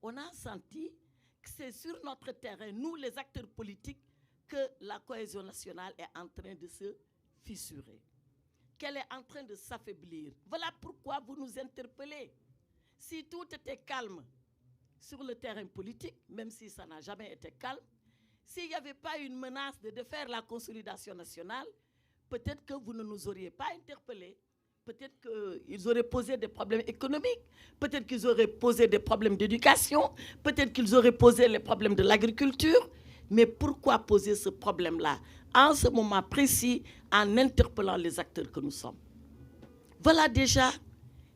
on a senti que c'est sur notre terrain, nous les acteurs politiques, que la cohésion nationale est en train de se fissurer, qu'elle est en train de s'affaiblir. Voilà pourquoi vous nous interpellez. Si tout était calme sur le terrain politique, même si ça n'a jamais été calme, s'il n'y avait pas une menace de défaire la consolidation nationale, peut-être que vous ne nous auriez pas interpellés. Peut-être qu'ils auraient posé des problèmes économiques, peut-être qu'ils auraient posé des problèmes d'éducation, peut-être qu'ils auraient posé les problèmes de l'agriculture. Mais pourquoi poser ce problème-là en ce moment précis, en interpellant les acteurs que nous sommes? Voilà déjà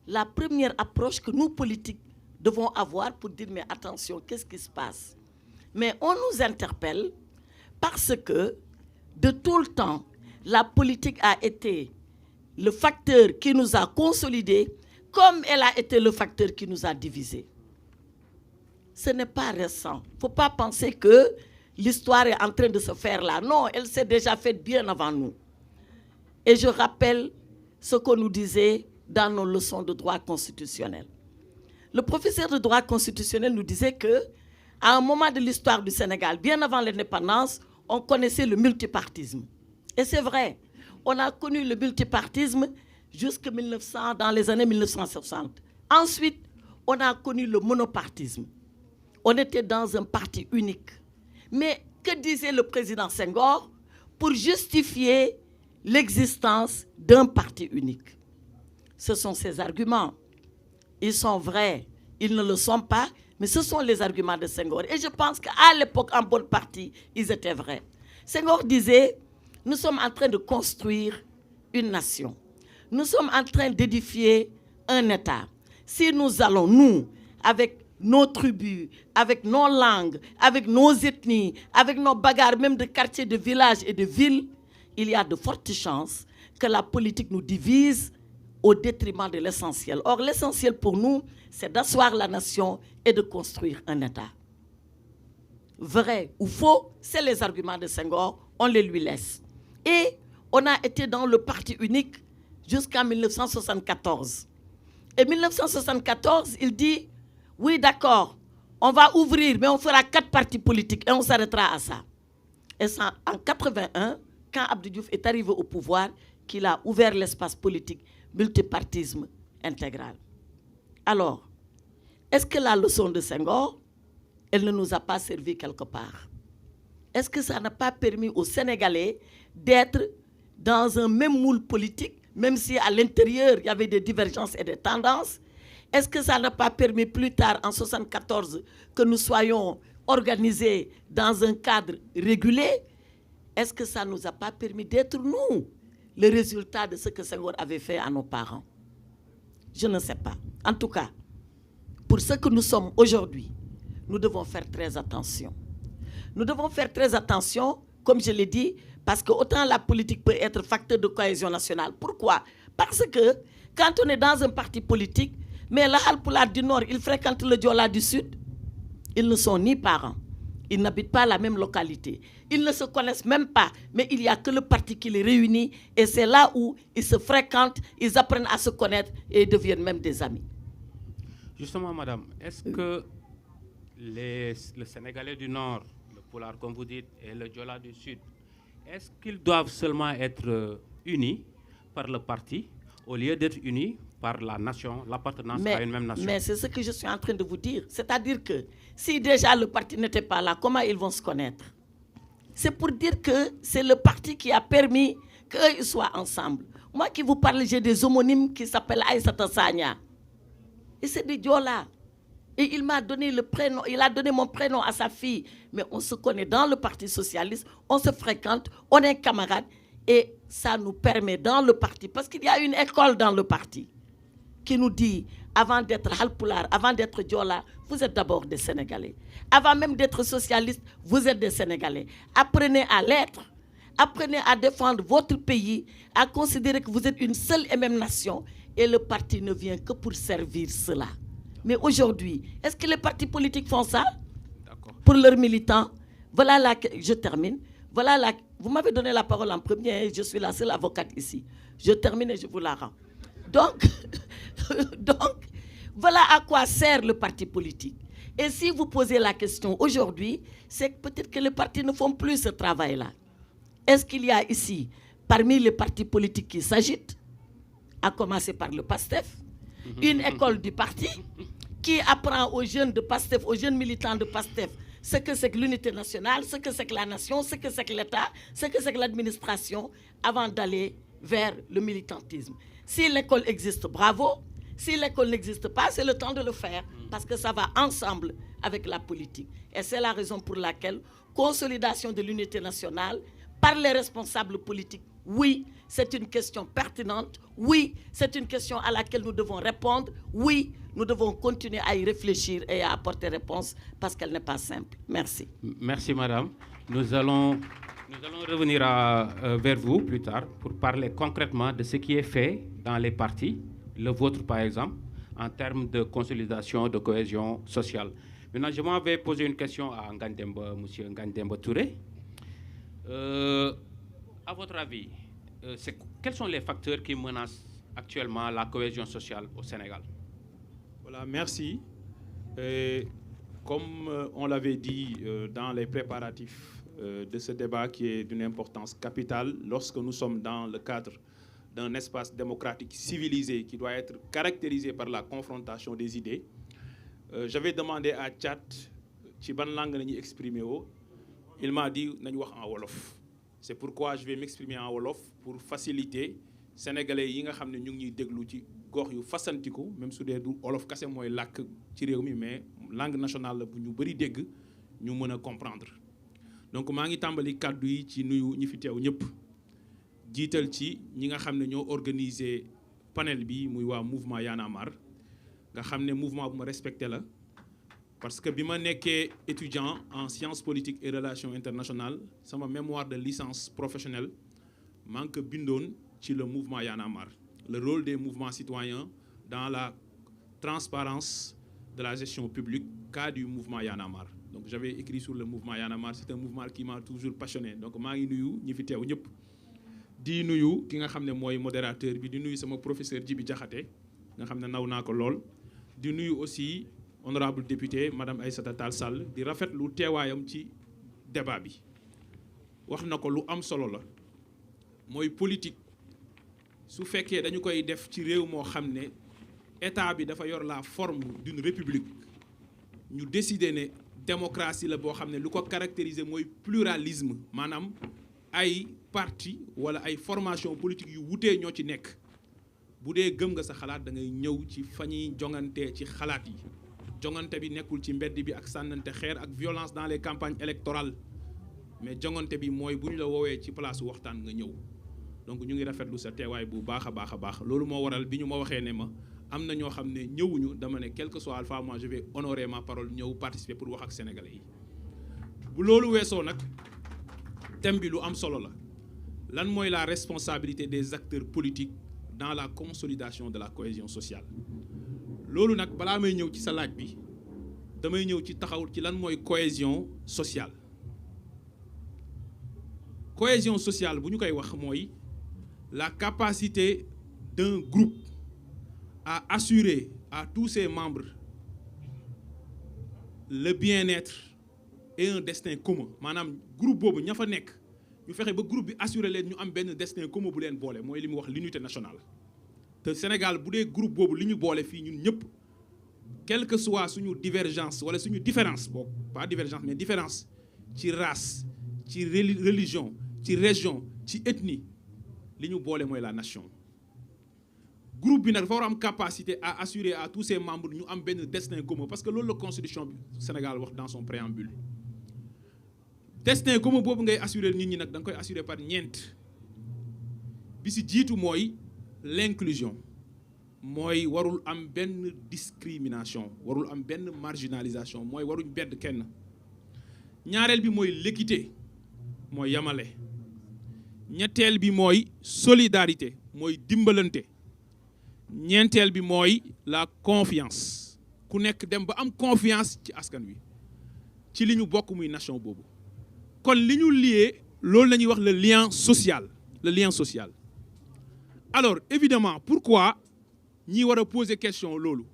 la première approche que nous, politiques, devons avoir pour dire, mais attention, qu'est-ce qui se passe? Mais on nous interpelle parce que, de tout le temps, la politique a été le facteur qui nous a consolidés, comme elle a été le facteur qui nous a divisés. Ce n'est pas récent. Il ne faut pas penser que l'histoire est en train de se faire là. Non, elle s'est déjà faite bien avant nous. Et je rappelle ce qu'on nous disait dans nos leçons de droit constitutionnel. Le professeur de droit constitutionnel nous disait qu'à un moment de l'histoire du Sénégal, bien avant l'indépendance, on connaissait le multipartisme. Et c'est vrai. On a connu le multipartisme jusqu'en 1900, dans les années 1960. Ensuite, on a connu le monopartisme. On était dans un parti unique. Mais que disait le président Senghor pour justifier l'existence d'un parti unique? Ce sont ses arguments. Ils sont vrais, ils ne le sont pas, mais ce sont les arguments de Senghor. Et je pense qu'à l'époque, en bonne partie, ils étaient vrais. Senghor disait: nous sommes en train de construire une nation. Nous sommes en train d'édifier un État. Si nous allons, nous, avec nos tribus, avec nos langues, avec nos ethnies, avec nos bagarres, même de quartiers, de villages et de villes, il y a de fortes chances que la politique nous divise au détriment de l'essentiel. Or, l'essentiel pour nous, c'est d'asseoir la nation et de construire un État. Vrai ou faux, c'est les arguments de Senghor, on les lui laisse. Et on a été dans le parti unique jusqu'en 1974. Et 1974, il dit: oui, d'accord, on va ouvrir, mais on fera 4 partis politiques et on s'arrêtera à ça. Et c'est en 81, quand Abdou Diouf est arrivé au pouvoir, qu'il a ouvert l'espace politique, multipartisme intégral. Alors, est-ce que la leçon de Senghor, elle ne nous a pas servi quelque part? Est-ce que ça n'a pas permis aux Sénégalais d'être dans un même moule politique, même si à l'intérieur, il y avait des divergences et des tendances? Est-ce que ça n'a pas permis plus tard, en 1974, que nous soyons organisés dans un cadre régulé? Est-ce que ça ne nous a pas permis d'être, nous, le résultat de ce que Senghor avait fait à nos parents? Je ne sais pas. En tout cas, pour ce que nous sommes aujourd'hui, nous devons faire très attention. Nous devons faire très attention, comme je l'ai dit, parce que autant la politique peut être facteur de cohésion nationale. Pourquoi? Parce que quand on est dans un parti politique, mais la Halpulaar du Nord, ils fréquentent le Diola du Sud, ils ne sont ni parents, ils n'habitent pas la même localité, ils ne se connaissent même pas, mais il n'y a que le parti qui les réunit, et c'est là où ils se fréquentent, ils apprennent à se connaître et deviennent même des amis. Justement, madame, est-ce que le Sénégalais du Nord, le Pulaar comme vous dites, et le Diola du Sud, est-ce qu'ils doivent seulement être unis par le parti au lieu d'être unis par la nation, l'appartenance à une même nation? Mais c'est ce que je suis en train de vous dire. C'est-à-dire que si déjà le parti n'était pas là, comment ils vont se connaître? C'est pour dire que c'est le parti qui a permis qu'ils soient ensemble. Moi qui vous parle, j'ai des homonymes qui s'appellent Aïssata Sagna. Et c'est des Diola. Et il m'a donné le prénom, il a donné mon prénom à sa fille. Mais on se connaît dans le Parti socialiste, on se fréquente, on est camarades. Et ça nous permet dans le parti, parce qu'il y a une école dans le parti qui nous dit, avant d'être Halpulaar, avant d'être Diola, vous êtes d'abord des Sénégalais. Avant même d'être socialiste, vous êtes des Sénégalais. Apprenez à l'être, apprenez à défendre votre pays, à considérer que vous êtes une seule et même nation. Et le parti ne vient que pour servir cela. Mais aujourd'hui, est-ce que les partis politiques font ça pour leurs militants? Voilà là, je termine. Voilà là, vous m'avez donné la parole en premier, je suis la seule avocate ici. Je termine et je vous la rends. Donc, Voilà à quoi sert le parti politique. Et si vous posez la question aujourd'hui, c'est que peut-être que les partis ne font plus ce travail-là. Est-ce qu'il y a ici, parmi les partis politiques qui s'agitent, à commencer par le PASTEF, une école du parti qui apprend aux jeunes de PASTEF, aux jeunes militants de PASTEF, ce que c'est que l'unité nationale, ce que c'est que la nation, ce que c'est que l'État, ce que c'est que l'administration, avant d'aller vers le militantisme. Si l'école existe, bravo. Si l'école n'existe pas, c'est le temps de le faire, parce que ça va ensemble avec la politique. Et c'est la raison pour laquelle consolidation de l'unité nationale par les responsables politiques, oui, c'est une question pertinente, oui, c'est une question à laquelle nous devons répondre, oui, nous devons continuer à y réfléchir et à apporter réponse, parce qu'elle n'est pas simple. Merci. Merci, madame. Nous allons revenir vers vous plus tard pour parler concrètement de ce qui est fait dans les partis, le vôtre par exemple, en termes de consolidation, de cohésion sociale. Maintenant, je m'avais posé une question à Ngandemba, M. Ngandemba Touré. À votre avis, quels sont les facteurs qui menacent actuellement la cohésion sociale au Sénégal? Voilà, merci. Comme on l'avait dit dans les préparatifs de ce débat qui est d'une importance capitale, lorsque nous sommes dans le cadre d'un espace démocratique civilisé qui doit être caractérisé par la confrontation des idées, j'avais demandé à Tchad ci ban langue nañu exprimer woo. Il m'a dit nañu wax en wolof. C'est pourquoi je vais m'exprimer en wolof pour faciliter sénégalais yi nga xam ne ñu ngi ñuy déglu ci gox yu fasantiku, même su dee du wolof kese mooy làkk ci réew mi, mais langue nationale la bu ñu bëri dégg ñu mën a comprendre. Donc maa ngi tàmbali kàddu yi ci nuyu ñi fi teew ñëpp, jiital ci ñi nga xam ne ñoo organiser panel bi muy waa mouvement Y'en a marre nga xam ne mouvement bu ma respecté la, parce que bi ma nekkee étudiant en sciences politiques et relations internationales sama mémoire de licence professionnelle maa ngi ko bindoon ci le mouvement Y'en a marre, le rôle des mouvements citoyens dans la transparence de la gestion publique, cas du mouvement Y'en a marre. Donc j'avais écrit sur le mouvement Y'en a marre, c'est un mouvement qui m'a toujours passionné. Donc maa ngi nuyu ñi fi teew ñëpp, di nuyu ki nga xam ne mooy modérateur bi, di nuyu sama professeur Djibi Diakhaté nga xam ne naw naa ko lool, di nuyu aussi honorable député madame Aïssata Tall Sall, di rafetlu teewaayam ci débat bi. Wax na ko lu am solo la, mooy politique su fekkee dañu koy def ci réew moo xam ne état bi dafa yor la forme d'une république, ñu décider ne démocratie la boo xam ne lu ko caractériser mooy pluralisme, maanaam ay parti wala ay formation politique yu wutee ñoo ci nekk. Bu dee gëm nga sa xalaat da ngay ñëw ci fa ñuy jongante ci xalaat yi. Jongante bi nekkul ci mbedd bi ak sànnante xeer ak violence dans les campagnes électorales, mais jongante bi mooy bu ñu la woowee ci place waxtaan nga ñëw. Donc ñu ngi rafetlu sa teewaay bu baax a baax a baax. Loolu moo waral bi ñu ma waxee ne ma am na ñoo xam ne ñëwuñu, dama ne quel que soit alpha, moi je vais honorer ma parole, ñëw participer pour wax ak sénégalais yi. Bu loolu weesoo nag thème bi lu am solo la. Lan mooy la responsabilité des acteurs politiques dans la consolidation de la cohésion sociale? Loolu nag balaa may ñëw ci sa laaj bi damay ñëw ci taxaw ci lan mooy cohésion sociale. Cohésion sociale bu ñu koy wax mooy la capacité d'un groupe à assurer à tous ses membres le bien-être et un destin commun. Maanaam groupe boobu ña fa nekk ñu fexe ba groupe bi assurer leen ñu am benn destin commun bu leen boole, mooy li mu wax l'unité nationale. te Sénégal bu dee groupe boobu li ñu boole fii ñun ñëpp, quelle que soit suñu divergence wala suñu différence boobu, pas divergence mais différence ci race, ci religion, ci région, ci ethnie, li ñu boole mooy la nation. Groupe bi nag dafa war a am capacité à assurer à tous ses membres ñu am benn destin commun, parce que loolu la constitution bi Sénégal wax dans son préambule. Destin commun boobu ngay assurer nit ñi nag da nga koy assurer par ñeent. Bi si jiitu mooy l'inclusion, mooy warul am benn discrimination, warul am benn marginalisation, mooy waruñ bedd kenn. Ñaareel bi mooy l'équité, mooy yamale. Ñetteel bi mooy solidarité, mooy dimbalante. Ñeenteel bi mooy la confiance, ku nekk dem ba am confiance ci askan wi, ci li ñu bokk muy nation boobu. Kon li ñu lié loolu la ñuy wax le lien social, le lien social. Alors évidemment pourquoi ñi war a poser question loolu,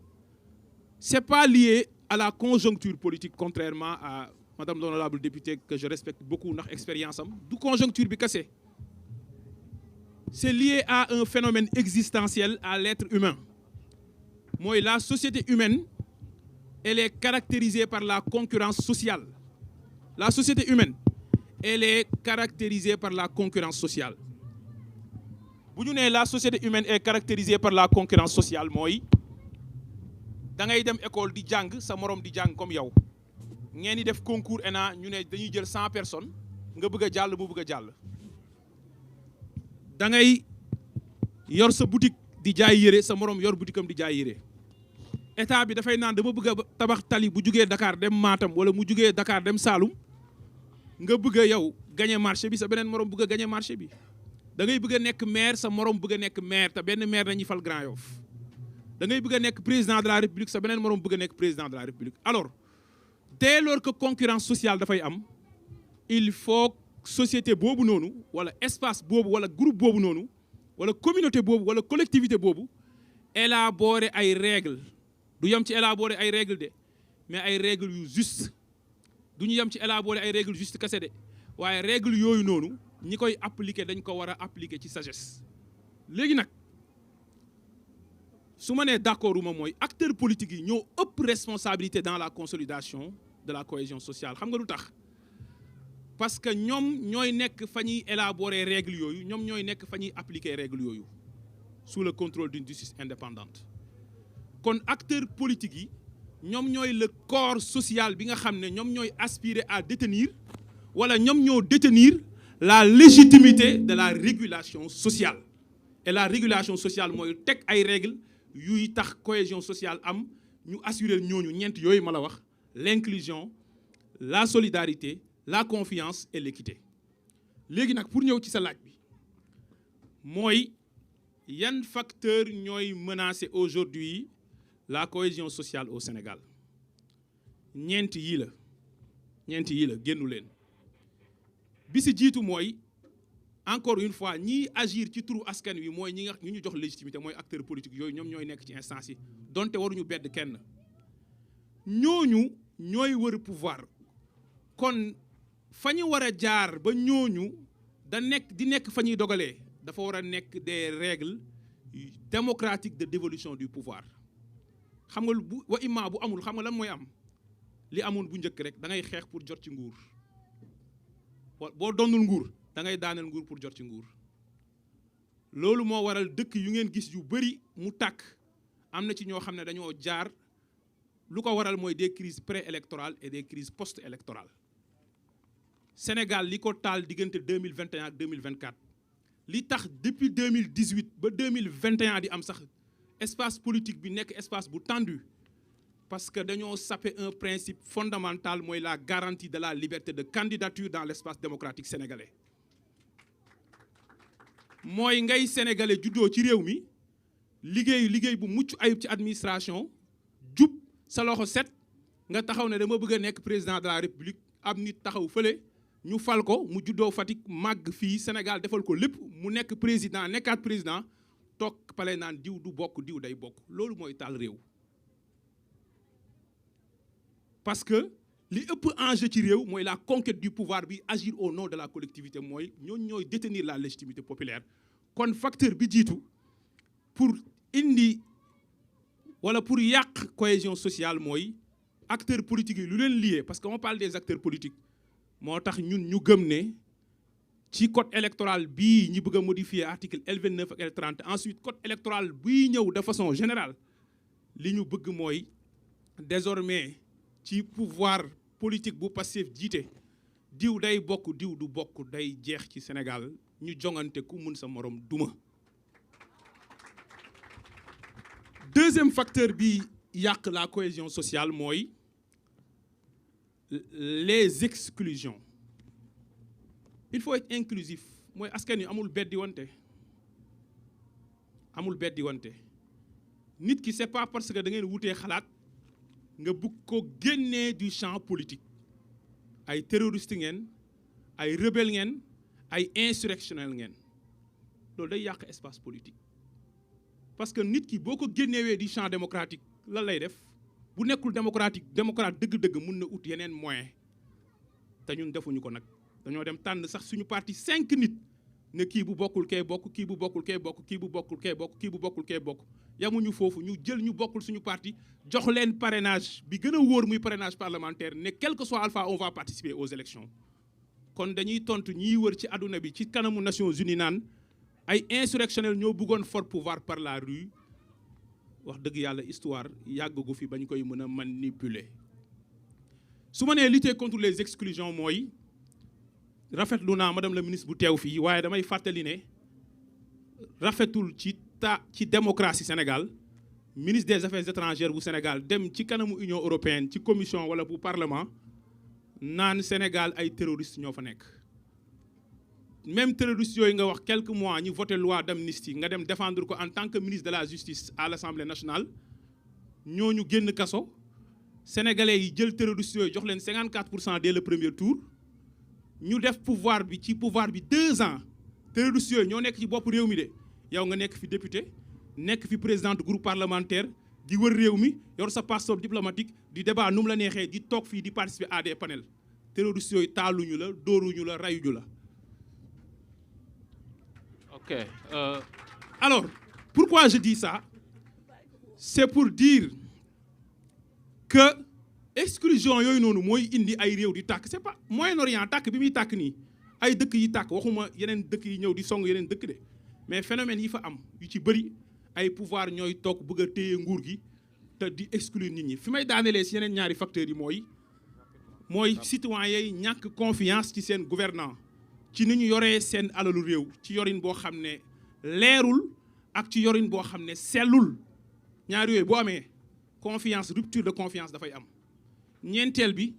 c'est pas lié à la conjoncture politique, contrairement à madame l'honorable députée que je respecte beaucoup ndax expérience am du conjoncture bi kese. C'est lié à un phénomène existentiel à l'être humain. Moi, la société humaine, elle est caractérisée par la concurrence sociale. La société humaine, elle est caractérisée par la concurrence sociale. Bu ñu nee la société humaine est caractérisée par la concurrence sociale mooy da ngay dem école di jàng sa morom di jàng comme yow ngeen di def concours ENA ñu ne dañuy jël 100 personnes nga bëgg a jàll mu bëgg a jàll. Da ngay yor sa boutique di jaay yére sa morom yor boutique am di jaay yére état bi dafay naan dama bëgg a tabax tali bu jugee Dakar dem Matam wala mu jugee Dakar dem Saloum nga bëgg a yow gagner marché bi sa beneen morom bëgg a gagner marché bi. Da ngay bëgg a nekk maire sa morom bëgg a nekk maire te benn maire dañuy fal Grand Yoff da ngay bëgg a nekk président de la République sa beneen morom bëgg a nekk président de la République. Alors dès lors que concurrence sociale dafay am il faut société boobu noonu wala espace boobu wala groupe boobu noonu wala communauté boobu wala collectivité boobu élaborer ay règles du yem ci élaborer ay règles de mais ay règles yu juste du ñu yem ci élaborer ay règles juste kese de waaye règles yooyu noonu ñi koy appliquer dañ ko war a appliquer ci sagesse. léegi nag su ma nee d'accord uma mooy acteurs politiques yi ñoo ëpp responsabilité dans la consolidation de la cohésion sociale. Xam nga lu tax parce que ñoom ñooy nekk fa ñuy élaborer règles yooyu ñoom ñooy nekk fa ñuy appliquer règles yooyu sous le contrôle d'une justice indépendante. kon acteurs politiques yi ñoom ñooy le corps social bi nga xam ne ñoom ñooy aspirer à détenir wala ñoom ñoo détenir la légitimité de la régulation sociale. Et la régulation sociale mooy teg ay règles yuy tax cohésion sociale am ñu assurer ñooñu ñeent yooyu ma la wax l'inclusion, la solidarité, la confiance et l'équité. léegi nag pour ñëw ci sa laaj bi mooy yan facteurs ñooy menacer aujourd'hui la cohésion sociale au Sénégal. ñeent yii la génnu leen. bi si jiitu mooy encore une fois ñiy agir ci turu askan wi mooy ñi nga ñu jox légitimité mooy acteurs politiques yooyu ñoom ñooy nekk ci instance yi donte waruñu bedd kenn ñooñu ñooy wër pouvoir. kon fa ñu war a jaar ba ñooñu di nekk fa ñuy dogalee dafa war a nekk des règles démocratiques de dévolution du pouvoir. xam nga bu wa imma bu amul xam nga lan mooy am li amoon bu njëkk rek da ngay xeex pour jot ci nguur. boo donnul nguur da ngay daaneel nguur pour jot ci nguur loolu moo waral dëkk yu ngeen gis yu bari mu tàkk am na ci ñoo xam ne dañoo jaar lu ko waral mooy des crises pré-électorales et des crises post-électorales. Sénégal li ko taal diggante 2021 ak 2024 li tax depuis 2018 ba 2021 di am sax espace politique bi nekk espace bu tendu parce que dañoo saper un principe fondamental mooy la garantie de la liberté de candidature dans l'espace démocratique sénégalais. mooy ngay sénégalais juddoo ci réew mi liggéey bu mucc ayib ci administration jub sa loxo set nga taxaw ne dama bëgg a nekk président de la république ab nit taxaw fële ñu fal ko mu juddoo Fatick màgg fii Sénégal defal ko lépp mu nekk président nekkaat président toog pale naan diw du bokk diw day bokk loolu mooy taal réew. parce que li ëpp enjeu ci réew mooy la conquête du pouvoir bi agir au nom de la collectivité mooy ñooy détenir la légitimité populaire. kon facteur bi jiitu pour indi wala pour yàq cohésion sociale mooy acteurs politiques yi lu leen lié parce que on parle des acteurs politiques moo tax ñun ñu gëm ne ci code électoral bii ñi bëgg a modifier article L29 ak L30 ensuite code électoral bii ñëw de façon générale li ñu bëgg mooy désormais ci pouvoir politique bu Pastef jiite diw day bokk diw du bokk day jeex ci Sénégal ñu jongante ku mun sa morom duma. deuxième facteur bi yàq la cohésion sociale mooy les exclusions. Il faut être inclusif mooy askan wi amul beddi wante nit ki c'est pas parce que da ngeen wutee xalaat nga bëgg ko génnee du champ politique. ay terroriste ngeen ay rebelle ngeen ay insurrectionnel ngeen loolu day yàq espace politique parce que nit ki boo ko génnewee du champ démocratique lan lay def bu nekkul démocrate dëgg-dëgg mun na ut yeneen moyen te ñun defuñu ko nag dañoo dem tànn sax suñu parti 5 nit ne kii bu bokkul kee bokk kii bu bokkul kee bokk kii bu bokkul kee bokk kii bu bokkul kee bokk yamuñu foofu ñu jël ñu bokkul suñu parti jox leen parrainage bi gën a wóor muy parrainage parlementaire ne quel que soit alpha on va participer aux élections kon dañuy tontu ñiy wër ci àdduna bi ci kanamu Nations Unies naan ay insurrectionnels ñoo bëggoon fort pouvoir par la rue wax dëgg yàlla histoire yàggagu fi bañ koy mën a manipuler su ma nee lutter contre les exclusions mooy rafetlu naa madame la ministre bu teew fii waaye damay fàttali ne rafetul ci démocratie Sénégal ministre des affaires étrangères bu Sénégal dem ci kanamu Union européenne ci commission wala bu parlement naan Sénégal ay terroristes ñoo fa nekk même terroristes yooyu nga wax quelques mois ñu voté loi d'amnistie nga dem défendre ko en tant que ministre de la justice à l'Assemblée nationale ñooñu génn kaso sénégalais yi jël terroristes yooyu jox leen 54% dès le premier tour ñu def pouvoir bi 2 ans terroristes yooyu ñoo nekk ci bopp réew mi de yow nga nekk fi député nekk fi président du groupe parlementaire di wër réew mi yor sa passeport diplomatique di débat nu mu la neexee di toog fii di participer à des panels terroristes yooyu taaluñu la dóoruñu la rayuñu la. Ok. Alors, pourquoi je dis ça? C'est pour dire que exclusion yooyu noonu mooy indi ay réew di tàkk c'est pas Moyen-Orient tàkk bi muy tàkk nii ay dëkk yi tàkk waxuma yeneen dëkk yi ñëw di song yeneen dëkk de mais phénomène yi fa am yu ci bëri ay pouvoir ñooy toog bëgg a téye nguur gi te di exclure nit ñi fi may daanelee si yeneen ñaari facteurs yi mooy citoyens yi ñàkk confiance ci seen gouvernant ci ni ñu yoree seen alalu réew ci yorin boo xam ne leerul ak ci yorin boo xam ne sellul ñaari yooyu boo amee confiance rupture de confiance dafay am ñeenteel bi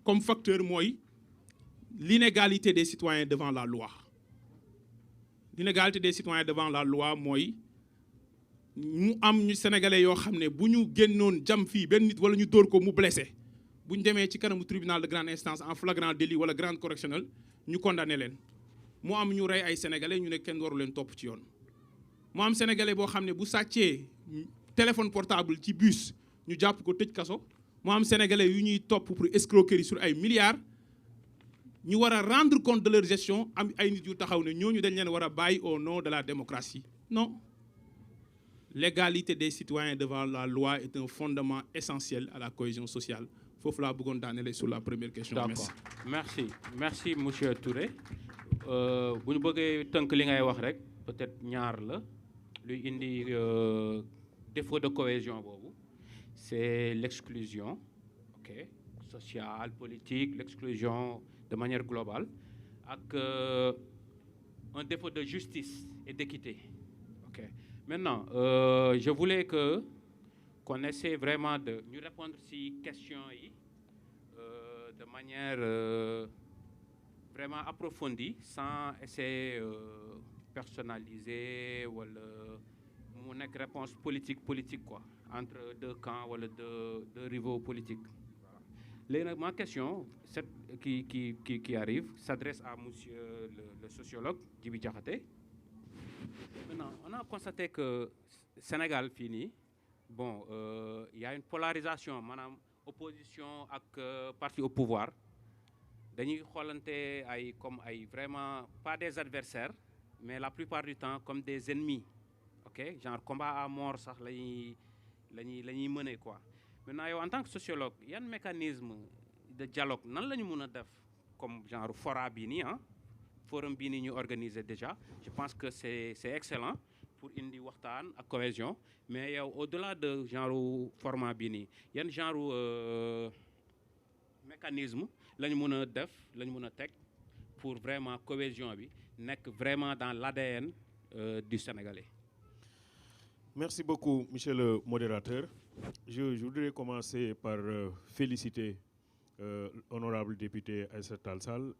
comme facteur mooy l'inégalité des citoyens devant la loi l'inégalité des citoyens devant la loi mooy mu am ñu sénégalais yoo xam ne bu ñu génnoon jam fii benn nit wala ñu dóor ko mu blessé bu ñu demee ci kanamu tribunal de grande instance en flagrant délit wala grande correctionnelle ñu condamné leen mu am ñu rey ay sénégalais ñu ne kenn waru leen topp ci yoon mu am sénégalais boo xam ne bu sàccee téléphone portable ci bus ñu jàpp ko tëj kaso mu am sénégalais yu ñuy topp pour escroquerie sur ay milliards ñu war a rendre compte de leur gestion am ay nit yu taxaw ne ñooñu dañ leen war a bàyyi au nom de la démocratie non. L'égalité des citoyens devant la loi est un fondement essentiel à la cohésion sociale foofu laa bëggoon daanele sur la première question. D'accord. Merci monsieur Touré bu ñu bëggee tënk li ngay wax rek peut-être ñaar la luy indi défaut de cohésion boobu c'est l'exclusion sociale politique l'exclusion de manière globale ak un défaut de justice et d'équité. Maintenant, je voulais qu'on essaie vraiment de nous répondre si questions de manière vraiment approfondie, sans essayer personnaliser ou une réponse politique quoi, entre deux camps ou deux rivaux politiques. Ma question qui arrive s'adresse à monsieur le sociologue Djibi Diakhaté. Maintenant, on a constaté que Sénégal fini, il y a une polarisation, madame, opposition avec parti au pouvoir. Dañuy xolante comme vraiment pas des adversaires, mais la plupart du temps comme des ennemis. Genre combat à mort sax lañuy mener quoi. Maintenant yow en tant que sociologue, yan mécanisme de dialogue nan lañu mëna def comme genre fora bi ni forum bii nii ñu organisé déjà je pense que c'est excellent pour indi waxtaan ak cohésion mais yow au-delà de genre format bii nii yan genre mécanisme la ñu mën a def la ñu mën a teg pour vraiment cohésion bi nekk vraiment dans l'ADN du Sénégalais. Merci beaucoup monsieur le modérateur. Je voudrais commencer par féliciter honorable député Aïssata Tall Sall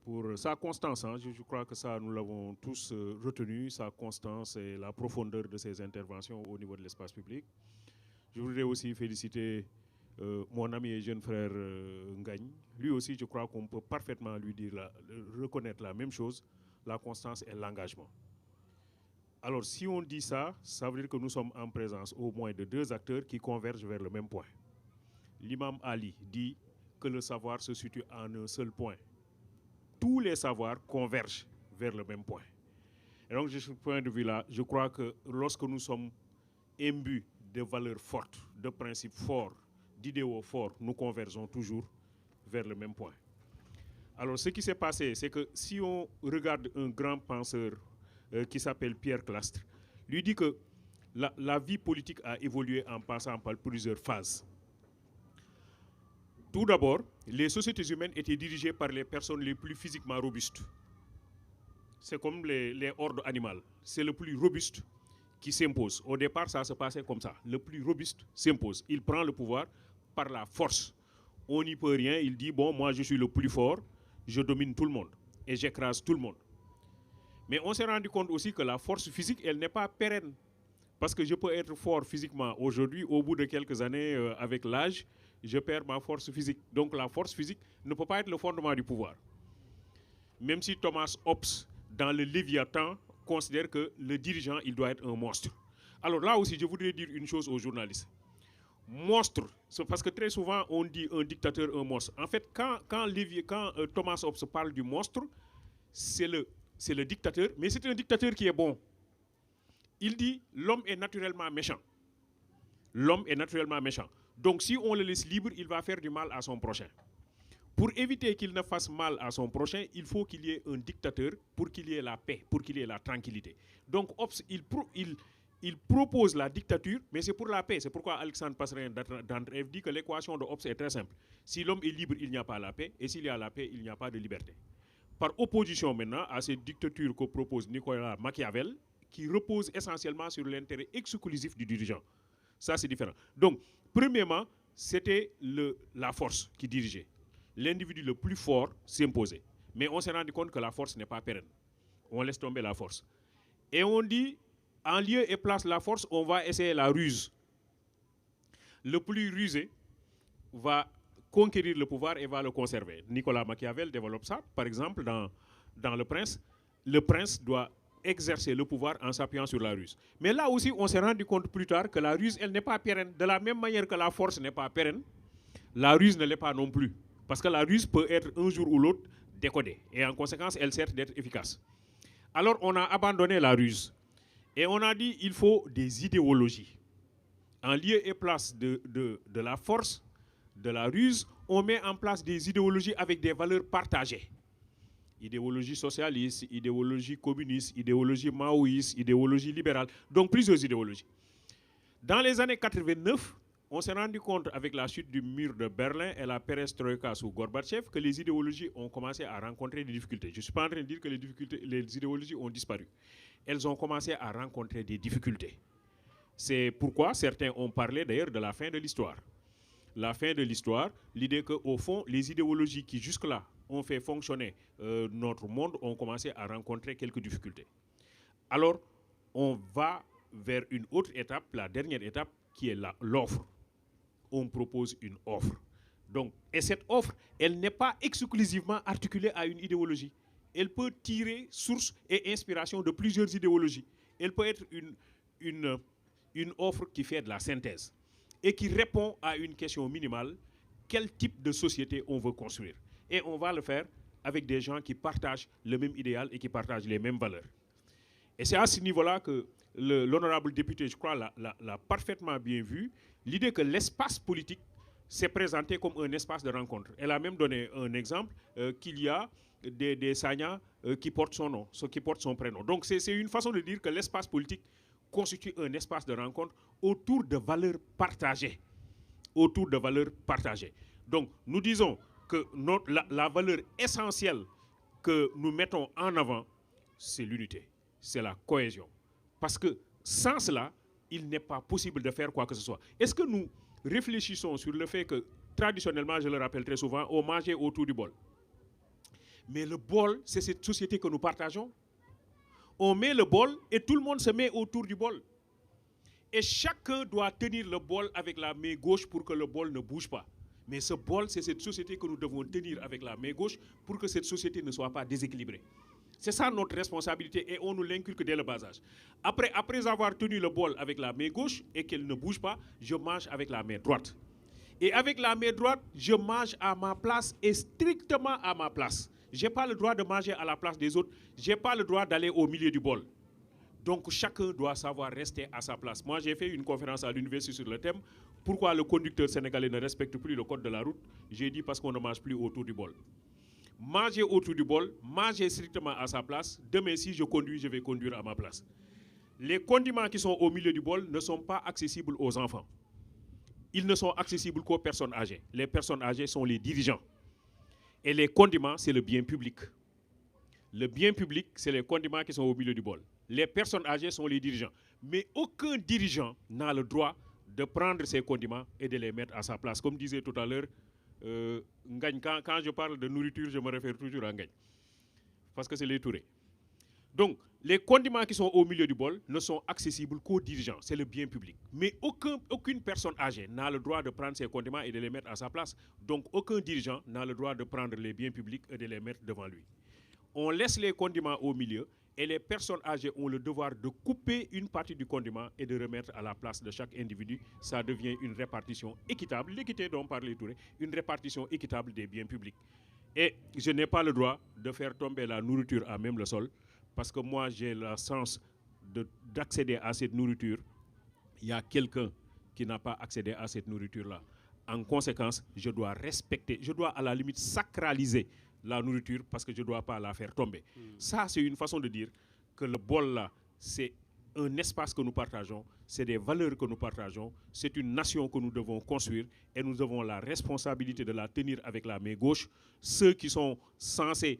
pour sa constance. Je crois que ça, nous l'avons tous retenu, sa constance et la profondeur de ses interventions au niveau de l'espace public. Je voudrais aussi féliciter mon ami et jeune frère Ngagne. Lui aussi, je crois qu'on peut parfaitement lui dire, reconnaître la même chose, la constance et l'engagement. Alors, si on dit ça, ça veut dire que nous sommes en présence au moins de 2 acteurs qui convergent vers le même point. L'imam Ali dit que le savoir se situe en un seul point. Tous les savoirs convergent vers le même point. Et donc, de ce point de vue-là, je crois que lorsque nous sommes imbus de valeurs fortes, de principes forts, d'idéaux forts, nous convergeons toujours vers le même point. Alors, ce qui s'est passé, c'est que si on regarde un grand penseur qui s'appelle Pierre Clastres, lui dit que la vie politique a évolué en passant par plusieurs phases. Tout d'abord, les sociétés humaines étaient dirigées par les personnes les plus physiquement robustes. C'est comme les hordes animales. C'est le plus robuste qui s'impose. Au départ, ça se passait comme ça. Le plus robuste s'impose. Il prend le pouvoir par la force. On n'y peut rien. Il dit, bon, moi je suis le plus fort, je domine tout le monde et j'écrase tout le monde. Mais on s'est rendu compte aussi que la force physique, elle n'est pas pérenne. Parce que je peux être fort physiquement aujourd'hui, au bout de quelques années, avec l'âge, je perds ma force physique. Donc la force physique ne peut pas être le fondement du pouvoir. Même si Thomas Hobbes, dans le Léviathan, considère que le dirigeant, il doit être un monstre. Alors là aussi, je voudrais dire une chose aux journalistes. Monstre, c'est parce que très souvent, on dit un dictateur, un monstre. En fait, quand Thomas Hobbes parle du monstre, c'est le dictateur, mais c'est un dictateur qui est bon. Il dit, l'homme est naturellement méchant. L'homme est naturellement méchant. Donc si on le laisse libre, il va faire du mal à son prochain. Pour éviter qu'il ne fasse mal à son prochain, il faut qu'il y ait un dictateur pour qu'il y ait la paix, pour qu'il y ait la tranquillité. Donc Hobbes, il propose la dictature, mais c'est pour la paix. C'est pourquoi Alexandre Passerin d'André dit que l'équation de Hobbes est très simple. Si l'homme est libre, il n'y a pas la paix, et s'il y a la paix, il n'y a pas de liberté. Par opposition maintenant à cette dictature que propose Nicolas Machiavel, qui repose essentiellement sur l'intérêt exclusif du dirigeant. Ça, c'est différent. Donc, premièrement, c'était la force qui dirigeait. L'individu le plus fort s'imposait. Mais on s'est rendu compte que la force n'est pas pérenne. On laisse tomber la force. Et on dit, en lieu et place de la force, on va essayer la ruse. Le plus rusé va conquérir le pouvoir et va le conserver. Nicolas Machiavel développe ça. Par exemple, dans Le prince doit exercer le pouvoir en s'appuyant sur la ruse. Mais là aussi, on s'est rendu compte plus tard que la ruse, elle n'est pas pérenne. De la même manière que la force n'est pas pérenne, la ruse ne l'est pas non plus. Parce que la ruse peut être un jour ou l'autre décodée. Et en conséquence, elle sert d'être efficace. Alors, on a abandonné la ruse. Et on a dit qu'il faut des idéologies. En lieu et place de la force, de la ruse, on met en place des idéologies avec des valeurs partagées. Idéologie socialiste, idéologie communiste, idéologie maoïste, idéologie libérale. Donc plusieurs idéologies. Dans les années 89, on s'est rendu compte avec la chute du mur de Berlin et la perestroïka sous Gorbatchev que les idéologies ont commencé à rencontrer des difficultés. Je ne suis pas en train de dire que les idéologies ont disparu. Elles ont commencé à rencontrer des difficultés. C'est pourquoi certains ont parlé d'ailleurs de la fin de l'histoire. La fin de l'histoire, l'idée qu'au fond, les idéologies qui jusque-là ont fait fonctionner notre monde ont commencé à rencontrer quelques difficultés. Alors, on va vers une autre étape, la dernière étape, qui est l'offre. On propose une offre. Donc, et cette offre, elle n'est pas exclusivement articulée à une idéologie. Elle peut tirer source et inspiration de plusieurs idéologies. Elle peut être une offre qui fait de la synthèse et qui répond à une question minimale, quel type de société on veut construire. Et on va le faire avec des gens qui partagent le même idéal et qui partagent les mêmes valeurs. Et c'est à ce niveau-là que l'honorable député, je crois, l'a parfaitement bien vu, l'idée que l'espace politique s'est présenté comme un espace de rencontre. Elle a même donné un exemple qu'il y a des Sagnas qui portent son nom, qui portent son prénom. Donc c'est une façon de dire que l'espace politique constitue un espace de rencontre autour de valeurs partagées. Autour de valeurs partagées. Donc nous disons que la valeur essentielle que nous mettons en avant, c'est l'unité, c'est la cohésion. Parce que sans cela, il n'est pas possible de faire quoi que ce soit. Est-ce que nous réfléchissons sur le fait que, traditionnellement, je le rappelle très souvent, on mangeait autour du bol. Mais le bol, c'est cette société que nous partageons. On met le bol et tout le monde se met autour du bol. Et chacun doit tenir le bol avec la main gauche pour que le bol ne bouge pas. Mais ce bol, c'est cette société que nous devons tenir avec la main gauche pour que cette société ne soit pas déséquilibrée. C'est ça notre responsabilité et on nous l'inculque dès le bas âge. Après avoir tenu le bol avec la main gauche et qu'elle ne bouge pas, je mange avec la main droite. Et avec la main droite, je mange à ma place et strictement à ma place. Je n'ai pas le droit de manger à la place des autres. Je n'ai pas le droit d'aller au milieu du bol. Donc chacun doit savoir rester à sa place. Moi, j'ai fait une conférence à l'université sur le thème « Pourquoi le conducteur sénégalais ne respecte plus le code de la route ?» J'ai dit parce qu'on ne mange plus autour du bol. Manger autour du bol, manger strictement à sa place. Demain, si je conduis, je vais conduire à ma place. Les condiments qui sont au milieu du bol ne sont pas accessibles aux enfants. Ils ne sont accessibles qu'aux personnes âgées. Les personnes âgées sont les dirigeants. Et les condiments, c'est le bien public. Le bien public, c'est les condiments qui sont au milieu du bol. Les personnes âgées sont les dirigeants. Mais aucun dirigeant n'a le droit de prendre ces condiments et de les mettre à sa place. Comme disait tout à l'heure, quand je parle de nourriture, je me réfère toujours à Ngagne. Parce que c'est les Touré. Donc, les condiments qui sont au milieu du bol ne sont accessibles qu'aux dirigeants. C'est le bien public. Mais aucune personne âgée n'a le droit de prendre ces condiments et de les mettre à sa place. Donc, aucun dirigeant n'a le droit de prendre les biens publics et de les mettre devant lui. On laisse les condiments au milieu et les personnes âgées ont le devoir de couper une partie du condiment et de remettre à la place de chaque individu. Ça devient une répartition équitable, l'équité dont parlait Touré, une répartition équitable des biens publics. Et je n'ai pas le droit de faire tomber la nourriture à même le sol, parce que moi j'ai la chance d'accéder à cette nourriture. Il y a quelqu'un qui n'a pas accédé à cette nourriture-là. En conséquence, je dois respecter, je dois à la limite sacraliser la nourriture parce que je ne dois pas la faire tomber. Ça, c'est une façon de dire que le bol-là, c'est un espace que nous partageons, c'est des valeurs que nous partageons, c'est une nation que nous devons construire et nous avons la responsabilité de la tenir avec la main gauche. Ceux qui sont censés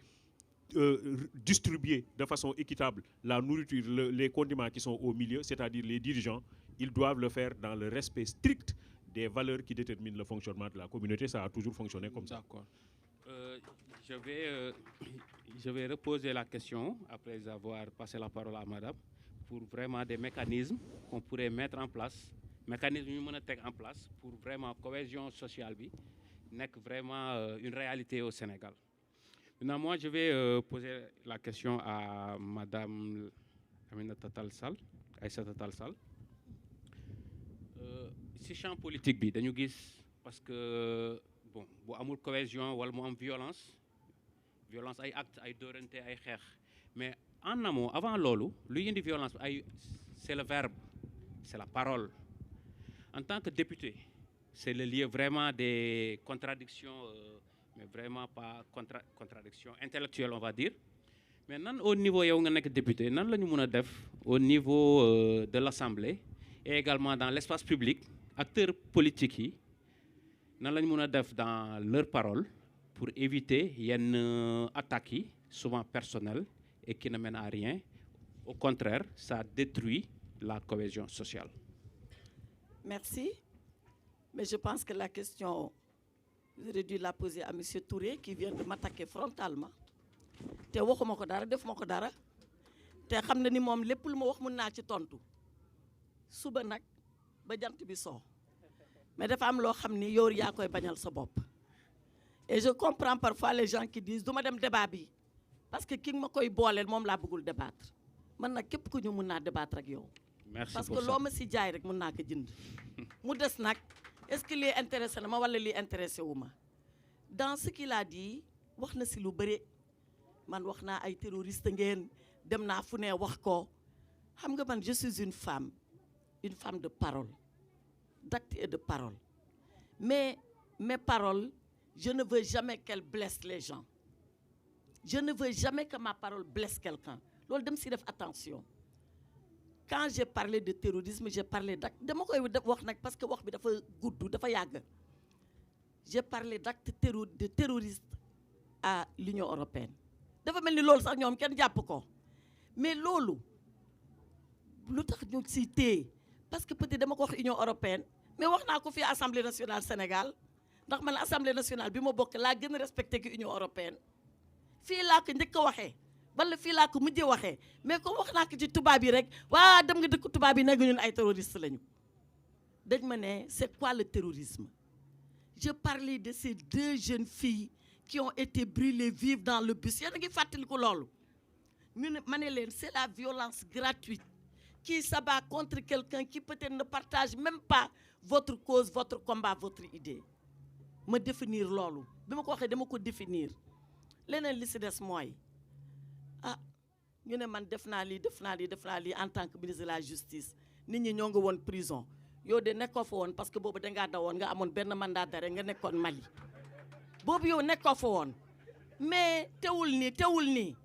distribuer de façon équitable la nourriture, les condiments qui sont au milieu, c'est-à-dire les dirigeants, ils doivent le faire dans le respect strict des valeurs qui déterminent le fonctionnement de la communauté. Ça a toujours fonctionné comme ça. D'accord. Je vais reposer la question après avoir passé la parole à madame pour vraiment des mécanismes qu'on pourrait mettre en place, mécanismes qu'on peut mettre en place pour vraiment cohésion sociale n'est vraiment une réalité au Sénégal. Maintenant, moi, je vais poser la question à madame Aminata Tall Sall, Aïssata Tall Sall. Si champ politique bi dañu gis parce que bon bu amul cohésion wala mu am violence ay actes ay dóorante ay xeex mais en amont avant loolu luy indi violence c'est le verbe, c'est la parole. En tant que député, c'est le lieu vraiment des contradictions, mais vraiment pas contradictions intellectuelles, on va dire. Mais au niveau yow nga nekk député nan la ñu mën a def au niveau de l'Assemblée et également dans l'espace public acteurs politiques yi nan la ñu mën a def dans leur parole pour éviter yenn attaques yi souvent personnelles et qui ne mènent à rien. Au contraire, ça détruit la cohésion sociale. Merci. Mais je pense que la question, j'aurais dû la poser à M. Touré qui vient de m'attaquer frontalement. Te waxuma ko dara defuma ko dara te xam na ni moom lépp lu ma wax mën naa ci tontu suba nag ba jant bi soo mais dafa am loo xam ni yow yaa koy bañal sa bopp. Et je comprends parfois les gens qui disent du ma dem débat bi parce que ki ma koy booleel moom laa bëggul débattre man nag képp ku ñu mën naa débattre ak yow. Merci parce pour que ça. loo ma si jaay rek mën naa ko jënd. mu des nag est-ce que lii intéressé na ma wala lii intéressé wu ma dans ce qu'il a dit wax na si lu bëri man wax naa ay terroriste ngeen dem naa fu ne wax ko xam nga man je suis une femme de parole d'acte et de parole mais mes paroles je ne veux jamais qu'elles blessent les gens je ne veux jamais que ma parole blesse quelqu'un loolu dem si def attention. Quand j'ai parlé de terrorisme, j'ai parlé d'actes. Dama koy wax nag parce que wax bi dafa gudd dafa yàgg. J'ai parlé d'actes de terroristes à l'Union européenne. Dafa mel ni loolu sax ñoom kenn jàpp ko. Mais loolu lu tax ñu si téye parce que peut-être dama ko wax Union européenne mais wax naa ko fii Assemblée nationale Sénégal ndax man Assemblée nationale bi ma bokk laa gën a respecté que Union européenne. Fii laa ko njëkk a waxee. wala fii laa ko mujjee waxee mais comme wax naa ko ci tubaab yi rek waa dem nga dëkk tubaab yi nag ñun ay terroristes lañu dañ ma ne c'est quoi le terrorisme. Je parlais de ces deux jeunes filles qui ont été brûlées vives dans le bus yéen a ngi fàttaliku loolu c'est la violence gratuite qui s'abat contre quelqu'un qui peut-être ne partage même pas votre cause, votre combat, votre idée. Me définir loolu bi ma ko waxee dama ko définir leneen li si des mooy ñu ne man def naa lii en tant que ministre de la justice nit ñi ñoo nga woon prison yow de nekkoo fa woon parce que boobu dangaa dawoon nga amoon benn mandat d'arrêt nga nekkoon Mali boobu yow nekkoo fa woon mais teewul nii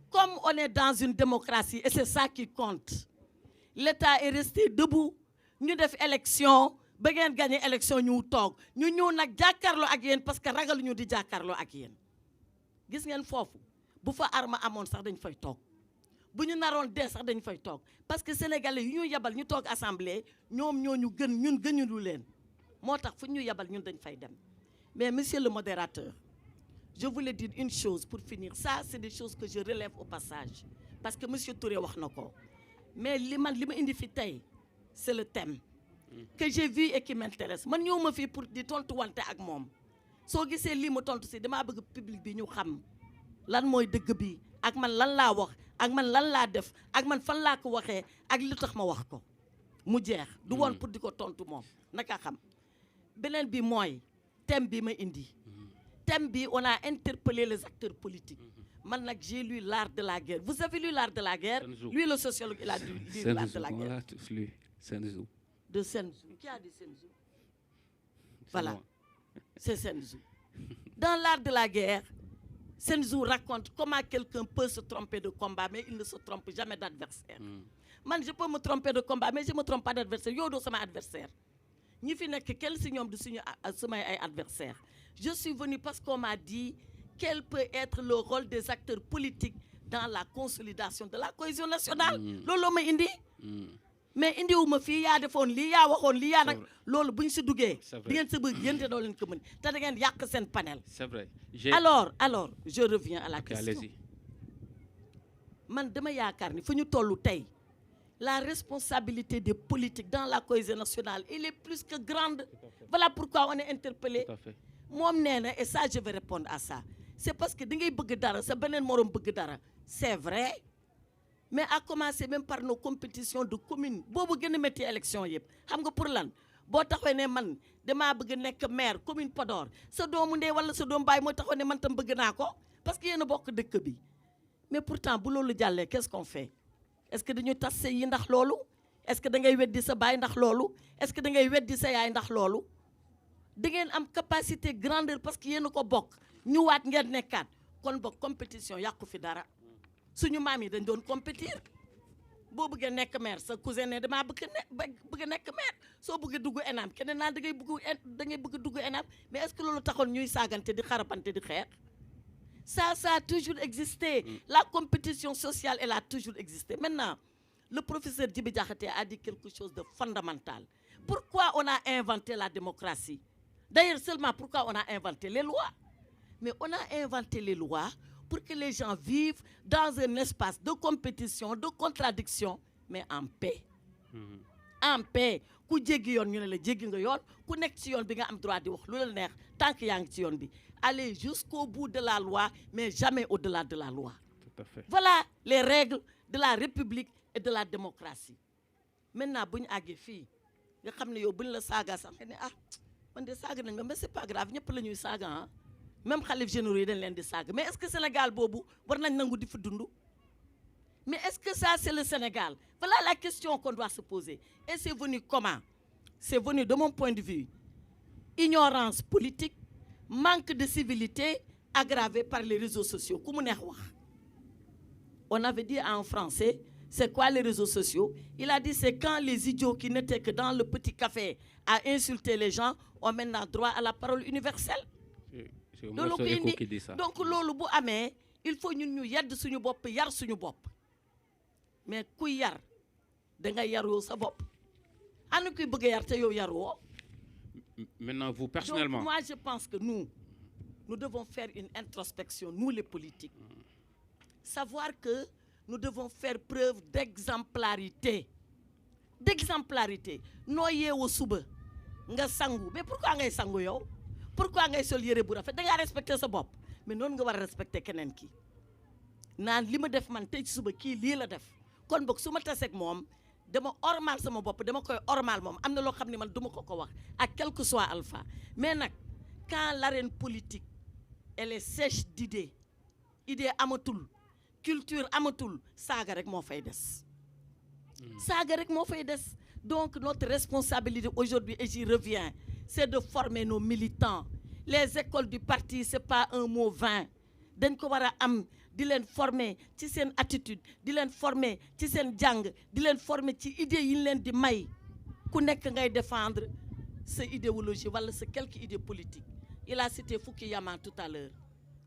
comme on est dans une démocratie et c'est ça qui compte l'État est resté debout ñu def élection ba ngeen gagné élection ñu toog ñu ñëw nag jàkkaarloo ak yéen parce que ragalu ñu di jàkkaarloo ak yéen gis ngeen foofu bu fa arme amoon sax dañ fay toog bu ñu naroon dee sax dañ fay toog parce que sénégalais yu ñu yebal ñu toog assemblée ñoom ñoo ñu gën ñun gëñulu leen moo tax fu ñu yebal ñun dañ fay dem mais monsieur le modérateur je voulais dire une chose pour finir ça c'est des choses que je relève au passage parce que monsieur Touré wax na ko mais li ma indi fi tey c'est le thème que j'ai vu et qui m'intéresse man ñëw ma fii pour di tontu wante ak moom soo gisee lii ma tontu si damaa bëgg public bi ñu xam lan mooy dëgg bi ak man lan laa wax ak man lan laa def ak man fan laa ko waxee ak li tax ma wax ko mu jeex du woon pour di ko tontu moom naka xam beneen bi mooy thème bi ma indi thème bi on a interpellé les acteurs politiques man nag j'ai lu l'art de la guerre vous avez lu l'art de la guerre lui le sociologue il a lu l'art de la guerre de Sun Tzu. Qui a dit Sun Tzu? Voilà, c'est Sun Tzu. Dans l'art de la guerre, Sun Tzu raconte comment quelqu'un peut se tromper de combat, mais il ne se trompe jamais d'adversaire. Man, je peux me tromper de combat, mais je ne me trompe pas d'adversaire. Yo, c'est mon adversaire. Ni fi nek quel signum de signe adversaire. Je suis venu parce qu'on m'a dit quel peut être le rôle des acteurs politiques dans la consolidation de la cohésion nationale. Lolo ma indi. Mais indi wu ma fii yaa defoon lii yaa waxoon lii yaa nag loolu bu ñu si duggee di ngeen si bëgg yénte doo leen ko mën te da ngeen yàq seen panel. C'est vrai. Alors je reviens à la question. Allez-y. Man dama yaakaar ni fu ñu tollu tey la responsabilité des politiques dans la cohésion nationale elle est plus que grande. Voilà pourquoi on est interpellé. Tout à fait. Moom nee na et ça je vais répondre à ça c'est parce que da ngay bëgg dara sa beneen moroom bëgg dara c'est vrai. Mais à commencer même par nos compétitions de communes boobu gën a métti élection yëpp xam nga pour lan boo taxawee ne man damaa bëgg nekk maire commune Podor sa doomu ndey wala sa doomu baay moo taxaw ne man tam bëgg naa ko parce que yéen a bokk dëkk bi mais pourtant bu loolu jàllee qu'est-ce qu'on fait est-ce que dañu tas sëy yi ndax loolu est-ce que da ngay weddi sa baay ndax loolu est-ce que da ngay weddi sa yaay ndax loolu da ngeen am capacité grandeur parce que yéen a ko bokk ñu waat ngeen nekkaat kon bokk compétition yàqu fi dara. suñu maam yi dañ doon compétir boo bëggee nekk maire sa cousin ne damaa bëgg nekk maire soo bëggee dugg ENAM keneen naa da ngay bëgg dugg ENAM mais est-ce que loolu taxoon ñuy saagante di xarabante di xeex ça a toujours existé la compétition sociale elle a toujours existé maintenant le professeur Djibi Diakhaté a dit quelque chose de fondamental pourquoi on a inventé la démocratie d'ailleurs seulement pourquoi on a inventé les lois mais on a inventé les lois pour que les gens vivent dans un espace de compétition, de contradiction, mais en paix. En paix. Ku jéggi yoon ñu ne la jéggi nga yoon ku nekk ci yoon bi nga am droit di wax lu la neex tant que yaa ngi ci yoon bi. Aller jusqu'au bout de la loi, mais jamais au-delà de la loi. Tout à fait. Voilà les règles de la République et de la démocratie. Maintenant bu ñu àggee fii nga xam ne yow bu ñu la saaga sax nga ne man de saaga nañ ma mais c'est pas grave ñëpp la ñuy saaga ah. Même xalif généraux yi dañ leen di saaga mais est-ce que Sénégal boobu war nañ nangu di fi dund mais est-ce que ça c'est le Sénégal voilà la question qu'on doit se poser et c'est venu comment c'est venu de mon point de vue ignorance politique manque de civilité aggravé par les réseaux sociaux ku mu neex wax on avait dit en français c'est quoi les réseaux sociaux il a dit c'est quand les idiots qui n'étaient que dans le petit café à insulter les gens ont maintenant droit à la parole universelle loolu ko indi donc loolu bu amee il faut ñun ñu yedd suñu bopp yar suñu bopp mais ku yar da nga yaroo sa bopp ana kuy bëgg a yar te yow yaroo. Maintenant vous personnellement. Donc moi je pense que nous devons faire une introspection nous les politiques savoir que nous devons faire preuve d'exemplarité noo yeewoo suba nga sangu mais pourquoi ngay sangu yow. Pourquoi ngay sol yére bu rafet da ngaa respecter sa bopp mais noonu nga war a respecter keneen ki naan li ma def man tey ci suba kii lii la def kon boog su ma taseeg moom dama ormal sama bopp dama koy ormal moom am na loo xam ne man duma ko wax ak quel que soit alpha mais nag quand l'arène politique elle est sèche d'idées idée amatul culture amatul saaga rek moo fay des saaga rek moo fay des donc notre responsabilité aujourd'hui et j'y reviens c'est de former nos militants les écoles du parti c'est pas un mot vain dañ ko war a am di leen former ci seen attitude di leen former ci seen jàng di leen former ci idée yi ñu leen di may ku nekk ngay défendre sa idéologie wala sa quelque idée politique il a cité Fukuyama tout à l'heure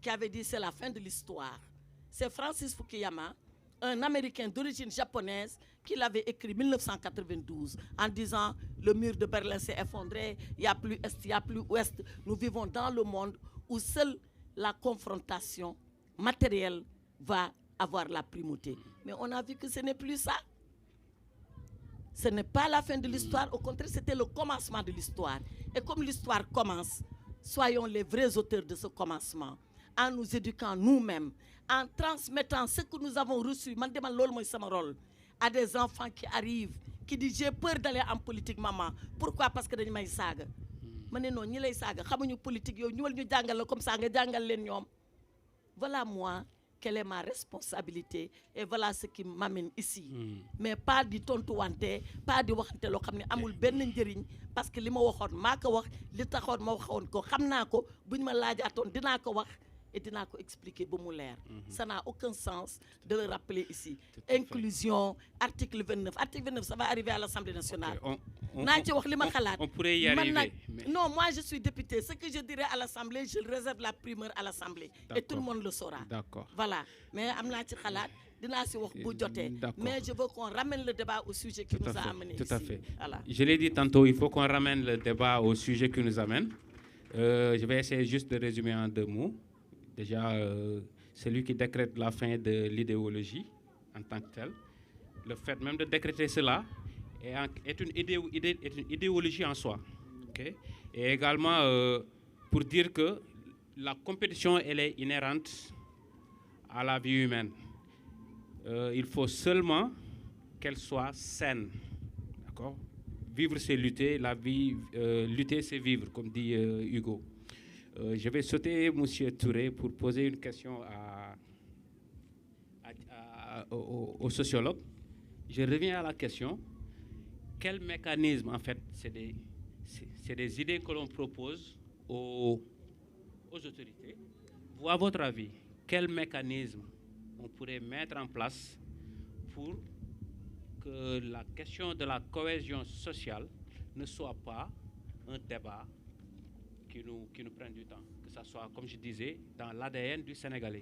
qui avait dit c'est la fin de l'histoire c'est Francis Fukuyama un Américain d'origine japonaise qui l'avait écrit 1992 en disant le mur de Berlin s'est effondré, il n'y a plus Est, il n'y a plus Ouest. Nous vivons dans le monde où seule la confrontation matérielle va avoir la primauté. Mais on a vu que ce n'est plus ça. Ce n'est pas la fin de l'histoire, au contraire, c'était le commencement de l'histoire. Et comme l'histoire commence, soyons les vrais auteurs de ce commencement, en nous éduquant nous-mêmes, en transmettant ce que nous avons reçu, man demal loolu mooy sama rôle, à des enfants qui arrivent, qui disent j'ai peur d'aller en politique maman. Pourquoi? Parce que dañu may saaga. Ma ne non ñi lay saaga xamuñu politique yow ñëwal ñu jàngal la comme ça nga jàngal leen ñoom. Voilà moi, quelle est ma responsabilité et voilà ce qui m'amène ici. Mais pas di tontuwante, pas di waxante loo xam ne amul benn njëriñ parce que li ma waxoon maa ko wax li taxoon ma waxoon ko xam naa ko buñ ma laajaatoon dinaa ko wax. Et dinaa ko expliquer ba mu leer. Ça n'a aucun sens de le rappeler ici. Inclusion, article 29. Article 29, ça va arriver à l'Assemblée nationale. Naa ci wax li ma xalaat. On pourrait y arriver. Non, moi je suis député. Ce que je dirai à l'Assemblée, je réserve la primeur à l'Assemblée. Et tout le monde le saura. D'accord. Voilà. Mais am naa ci xalaat. Dinaa si wax bu jotee. Mais je veux qu'on ramène le débat au sujet qui nous a amené ici. Tout à fait. Voilà. Je l'ai dit tantôt, il faut qu'on ramène le débat au sujet qui nous amène. Je vais essayer juste de résumer en 2 mots. Déjà, celui qui décrète la fin de l'idéologie en tant que telle, le fait même de décréter cela est une idéologie en soi. Okay? Et également, pour dire que la compétition, elle est inhérente à la vie humaine. Il faut seulement qu'elle soit saine. D'accord? Vivre, c'est lutter. La vie, lutter, c'est vivre, comme dit Hugo. Je vais sauter M. Touré pour poser une question au sociologue. Je reviens à la question. Quel mécanisme, en fait, c'est des idées que l'on propose aux autorités. Vous, à votre avis, quel mécanisme on pourrait mettre en place pour que la question de la cohésion sociale ne soit pas un débat qui nous prennent du temps, que ça soit, comme je disais, dans l'ADN du Sénégalais.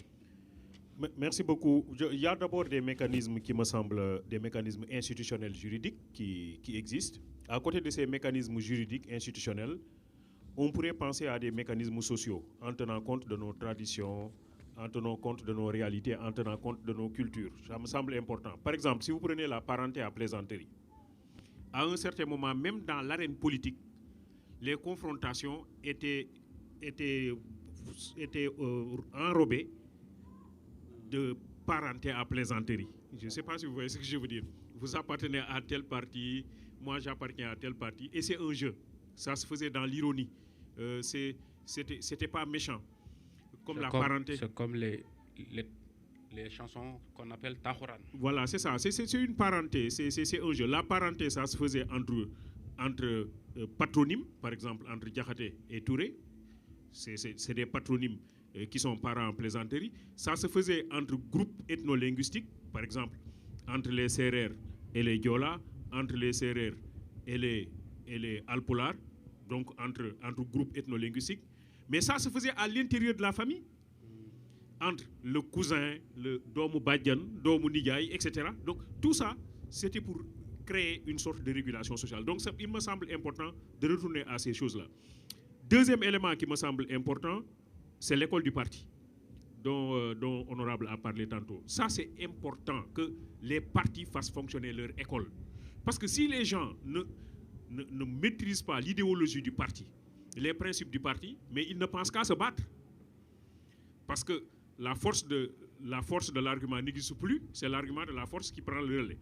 Merci beaucoup. Il y a d'abord des mécanismes qui me semblent des mécanismes institutionnels juridiques qui existent. À côté de ces mécanismes juridiques institutionnels, on pourrait penser à des mécanismes sociaux, en tenant compte de nos traditions, en tenant compte de nos réalités, en tenant compte de nos cultures. Ça me semble important. Par exemple, si vous prenez la parenté à plaisanterie, à un certain moment, même dans l'arène politique, les confrontations étaient enrobées de parenté à plaisanterie. Je ne sais pas si vous voyez ce que je veux dire. Vous appartenez à tel parti, moi j'appartiens à tel parti, et c'est un jeu. Ça se faisait dans l'ironie. C'était pas méchant. Comme la parenté. C'est comme les chansons qu'on appelle Tahoran. Voilà, c'est ça. C'est une parenté, c'est un jeu. La parenté, ça se faisait entre patronymes, par exemple entre Diakhaté et Touré. C'est des patronymes qui sont parents en plaisanterie. Ça se faisait entre groupes ethno-linguistiques, par exemple entre les Sérères et les Diola, entre les Sérères et les Alpulaar, donc entre groupes ethno-linguistiques. Mais ça se faisait à l'intérieur de la famille, entre le cousin, le Domu Badjan, Domu Nidjaï, etc. Donc tout ça, c'était pour créer une sorte de régulation sociale. Donc il me semble important de retourner à ces choses-là. Deuxième élément qui me semble important, c'est l'école du parti, dont Honorable a parlé tantôt. Ça, c'est important que les partis fassent fonctionner leur école. Parce que si les gens ne maîtrisent pas l'idéologie du parti, les principes du parti, mais ils ne pensent qu'à se battre. Parce que la force de la force de l'argument n'existe plus, c'est l'argument de la force qui prend le relais.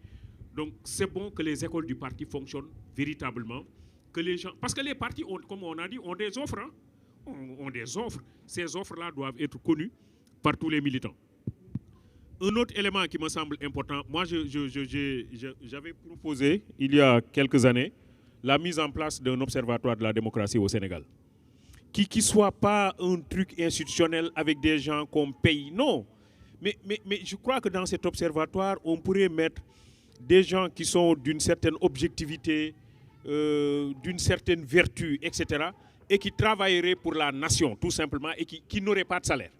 Donc c'est bon que les écoles du parti fonctionnent véritablement, que les gens, parce que les partis, comme on a dit, ont des offres. Hein, ont des offres. Ces offres-là doivent être connues par tous les militants. Un autre élément qui me semble important, moi j'avais proposé il y a quelques années la mise en place d'un observatoire de la démocratie au Sénégal. Qui ne soit pas un truc institutionnel avec des gens qu'on paye, non. Mais je crois que dans cet observatoire, on pourrait mettre des gens qui sont d'une certaine objectivité, d'une certaine vertu, etc., et qui travailleraient pour la nation, tout simplement, et qui n'auraient pas de salaire.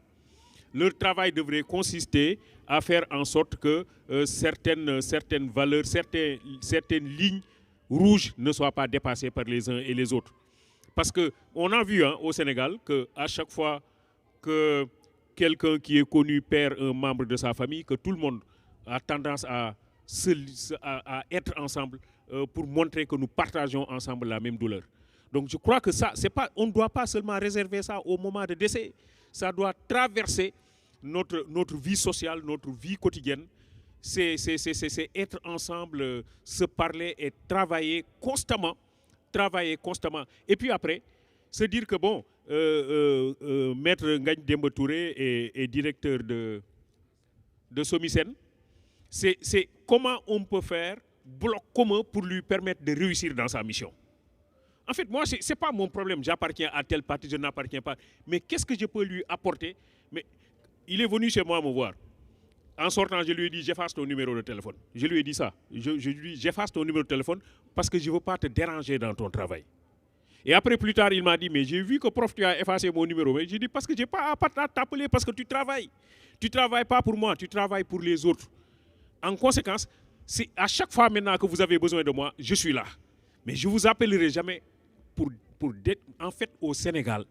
Leur travail devrait consister à faire en sorte que certaines valeurs, certaines lignes rouges ne soient pas dépassées par les uns et les autres. Parce qu'on a vu au Sénégal qu'à chaque fois que quelqu'un qui est connu perd un membre de sa famille, que tout le monde a tendance à être ensemble pour montrer que nous partageons ensemble la même douleur. Donc je crois que ça, on ne doit pas seulement réserver ça au moment de décès. Ça doit traverser notre vie sociale, notre vie quotidienne. C'est être ensemble, se parler et travailler constamment. Et puis après, se dire que bon, Maître Ngagne Demba Touré est directeur de Somisen. C'est comment on peut faire bloc commun pour lui permettre de réussir dans sa mission. En fait, moi, ce n'est pas mon problème. J'appartiens à tel parti, je n'appartiens pas. Mais qu'est-ce que je peux lui apporter? Mais il est venu chez moi me voir. En sortant, je lui ai dit, j'efface ton numéro de téléphone. Je lui ai dit ça. Je lui ai dit, j'efface ton numéro de téléphone parce que je ne veux pas te déranger dans ton travail. Et après, plus tard, il m'a dit, mais j'ai vu que prof, tu as effacé mon numéro. Mais j'ai dit, parce que je n'ai pas à t'appeler, parce que tu travailles. Tu ne travailles pas pour moi, tu travailles pour les autres. En conséquence, c'est à chaque fois maintenant que vous avez besoin de moi, je suis là. Mais je ne vous appellerai jamais en fait, au Sénégal,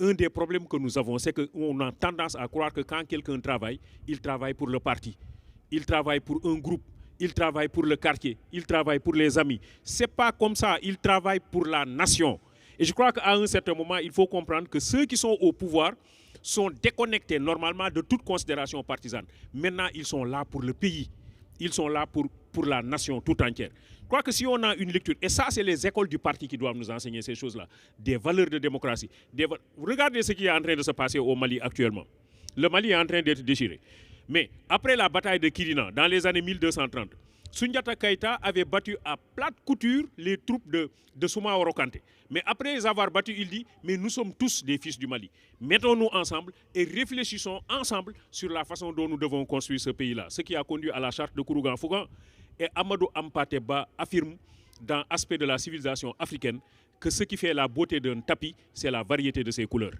un des problèmes que nous avons, c'est qu'on a tendance à croire que quand quelqu'un travaille, il travaille pour le parti, il travaille pour un groupe, il travaille pour le quartier, il travaille pour les amis. Ce n'est pas comme ça, il travaille pour la nation. Et je crois qu'à un certain moment, il faut comprendre que ceux qui sont au pouvoir sont déconnectés normalement de toute considération partisane. Maintenant, ils sont là pour le pays. Ils sont là pour la nation tout entière. Je crois que si on a une lecture, et ça c'est les écoles du parti qui doivent nous enseigner ces choses-là, des valeurs de démocratie. Regardez ce qui est en train de se passer au Mali actuellement. Le Mali est en train d'être déchiré. Mais après la bataille de Kirina, dans les années 1230, Soundiata Keïta avait battu à plate couture les troupes de Soumaoro Kanté. Mais après les avoir battus, il dit, mais nous sommes tous des fils du Mali. Mettons-nous ensemble et réfléchissons ensemble sur la façon dont nous devons construire ce pays-là. Ce qui a conduit à la charte de Kourougan-Fougan. Et Amadou Hampâté-Bâ affirme dans l'aspect de la civilisation africaine que ce qui fait la beauté d'un tapis, c'est la variété de ses couleurs.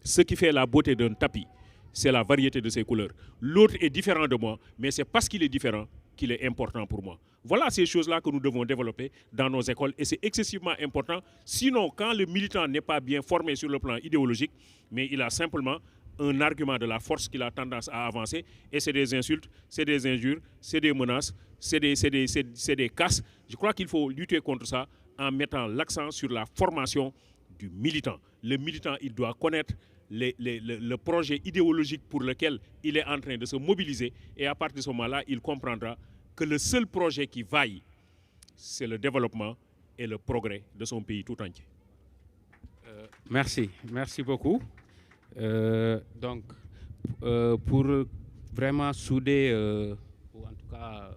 Ce qui fait la beauté d'un tapis, c'est la variété de ses couleurs. L'autre est différent de moi, mais c'est parce qu'il est différent qu'il est important pour moi. Voilà ces choses-là que nous devons développer dans nos écoles et c'est excessivement important. Sinon, quand le militant n'est pas bien formé sur le plan idéologique, mais il a simplement un argument de la force qu'il a tendance à avancer et c'est des insultes, c'est des injures, c'est des menaces, c'est des casses. Je crois qu'il faut lutter contre ça en mettant l'accent sur la formation du militant. Le militant, il doit connaître le projet idéologique pour lequel il est en train de se mobiliser et à partir de ce moment-là, il comprendra que le seul projet qui vaille, c'est le développement et le progrès de son pays tout entier. Merci beaucoup. Pour vraiment souder, ou en tout cas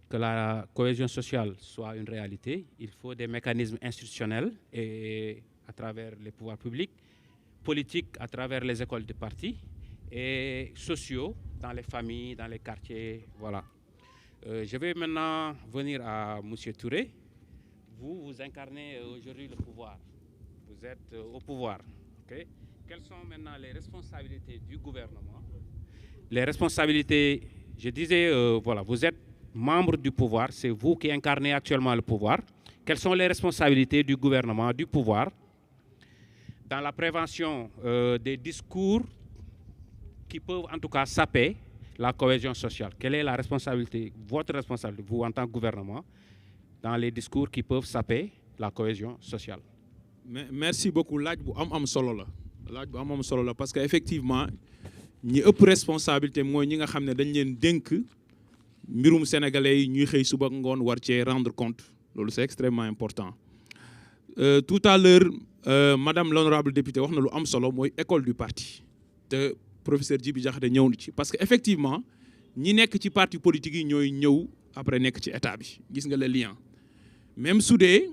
que la cohésion sociale soit une réalité, il faut des mécanismes institutionnels et à travers les pouvoirs publics, politiques à travers les écoles de partis et sociaux dans les familles, dans les quartiers, voilà. Je vais maintenant venir à M. Touré. Vous incarnez aujourd'hui le pouvoir. Vous êtes au pouvoir. Okay? Quelles sont maintenant les responsabilités du gouvernement? Les responsabilités, je disais, voilà, vous êtes membre du pouvoir, c'est vous qui incarnez actuellement le pouvoir. Quelles sont les responsabilités du gouvernement, du pouvoir, dans la prévention des discours qui peuvent en tout cas saper la cohésion sociale? Quelle est la responsabilité, votre responsabilité, vous en tant que gouvernement, dans les discours qui peuvent saper la cohésion sociale? Merci beaucoup. Laaj bu am solo la parce qu'effectivement ñi ëpp responsabilité mooy ñi nga xam ne dañ leen dénk mbirum sénégalais yi ñuy xëy suba ngoon war cee rendre compte loolu c'est extrêmement important. Tout à l'heure madame l'honorable députée wax na lu am solo mooy école du parti te professeur Djibi Diakhaté ñëw na ci parce que effectivement ñi nekk ci parti politique yi ñooy ñëw après nekk ci état bi gis nga le lien même su dee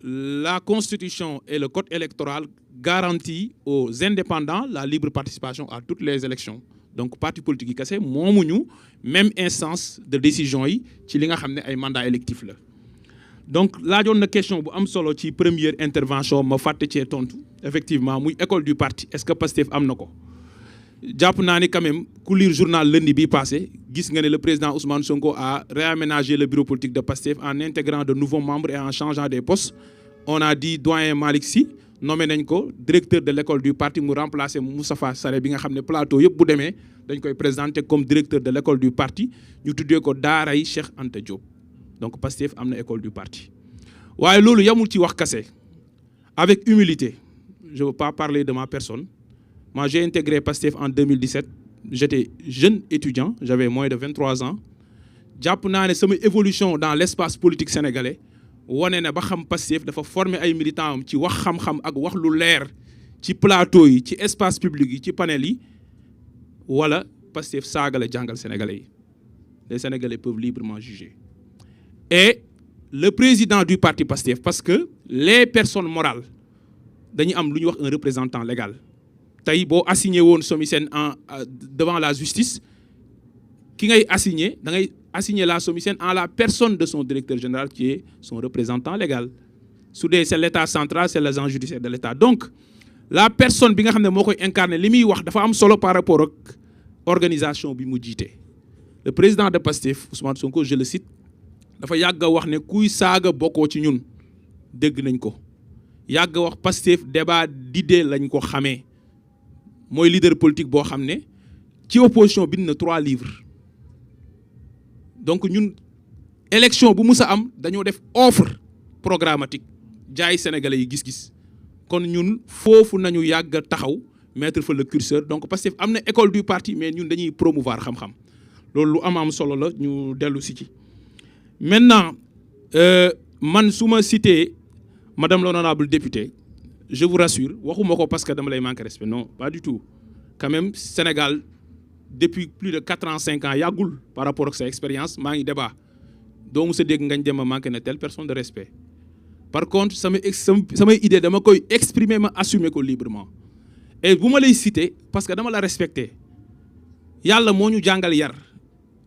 la constitution et le code électoral garantit aux indépendants la libre participation à toutes les élections donc parti politique yi kese moomuñu même instance de décision yi ci li nga xam ne ay mandat électif la. Donc laajoon na question bu am solo ci première intervention ma fàtte cee tontu effectivement muy école du parti est-ce que Pastef am na ko jàpp naa ni quand même ku lire journal lundi bi passé gis nga ne le président Ousmane Sonko a réaménagé le bureau politique de Pastef en intégrant de nouveaux membres et en changeant des postes. On a dit doyen Malick Sy nommé nañ ko directeur de l'école du parti mu remplacer Moustapha Sarré bi nga xam ne plateau yëpp bu demee dañ koy présenter comme directeur de l'école du parti ñu tuddee ko daaray Cheikh Anta Diop. Donc Pastef am na école du parti waaye loolu yamul ci wax kase avec humilité je veux pas parler de ma personne moi j'ai intégré Pastef en 2017 j'étais jeune étudiant j'avais moins de 23 ans jàpp naa ne sama évolution dans l'espace politique sénégalais wane ne ba xam Pastef dafa former ay militants am ci wax xam-xam ak wax lu leer ci plateau yi ci espace public yi ci panel yi wala Pastef saaga la jàngal sénégalais yi les sénégalais peuvent librement juger. Et le président du parti Pastef parce que les personnes morales dañuy am lu ñuy wax un représentant légal tey boo assigné woon SOMISEN devant la justice ki ngay assigné da ngay assigner la SOMISEN en la personne de son directeur général qui est son représentant légal su dee c'est l'état central c'est l'agent judiciaire de l'état donc la personne bi nga xam ne moo koy incarner li muy wax dafa am solo par rapport ak organisation bi mu jiite le président de Pastef Ousmane Sonko je le cite dafa yàgg a wax ne kuy saaga bokkoo ci ñun dégg nañ ko yàgg a wax Pastef débat d'idées lañ ko xamee mooy leader politique boo xam ne ci opposition bind na 3 livres donc ñun élection bu mus a am dañoo def offre programmatique jaay sénégalais yi gis-gis kon ñun foofu nañu yàgg a taxaw mettre fa le curseur donc Pastef am na école du parti mais ñun dañuy promouvoir xam-xam loolu lu am solo la ñu dellu si ci. Maintenant man su ma cité madame l'honorable députée je vous rassure waxuma ko parce que dama lay manquer respect non pas du tout quand même Sénégal depuis plus de 4 ans 5 ans yàggul par rapport ak sa expérience maa ngi débat doo mu sa dégg ngañ dem a manqué na telle personne de respect par contre samay idée dama koy exprimer ma assumer ko librement et bu ma lay citer parce que dama la respecter yàlla moo ñu jàngal yar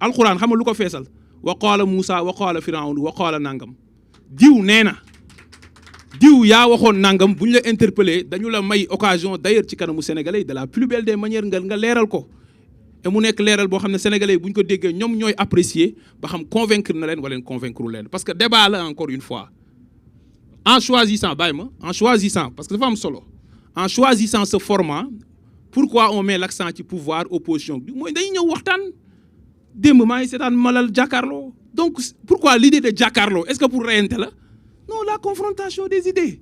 alxuraan xam nga lu ko feesal wa qaala Moussa wa qaala Firawna wa qaala nangam diw nee na diw yaa waxoon nangam bu ñu la interpellé dañu la may occasion d'ailleurs ci kanamu sénégalais de la plus belle des manières nga leeral ko et mu nekk leeral boo xam ne sénégalais bu ñu ko déggee ñoom ñooy apprécier ba xam convaincre na leen wala convaincre leen parce que débat la encore une fois en choisissant bàyyi ma en choisissant parce que dafa am solo en choisissant ce format pourquoi on met l'accent ci pouvoir opposition bi mooy dañuy ñëw waxtaan démb maa ngi seetaan malal jàkkaarloo donc pourquoi l'idée de jàkkaarloo est-ce que pour reyante la non la confrontation des idées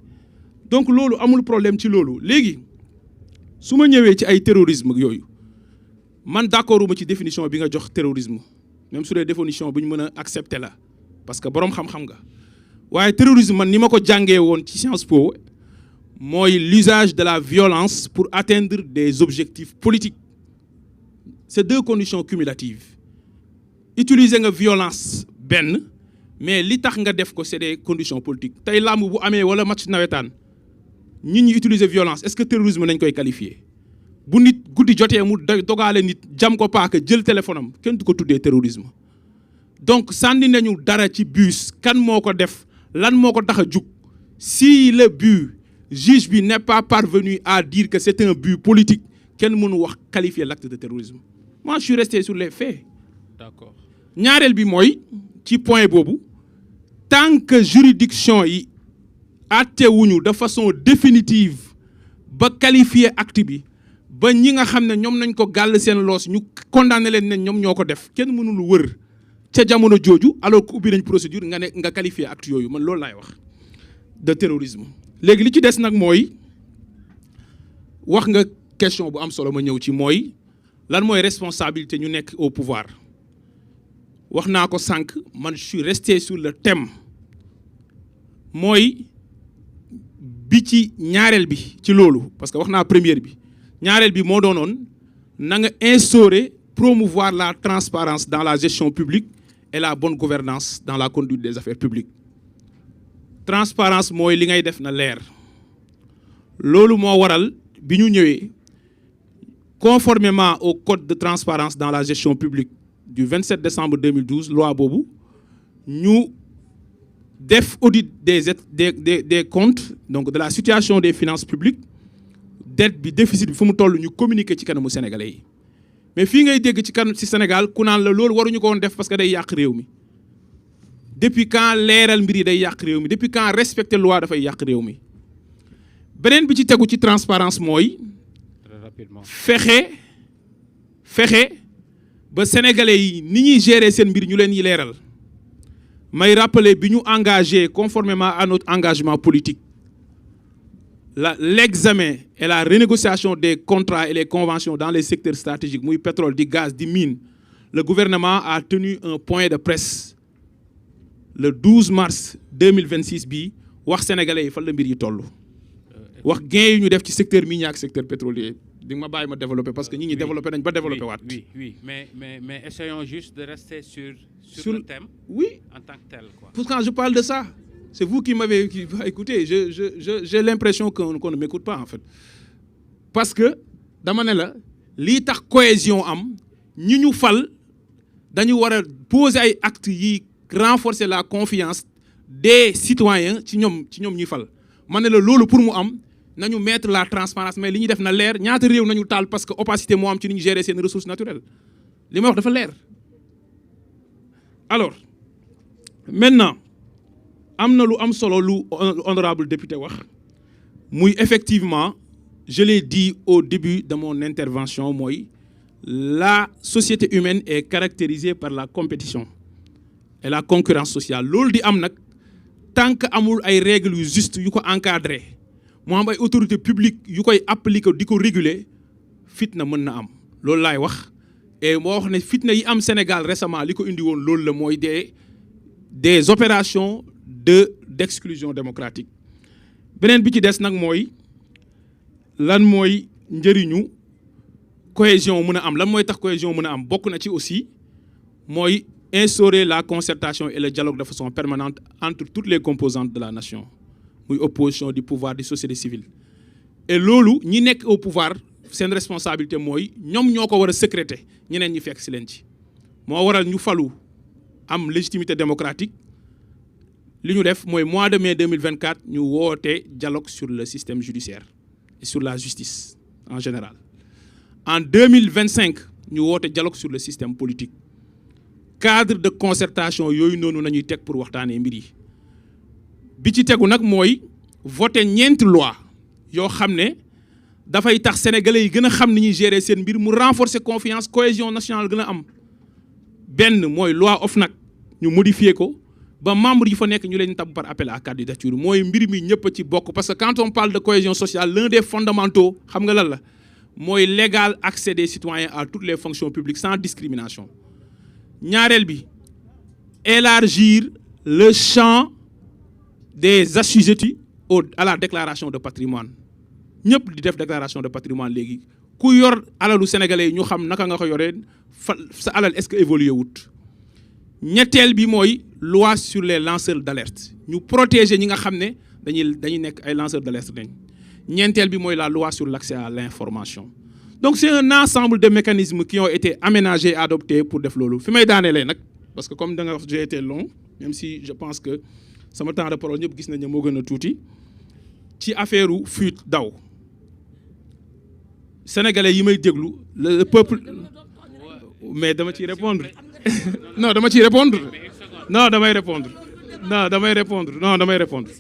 donc loolu amul problème ci loolu léegi su ma ñëwee ci ay terrorisme yooyu man d'accord uma ci définition bi nga jox terrorisme même su dee définition bu ñu mën a accepter la parce que boroom xam-xam nga waaye terrorisme man ni ma ko jàngee woon ci Sciences Po mooy l'usage de la violence pour atteindre des objectifs politiques c'est 2 conditions cumulatives utiliser nga violence benn mais li tax nga def ko c'est des conditions politiques tey làmb bu amee wala match nawetaan nit ñi utiliser violence est-ce que terrorisme nañ koy qualifier bu nit guddi jotee mu dogaale nit jam ko paaka jël téléphone am kenn du ko tuddee terrorisme donc sànni nañu dara ci bus kan moo ko def lan moo ko tax a jug si le but juge bi n'est pas parvenu à dire que c'est un but politique kenn mënu wax qualifier l'acte de terrorisme moi je suis resté sur les faits. D'accord. ñaareel bi mooy ci point boobu tant que juridiction yi àttewuñu de façon définitive ba qualifier acte bi ba ñi nga xam ne ñoom nañ ko gàll seen loos ñu condamné leen ne ñoom ñoo ko def kenn mënul wër ca jamono jooju alors que ubbi nañ procédure nga ne nga qualifier acte yooyu man loolu laay wax de terrorisme. léegi li ci des nag mooy wax nga question bu am solo ma ñëw ci mooy lan mooy responsabilité ñu nekk au pouvoir wax naa ko sànq man je suis resté sur le thème mooy bi ci ñaareel bi ci loolu parce que wax naa première bi ñaareel bi moo doonoon na nga instaurer promouvoir la transparence dans la gestion publique et la bonne gouvernance dans la conduite des affaires publiques transparence mooy li ngay def na leer loolu moo waral bi ñu ñëwee conformément au code de transparence dans la gestion publique du 27 décembre 2012 loi boobu ñu def audit des comptes donc de la situation des finances publiques dette bi déficit bi fu mu toll ñu communiquer ci kanamu sénégalais yi mais fii ngay dégg ci Sénégal ku naan la loolu waruñu ko woon def parce que day yàq réew mi depuis quand leeral mbir yi day yàq réew mi depuis quand respecter loi dafay yàq réew mi beneen bi ci tegu ci transparence mooy fexe ba sénégalais yi ni ñuy gérer seen mbir ñu leen yi leeral may rappeler bi ñu engagé conformément à notre engagement politique l'examen et la renégociation des contrats et les conventions dans les secteurs stratégiques muy pétrole di gaz di mine le gouvernement a tenu un point de presse le 12 mars 2026 bii wax sénégalais yi fan la mbir yi toll wax gain yi ñu def ci secteur minier ak secteur pétrolier di nga ma bàyyi ma développer parce que ñi développé nañ ba développé waat. Oui, mais essayons juste de rester sur le thème. Oui. En tant que tel, quoi. Pourtant je parle de ça. C'est vous qui m'avez écouté. J'ai l'impression qu'on ne m'écoute pas en fait. Parce que dama ne la lii tax cohésion am ñi ñu fal dañu war a poser ay actes yi renforcer la confiance des citoyens ci ñoom ñuy fal ma ne la loolu pour mu am nañu mettre la transparence mais li ñuy def na leer ñaata réew nañu taal parce que opacité moo am ci ni ñu gérer seen ressources naturelles li ma wax dafa leer. Alors maintenant am na lu am solo lu honorable député wax muy effectivement je l'ai dit au début de mon intervention mooy la société humaine est caractérisée par la compétition et la concurrence sociale loolu di am nag tant que amul ay règles yu juste yu ko encadrer mu am ay autorités publiques yu koy appliquer di ko réguler fitna mën na am loolu laay wax et moo wax ne fitna yi am Sénégal récemment li ko indi woon loolu la mooy des opérations d'exclusion démocratique beneen bi ci des nag mooy lan mooy njëriñu cohésion mën a am lan mooy tax cohésion mën a am bokk na ci aussi mooy instaurer la concertation et le dialogue de façon permanente entre toutes les composantes de la nation muy opposition du pouvoir di société civile et loolu ñi nekk au pouvoir seen responsabilité mooy ñoom ñoo ko war a sécréter ñeneen ñi fekk si leen ci moo waral ñu falu am légitimité démocratique li ñu def mooy mois de mai 2024 ñu woote dialogue sur le système judiciaire et sur la justice en général en 2025 ñu woote dialogue sur le système politique cadre de concertation yooyu noonu nañuy teg pour waxtaanee mbir yi bi ci tegu nag mooy voter ñeenti loi yoo xam ne dafay tax sénégalais yi gën a xam ni ñuy gérer seen mbir mu renforcer confiance cohésion nationale gën a am benn mooy loi OFNAC ñu modifier ko ba membre yi fa nekk ñu leen tab par appel à candidature mooy mbir mi ñëpp ci bokk parce que quand on parle de cohésion sociale l'un des fondamentaux xam nga lan la mooy l'égal accès des citoyens à toutes les fonctions publiques sans discrimination ñaareel bi élargir le champ des assujettis à la déclaration de patrimoine ñëpp di def déclaration de patrimoine léegi ku yor alalu sénégalais yi ñu xam naka nga ko yoree sa alal est-ce que évolué wut ñetteel bi mooy loi sur les lanceurs d'alerte ñu protéger ñi nga xam ne dañuy nekk ay lanceurs d'alerte lañ ñeenteel bi mooy la loi sur l'accès à l'information donc c'est un ensemble de mécanismes qui ont été aménagés et adoptés pour def loolu fi may daanelee nag parce que comme da nga wax j'ai été long même si je pense que sama temps de parole ñëpp gis nañ ne moo gën a tuuti ci affaire u fuite daw sénégalais yi may déglu le peuple mais dama ciy répondre non dama ciy répondre non damay répondre non damay répondre non damay répondre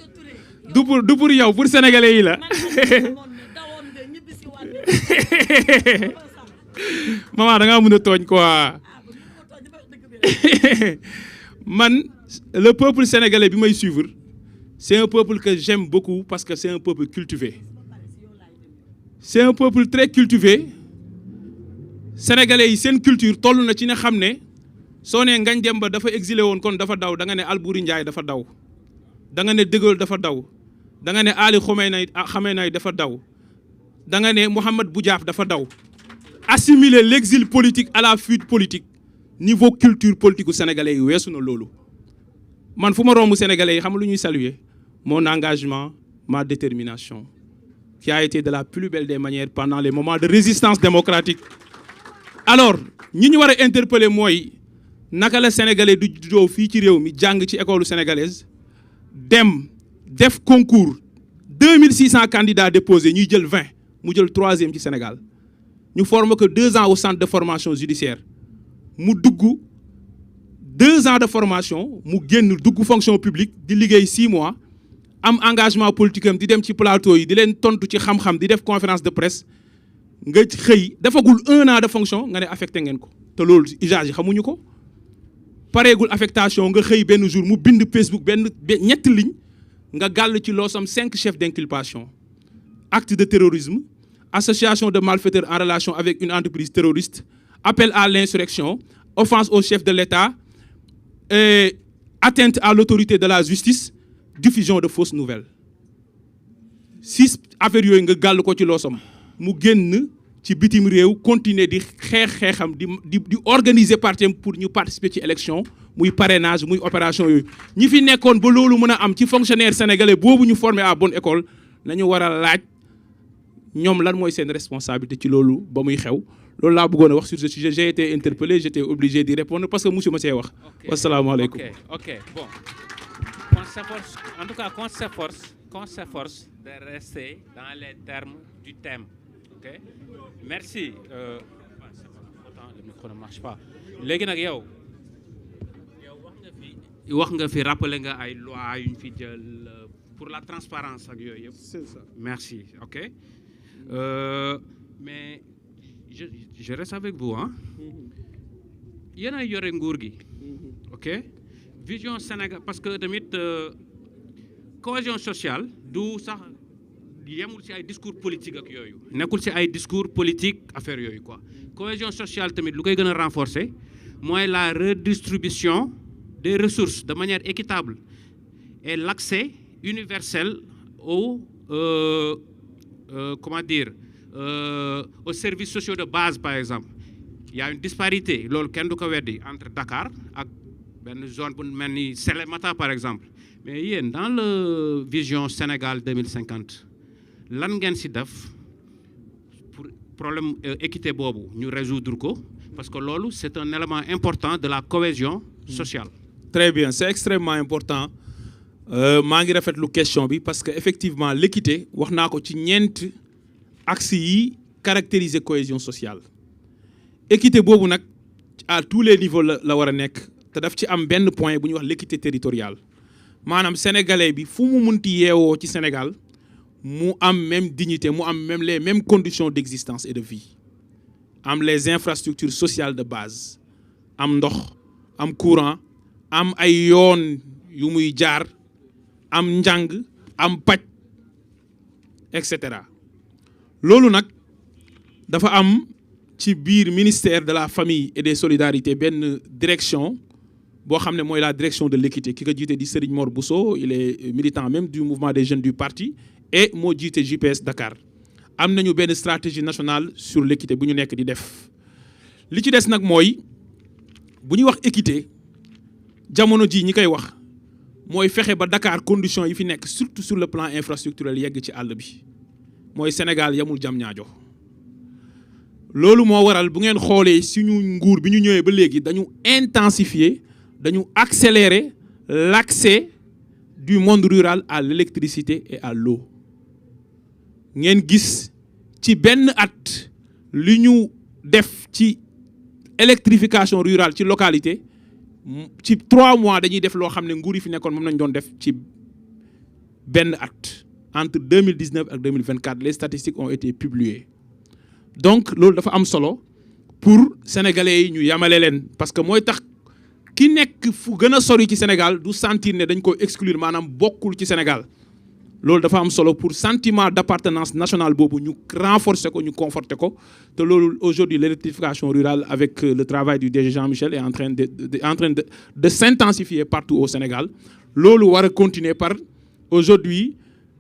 du pour yow pour sénégalais yi la maman da ngaa mën a tooñ quoi man le peuple sénégalais bi may suivre c'est un peuple que j'aime beaucoup parce que c'est un peuple cultivé c'est un peuple très cultivé sénégalais yi seen culture toll na ci ne xam ne soo nee Ngagne Demba dafa exilé woon kon dafa daw da nga ne Alboury Ndiaye dafa daw da nga ne De Gaulle dafa daw da nga ne Ali Khamenei dafa daw da nga ne Mohamed Boudiaf dafa daw. Assimiler l'exil politique à la fuite politique niveau culture politique u sénégalais yi weesu na loolu man fu ma romb sénégalais yi xam lu ñuy saluer mon engagement ma détermination qui a été de la plus belle des manières pendant les moments de résistance démocratique. Alors ñi ñu war a interpeller mooy naka la sénégalais du juddoo fii ci réew mi jàng ci école sénégalaise dem def concours 2600 candidats déposés ñuy jël 20 mu jël 3e ci Sénégal ñu forme que 2 ans au centre de formation judiciaire mu dugg 2 ans de formation mu génn dugg fonction publique di liggéey 6 mois am engagement politique am di dem ci plateau yi di leen tontu ci xam-xam di def conférence de presse nga xëy defagul 1 an de fonction nga ne affecté ngeen ko te loolu usage yi xamuñu ko pareegul affectation nga xëy benn jour mu bind Facebook benn ñetti ligne nga gàll ci loosam 5 chefs d'inculpation acte de terrorisme association de malfaiteurs en relation avec une entreprise terroriste appel à l'insurrection offense au chef de l'État atteinte à l'autorité de la justice diffusion de fausses nouvelles 6 affaires yooyu nga gàll ko ci loosam mu génn ci bitim réew continuer di xeexam di organiser parti pour ñu participer ci élection muy parrainage muy opération yooyu ñi fi nekkoon ba loolu mën a am ci fonctionnaire sénégalais boobu ñu formé à bonne école nañu war a laaj ñoom lan mooy seen responsabilité ci loolu ba muy xew loolu laa bëggoon a wax sur ce sujet j'ai été interpellé j'étais obligé d'y répondre parce que musuma see wax. Wasalaamaaleykum. ok bon qu'on s'efforce en tout cas qu'on s'efforce de rester dans les termes du thème. Ok merci. Le micro ne marche pas. léegi nag yow wax nga fi rappeler nga ay lois yu ñu fi jël pour la transparence ak yooyu yëpp. C'est ça. Merci ok mais je reste avec vous ah. yéen a yore nguur gi. ok vision Sénégal parce que tamit cohésion sociale du sax. yemul ci ay discours politique ak yooyu nekkul ci ay discours politique affaire yooyu quoi cohésion sociale tamit lu koy gën a renforcer mooy la redistribution des ressources de manière équitable et l'accès universel aux aux services sociaux de base par exemple il y a une disparité loolu kenn du ko weddi entre Dakar ak benn zone bu mel ni Salémata par exemple mais yéen dans le vision Sénégal 2050 lan ngeen ci def pour problème équité boobu ñu résoudre ko parce que loolu c'est un élément important de la cohésion sociale. Très bien c'est extrêmement important maa ngi rafetlu question bi parce que effectivement l'équité wax naa ko ci ñeent axes yi caractériser cohésion sociale équité boobu nag à tous les niveaux la war a nekk te daf ci am benn point bu ñuy wax l'équité territoriale maanaam sénégalais bi fu mu munti yeewoo ci Sénégal mu am même dignité mu am même les mêmes conditions d'existence et de vie am les infrastructures sociales de base am ndox am courant am ay yoon yu muy jaar am njàng am paj et cetera loolu nag dafa am ci biir ministère de la famille et des solidarités benn direction boo xam ne mooy la direction de l'équité ki ko jiite di Serigne Mor Bousso il est militant même du mouvement des jeunes du parti et moo jiite JPS Dakar am nañu benn stratégie nationale sur l'équité bu ñu nekk di def li ci des nag mooy bu ñuy wax équité jamono ji ñi koy wax mooy fexe ba Dakar conditions yi fi nekk surtout sur le plan infrastructurel yegg ci àll bi mooy Sénégal yamul jam ñaajo loolu moo waral bu ngeen xoolee suñu nguur bi ñu ñëwee ba léegi dañu intensifier dañu accélérer l'accès du monde rural à l'électricité et à l'eau ngeen gis ci benn at li ñu def ci électrification rurale ci localité ci 3 mois dañuy def loo xam ne nguur yi fi nekkoon moom lañ doon def ci benn at entre 2019 ak 2024 les statistiques ont été publiées donc loolu dafa am solo pour sénégalais yi ñu yamale leen parce que mooy tax ki nekk fu gën a sori ci Sénégal du sentir ne dañ ko exclure maanaam bokkul ci Sénégal loolu dafa am solo pour sentiment d'appartenance nationale boobu ñu renforcer ko ñu conforter ko te loolu aujourd'hui l'électrification rurale avec le travail du DG Jean-Michel est en train de s'intensifier partout au Sénégal. Loolu war a continuer par aujourd'hui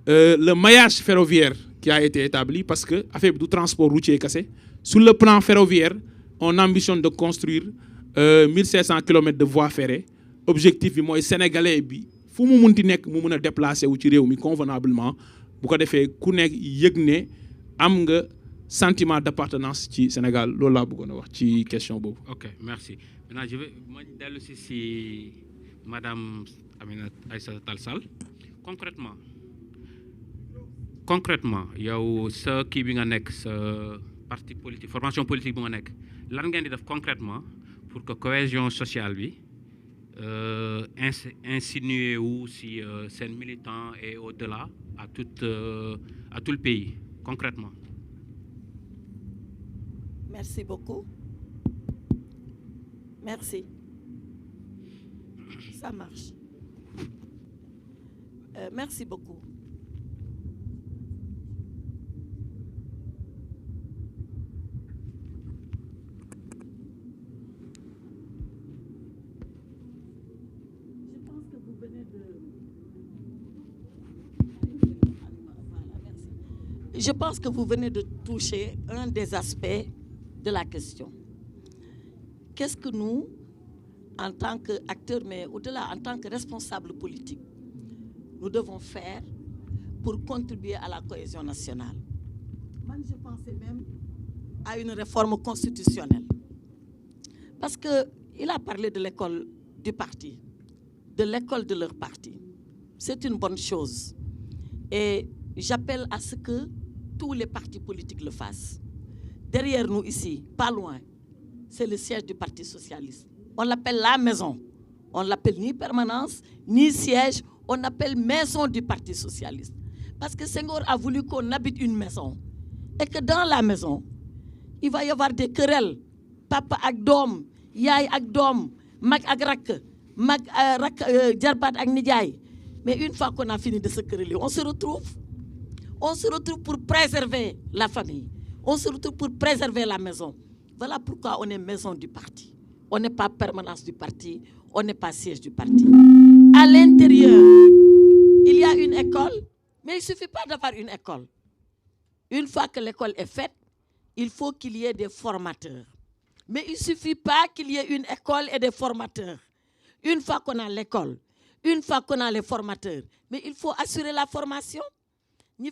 le maillage ferroviaire qui a été établi parce que affaire bi du transport routier kese. Sur le plan ferroviaire on ambitionne de construire 1500 kilomètres de voies ferrées. Objectif bi mooy sénégalais bi fu mu munti nekk mu mun a déplacer wu ci réew mi convenablement bu ko defee ku nekk yëg ne am nga sentiment d'appartenance ci Sénégal loolu laa bëggoon a wax ci question boobu. Ok, merci. Maintenant je vais ma dellu si madame Aminata Aïssata Tall Sall. Concrètement yow sa kii bi nga nekk sa parti politique formation politique bi nga nekk lan ngeen di def concrètement pour que cohésion sociale bi insinué wu si seen militants et au-delà à tout le pays concrètement. Merci beaucoup. Merci. Ça marche. Merci beaucoup. Je pense que vous venez de toucher un des aspects de la question. Qu'est-ce que nous, en tant qu'acteurs, mais au-delà, en tant que responsables politiques, nous devons faire pour contribuer à la cohésion nationale? Moi, je pensais même à une réforme constitutionnelle. Parce qu'il a parlé de l'école du parti, de l'école de leur parti. C'est une bonne chose. Et j'appelle à ce que tous les partis politiques le fassent. Derrière nous ici, pas loin, c'est le siège du Parti socialiste. On l'appelle la maison. On l'appelle ni permanence, ni siège. On l'appelle maison du Parti socialiste. Parce que Senghor a voulu qu'on habite une maison. Et que dans la maison, il va y avoir des querelles. Papa ak doom, yaay ak doom, mag ak rakk, mag rak jarbaat ak nijaay. Mais une fois qu'on a fini de se quereller, on se retrouve pour préserver la famille. On se retrouve pour préserver la maison. Voilà pourquoi on est maison du parti. On n'est pas permanence du parti, on n'est pas siège du parti. À l'intérieur, il y a une école, mais il ne suffit pas d'avoir une école. Une fois que l'école est faite, il faut qu'il y ait des formateurs. Mais il ne suffit pas qu'il y ait une école et des formateurs. Une fois qu'on a l'école, une fois qu'on a les formateurs, mais il faut assurer la formation. Mais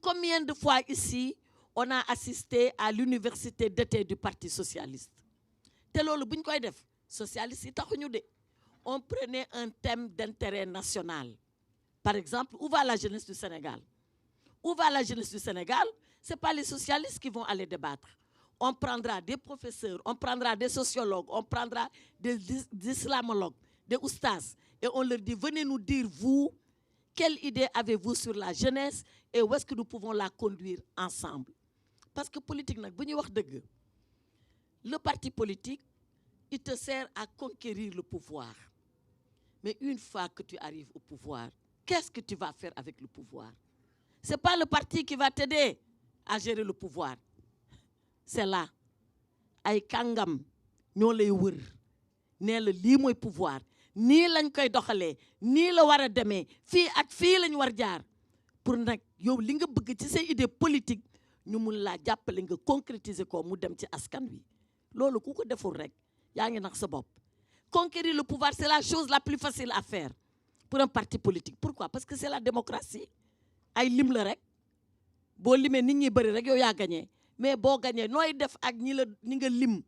combien de fois ici, on a assisté à l'université d'été du Parti socialiste? On prenait un thème d'intérêt national. Par exemple, où va la jeunesse du Sénégal? Où va la jeunesse du Sénégal? Ce n'est pas les socialistes qui vont aller débattre. On prendra des professeurs, on prendra des sociologues, on prendra des islamologues, des oustas, et on leur dit, venez nous dire, vous, quelle idée avez-vous sur la jeunesse et où est-ce que nous pouvons la conduire ensemble? Parce que politique, le parti politique, il te sert à conquérir le pouvoir. Mais une fois que tu arrives au pouvoir, qu'est-ce que tu vas faire avec le pouvoir? Ce n'est pas le parti qui va t'aider à gérer le pouvoir. C'est là. Ay kangam ñoo lay wër nee la lii mooy pouvoir nii lañ koy doxalee nii la war a demee fii ak fii lañ war jaar pour nag yow li nga bëgg ci say idée politique ñu mun laa jàppale nga concrétiser ko mu dem ci askan wi loolu ku ko deful rek yaa ngi nax sa bopp. Conquérir le pouvoir, c'est la chose la plus facile à faire pour un parti politique. Pourquoi? Parce que c'est la démocratie. Ay lim la rek boo limee nit ñi bëri rek yow yaa gagné. Mais boo gagné nooy def ak ñi nga lim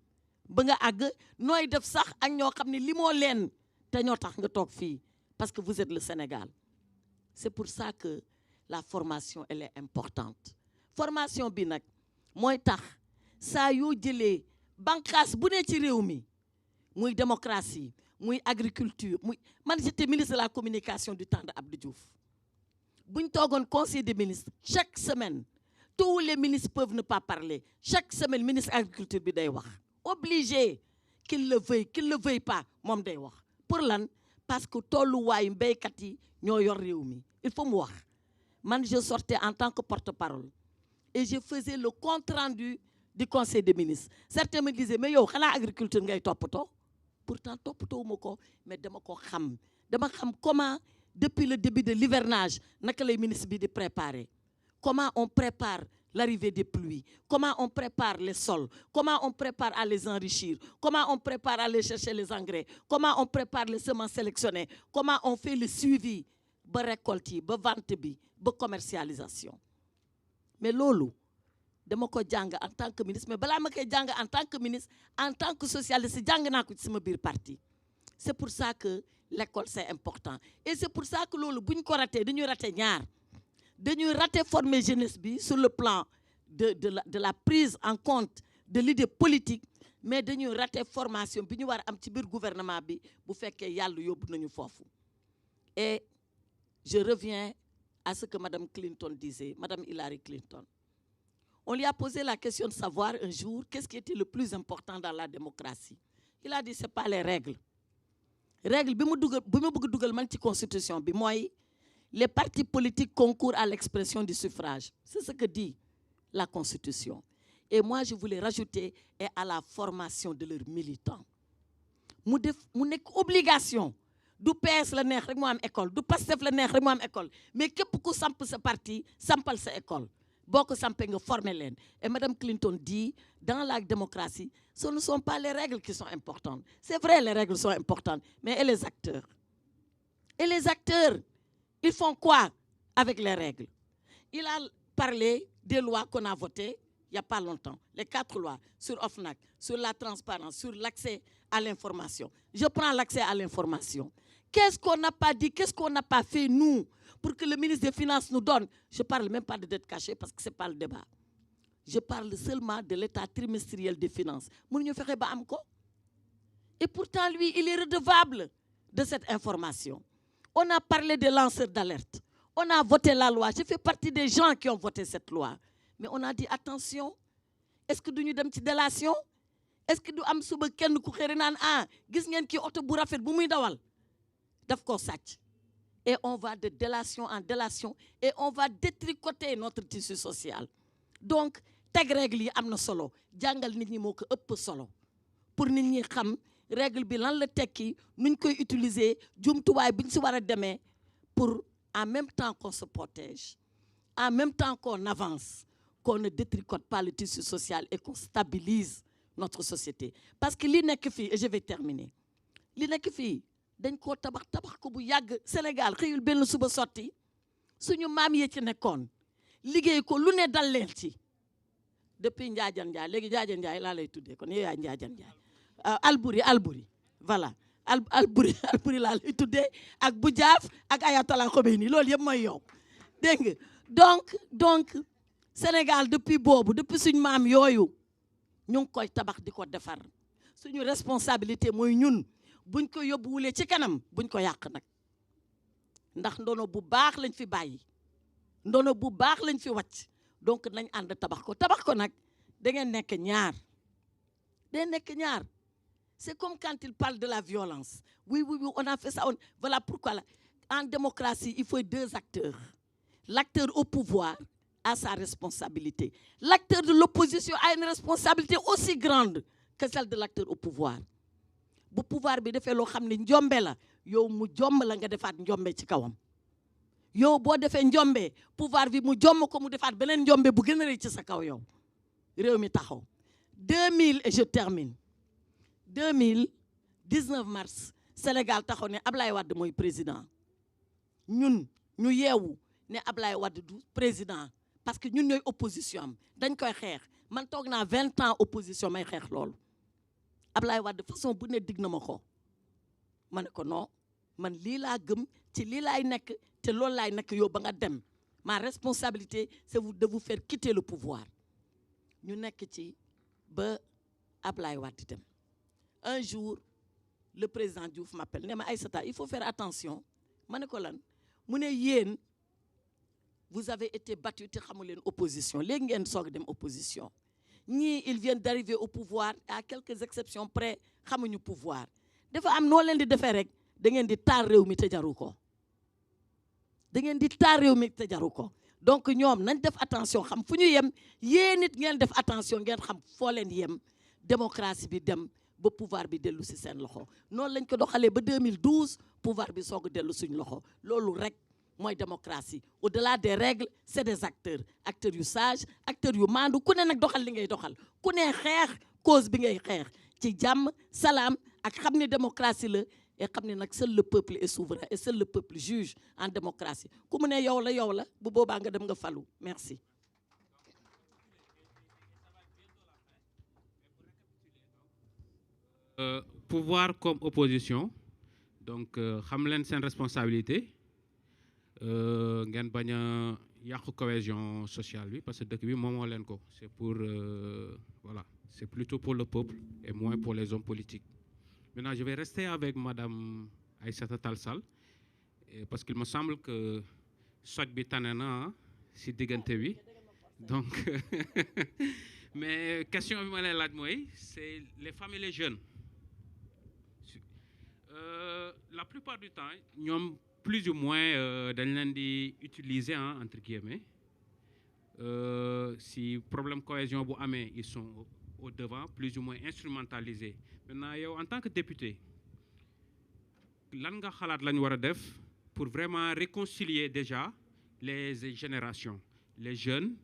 ba nga àgg nooy def sax ak ñoo xam ne limoo leen te ñoo tax nga toog fii parce que vous êtes le Sénégal. C'est pour ça que la formation elle est importante. Formation bi nag mooy tax saa yoo jëlee bànqaas bu ne ci réew mi muy démocratie muy agriculture muy man j'étais ministre de la communication du temps de Abdou Diouf buñ toogoon conseil des ministres chaque semaine. Tous les ministres peuvent ne pas parler. Chaque semaine, ministre de l'Agriculture bi day wax. Obligé, qu'il le veuille pas, mom day wax. Pour lan? parce que tolluwaayu mbéykat yi ñoo yor réew mi il faut mu wax man je sortais en tant que porte-parole et je faisais le compte-rendu du conseil des ministres. Certains me disaient mais yow xanaa agriculture ngay toppatoo pourtant toppatoowuma ko mais dama xam comment depuis le début de l'hivernage naka lay ministre bi di préparer, comment on prépare l'arrivée des pluies, comment on prépare les sols, comment on prépare à les enrichir, comment on prépare à aller chercher les engrais, comment on prépare les semences sélectionnées, comment on fait le suivi ba récolte yi ba vente bi ba commercialisation. Mais loolu dama ko jàng en tant que ministre mais balaa ma koy jàng en tant que ministre en tant que socialiste jàng naa ko ci sama biir parti. C'est pour ça que l'école c'est important et c'est pour ça que loolu bu ñu ko raté dañuy raté ñaar dañuy raté former jeunesse bi sur le plan de la prise en compte de l'idée politique mais dañuy raté formation bi ñu war a am ci biir gouvernement bi bu fekkee yàlla yóbbu nañu foofu. Et je reviens à ce que Madame Clinton disait, Madame Hillary Clinton. On lui a posé la question de savoir un jour qu'est-ce qui était le plus important dans la démocratie. Il a dit c'est pas les règles. Règle bi mu bëgg dugal man ci constitution bi mooy les partis politiques concourent à l'expression du suffrage. C'est ce que dit la constitution. Et moi je voulais rajouter et à la formation de leurs militants. mu nekk obligation. Du PS la neex rek mu am école, du PASTEF la neex rek mu am école, mais képp ku samp sa parti sampal sa école. Boo ko sampee nga former leen. Et Madame Clinton dit, dans la démocratie, ce ne sont pas les règles qui sont importantes. C'est vrai, les règles sont importantes, mais et les acteurs? Et les acteurs, ils font quoi avec les règles? Il a parlé des lois qu'on a votées il n'y a pas longtemps, les 4 lois sur OFNAC, sur la transparence, sur l'accès à l'information. Je prends l'accès à l'information. Qu'est-ce qu'on n'a pas dit, qu'est-ce qu'on n'a pas fait, nous, pour que le ministre des Finances nous donne? Je ne parle même pas de dette cachée parce que ce n'est pas le débat. Je parle seulement de l'état trimestriel des finances. Et pourtant, lui, il est redevable de cette information. On a parlé des lanceurs d'alerte. On a voté la loi. Je fais partie des gens qui ont voté cette loi. Mais on a dit, attention, est-ce que nous avons une délation? Est-ce que nous avons quelqu'un qui a dit, et on va de délation en délation et on va détricoter notre tissu social. Donc, teg règle yi amna solo, jangal nit ñi moko ëpp solo. Pour nit ñi xam règle bi lan la tekki, nuñ koy utiliser, jumtuwaay biñ ci wara démé pour en même temps qu'on se protège, en même temps qu'on avance, qu'on ne détricote pas le tissu social et qu'on stabilise notre société. Parce que li nekk fi, et je vais terminer. Li nekk fi dañ ko tabax ko bu yàgg Sénégal xëyul benn suba sotti suñu maam yi ci nekkoon liggéey ko lu ne dal leen ci depuis Njaajan Njaay léegi Njaajan Njaay laa lay tuddee kon yow yaa Njaajan Njaay Alburi voilà Alburi laa lay tuddee ak bu jaaf ak Ayatollah Khomeini loolu yëpp mooy yow dégg nga donc Sénégal depuis boobu depuis suñu maam yooyu ñu ngi koy tabax di ko defar suñu responsabilité mooy ñun buñ ko yóbbuwulee ci kanam buñ ko yàq nag ndax ndono bu baax lañ fi bàyyi ndono bu baax lañ fi wàcc donc nañ ànd tabax ko nag da ngeen nekk ñaar c'est comme quand il parle de la violence oui on a fait ça voilà pourquoi là en démocratie il faut 2 acteurs. L'acteur au pouvoir a sa responsabilité, l'acteur de l'opposition a une responsabilité aussi grande que celle de l'acteur au pouvoir. Bu pouvoir bi defee loo xam ne njombe la yow mu jomm la nga defaat njombe ci kawam yow boo defee njombe pouvoir bi mu jomm ko mu defaat beneen njombe bu gën a rëy ci sa kaw yow réew mi taxaw 2000 et je termine 19 mars Sénégal taxaw ne Ablaye Wade mooy président ñun ñu yeewu ne Ablaye Wade du président parce que ñun ñooy opposition am dañ koy xeex man toog naa 20 ans opposition may xeex loolu Ablaye Wade façon bu ne dig na ma ko ma ne ko non man lii laa gëm ci lii laay nekk te loolu laay nekk yow ba nga dem ma responsabilité c'est de vous faire quitter le pouvoir ñu nekk ci ba Ablaye Wade dem un jour le président Diouf m'appelle ne ma Aïssata il faut faire attention ma ne ko lan mu ne yéen vous avez été battu te xamu leen opposition léegi ngeen soog dem opposition ñii ils viennent d'arriver au pouvoir à quelques exceptions près xamuñu pouvoir dafa am noo leen di defee rek da ngeen di taal réew mi te jaru ko da ngeen di taal réew mi te jaru ko donc ñoom nañ def attention xam fu ñu yem yéen nit ngeen def attention ngeen xam foo leen yem démocratie bi dem ba pouvoir bi dellu si seen loxo noonu lañ ko doxalee ba 2012 pouvoir bi soog a dellu suñ loxo loolu rek mooy démocratie au-delà des règles c'est des acteurs yu sage acteurs yu maandu ku ne nag doxal li ngay doxal ku ne xeex cause bi ngay xeex ci jàmm salaam ak xam ne démocratie la et xam ne nag seul le peuple est souverain et seul le peuple juge en démocratie ku mu ne yow la bu boobaa nga dem nga falu merci. Pouvoir comme opposition donc xam leen seen responsabilité ngeen bañ a yàqu cohésion sociale bi parce que dëkk bi moomoo leen ko c'est pour voilà c'est plutôt pour le peuple et moins pour les hommes politiques. Maintenant je vais rester avec madame Aïssata Tall Sall parce qu'il me semble que soj bi tane na si diggante bi donc mais question bi ma lay laaj mooy c'est les femmes et les jeunes. La plupart du temps ñoom plus ou moins dañ leen di utiliser entre guillemets si problème cohésion bu amee ils sont au devant plus ou moins instrumentalisés. Maintenant yow en tant que député lan nga xalaat lañ war a def pour vraiment réconcilier déjà les générations les jeunes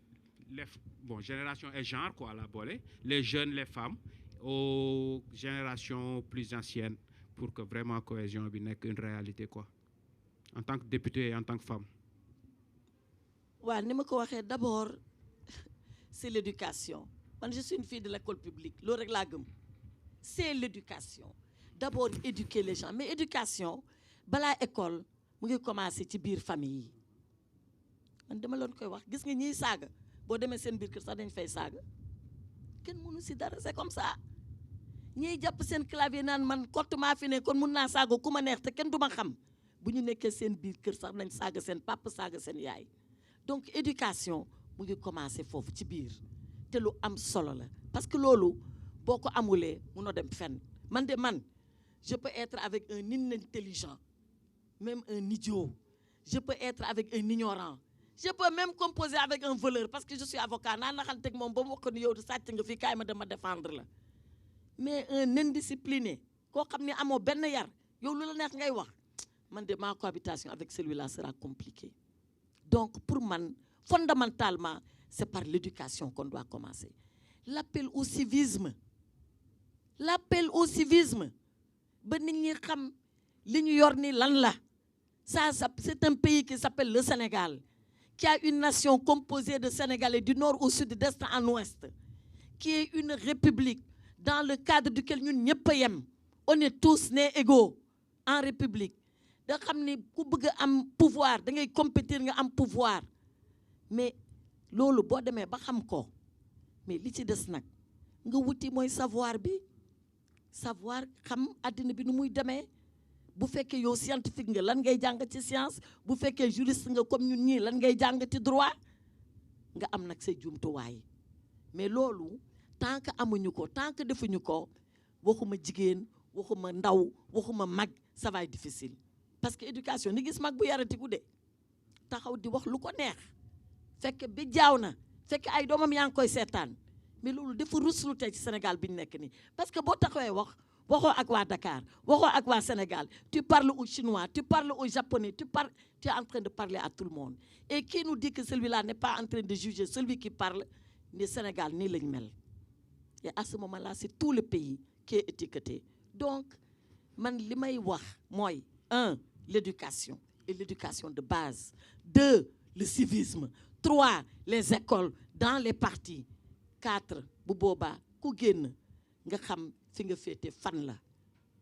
génération et genre quoi la boole les jeunes les femmes aux générations plus anciennes pour que vraiment cohésion bi nekk une réalité quoi en tant que député et en tant que femme. waaw ni ma ko waxee d'abord c'est l'éducation man je suis une fille de l'école publique loolu rek laa gëm c'est l'éducation d'abord éduquer les gens mais éducation balaa école mu ngi commencer ci biir famille yi man dama leen koy wax gis nga ñiy saaga boo demee seen biir kër sax dañ fay saaga kenn mënu si dara c'est comme ça. ñiy jàpp seen clavier naan man kott maa fi ne kon mun naa saaga ku ma neex te kenn du ma xam bu ñu nekkee seen biir kër sax nañ saaga seen papa saaga seen yaay donc éducation mu ngi commencer foofu ci biir te lu am solo la parce que loolu boo ko amulee munoo dem fenn man je peux être avec un inintelligent même un idiot je peux être avec un ignorant je peux même composer avec un voleur parce que je suis avocat naa naxanteeg moom ba mu wax ko ni yow du sàcc nga fii kaay ma dama défendre la. Mais un indiscipliné koo xam ne amoo benn yar yow lu la neex ngay wax man de ma cohabitation avec celui-là sera compliquée donc pour man fondamentalement c'est par l'éducation qu'on doit commencer l'appel au civisme ba nit ñi xam li ñu yor ni lan la ça c'est un pays qui s'appelle le Sénégal qui a une nation composée de Sénégalais du nord au sud d'est en ouest qui est une république dans le cadre duquel ñun ñëpp a yem on est tous nés égaux en république da xam ni ku bëgg a am pouvoir da ngay compétir nga am pouvoir mais loolu boo demee ba xam ko mais li ci des nag nga wuti mooy savoir xam àddina bi nu muy demee bu fekkee yow scientifique nga lan ngay jàng ci science bu fekkee juriste nga comme ñun ñii lan ngay jàng ci droit nga am nag say jumtuwaay mais loolu tant que amuñu ko tant que defuñu ko waxuma jigéen waxuma ndaw waxuma mag ça va être difficile parce que éducation ni gis mag bu yaratiku de taxaw di wax lu ko neex fekk bi jaaw na fekk ay doomam yaa ngi koy seetaan mais loolu dafa ruslu tey ci Sénégal bi ñu nekk nii parce que boo taxawee waxoo ak waa Dakar waxoo ak waa Sénégal tu parles aux Chinois tu parles aux Japonais tu es en train de parler à tout le monde et qui nous dit que celui-là n'est pas en train de juger celui qui parle ni Sénégal nii lañ mel. Et à ce moment-là, c'est tout le pays qui est étiqueté. Donc, man li may wax mooy 1, l'éducation et l'éducation de base. 2, le civisme. 3, les écoles dans les partis. 4, bu boobaa ku génn nga xam fi nga féete fan la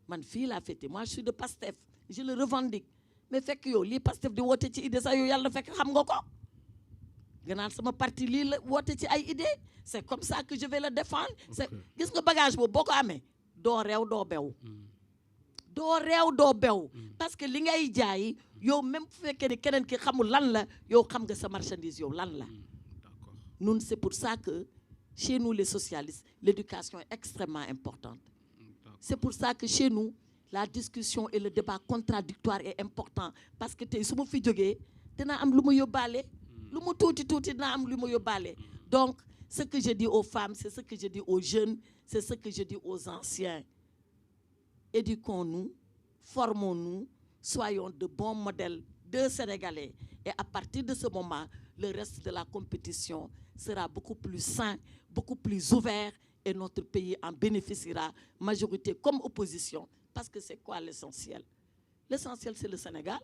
man fii laa féete moi je suis de Pastef je le revendique mais fekk yow lii Pastef di woote ci idée sax yow yàlla fekk xam nga ko gannaaw sama parti lii la woote ci ay idée c'est comme ça que je vais le défendre c'est gis nga bagage boobu boo ko amee doo réew doo bew parce que li ngay jaay yow même bu fekkee ni keneen ki xamul lan la yow xam nga sa marchandise yow lan la Nous, c'est pour ça que chez nous, les socialistes, l'éducation est extrêmement importante. C'est pour ça que chez nous, la discussion et le débat contradictoire est important parce que tey su ma fi jógee dinaa am lu ma yóbbaale lu mu tuuti tuuti dinaa am lu ma yóbbaale. Donc ce que je dis aux femmes, c'est ce que je dis aux jeunes, c'est ce que je dis aux anciens. Éduquons-nous, formons-nous, soyons de bons modèles de Sénégalais. Et à partir de ce moment, le reste de la compétition sera beaucoup plus sain, beaucoup plus ouvert, et notre pays en bénéficiera, majorité comme opposition. Parce que c'est quoi l'essentiel? L'essentiel, c'est le Sénégal.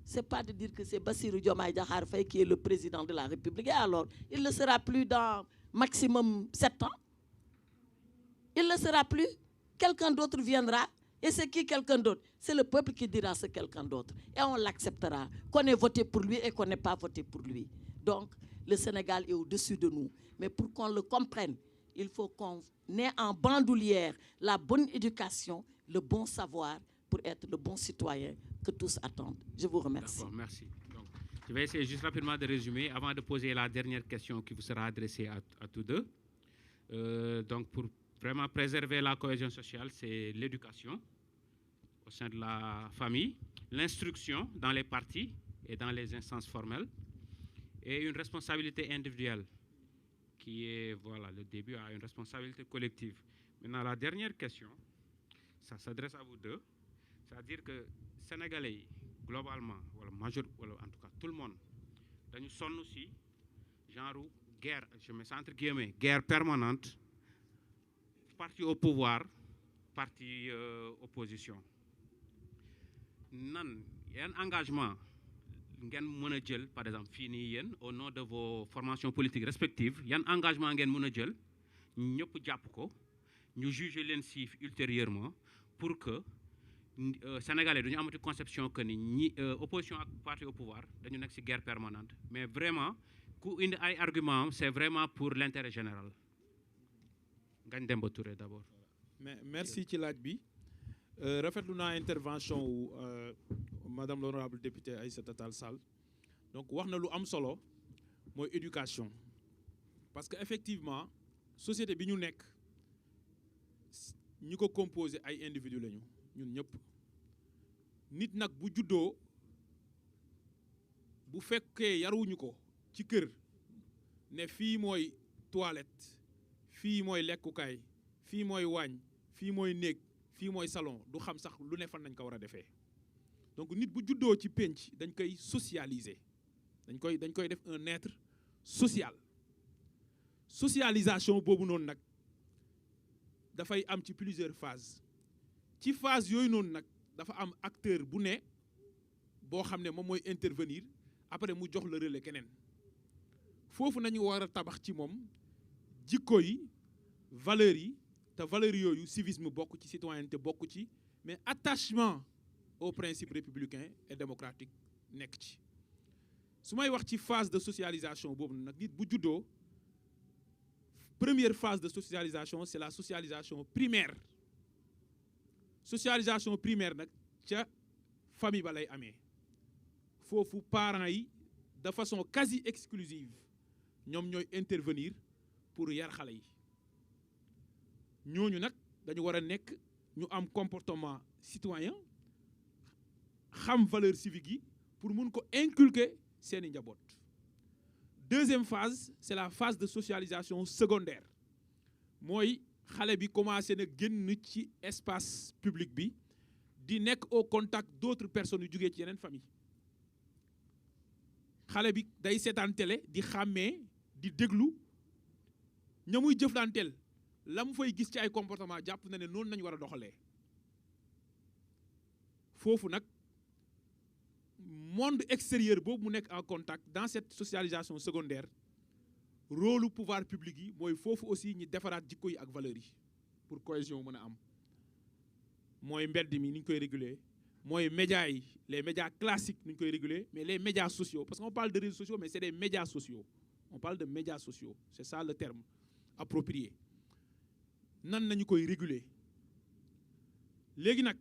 Ce n'est pas de dire que c'est Bassirou Diomaye Diakhar Faye qui est le président de la République. Et alors, il ne sera plus dans maximum 7 ans. Il ne sera plus. Quelqu'un d'autre viendra. Et c'est qui quelqu'un d'autre? C'est le peuple qui dira c'est quelqu'un d'autre. Et on l'acceptera. Qu'on ait voté pour lui et qu'on n'ait pas voté pour lui. Donc, le Sénégal est au-dessus de nous. Mais pour qu'on le comprenne, il faut qu'on ait en bandoulière la bonne éducation, le bon savoir pour être le bon citoyen que tous attendent. Je vous remercie. D'accord, merci. Donc, je vais essayer juste rapidement de résumer avant de poser la dernière question qui vous sera adressée à tous deux. Donc, pour vraiment préserver la cohésion sociale, c'est l'éducation au sein de la famille, l'instruction dans les partis et dans les instances formelles, et une responsabilité individuelle qui est, voilà, le début à une responsabilité collective. Maintenant, la dernière question, ça s'adresse à vous deux, c'est-à-dire que Sénégalais, globalement, voilà, voilà, en tout cas tout le monde, nous sommes aussi genre guerre, je mets ça entre guillemets, guerre permanente, parti au pouvoir, parti opposition. Nan, il y a un engagement, par exemple, fini au nom de vos formations politiques respectives, il y a un engagement que nous nous juger l'ensif ultérieurement pour que Sénégalais dañu amati conception que ni opposition ak parti au pouvoir dañu nekk ci guerre permanente mais vraiment ku indi ay argument c'est vraiment pour l'intérêt général. Ngagne Demba Touré d'abord. Merci ci laaj bi rafetlu naa intervention wu madame l'honorable députée Aïssata Tall Sall donc wax na lu am solo mooy éducation parce que effectivement société bi ñu nekk ñi ko composé ay individus lañu ñun ñëpp nit nag bu juddoo bu fekkee yaruñu ko ci kër ne fii mooy toilette fii mooy lekkukaay fii mooy waañ fii mooy néeg fii mooy salon du xam sax lu ne fan nañ ko war a defee donc nit bu juddoo ci penc dañ koy socialiser dañ koy def un être social socialisation boobu noonu nag dafay am ci plusieurs phases ci phase yooyu noonu nag dafa am acteur bu ne boo xam ne moom mooy intervenir après mu jox le relais keneen foofu nañu war a tabax ci moom jikko yi valeurs yi te valeurs yooyu civisme bokk ci citoyenneté bokk ci mais attachement aux principes républicains et démocratiques nekk ci su may wax ci phase de socialisation boobu nag nit bu juddoo première phase de socialisation c'est la socialisation primaire socialisation primaire nag ca famille ba lay amee foofu parents yi de façon quasi exclusive ñoom ñooy intervenir pour yar xale yi ñooñu nag dañu war a nekk ñu am comportement citoyen xam valeur civique yi pour mun ko inculquer seeni njaboot. Deuxième phase c'est la phase de socialisation secondaire mooy xale bi commencé na génn ci espace public bi di nekk au contact d'autres personnes yu jógee ci yeneen famille xale bi day seetaan télé di xàmmee di déglu ña muy jëflanteel la mu fay gis ci ay comportement jàpp na ne noonu nañu war a doxalee foofu nag monde extérieur boobu mu nekk en contact dans cette socialisation secondaire rôle du pouvoir public yi mooy foofu aussi ñi defaraat jikko yi ak valeurs yi pour cohésion mën a am mooy mbedd mi ni ñu koy réguler mooy médias yi les médias classiques ni ñu koy réguler mais les médias sociaux parce qu'on parle de réseaux sociaux mais c'est des médias sociaux on parle de médias sociaux c'est ça le terme approprié nan nañu koy réguler léegi nag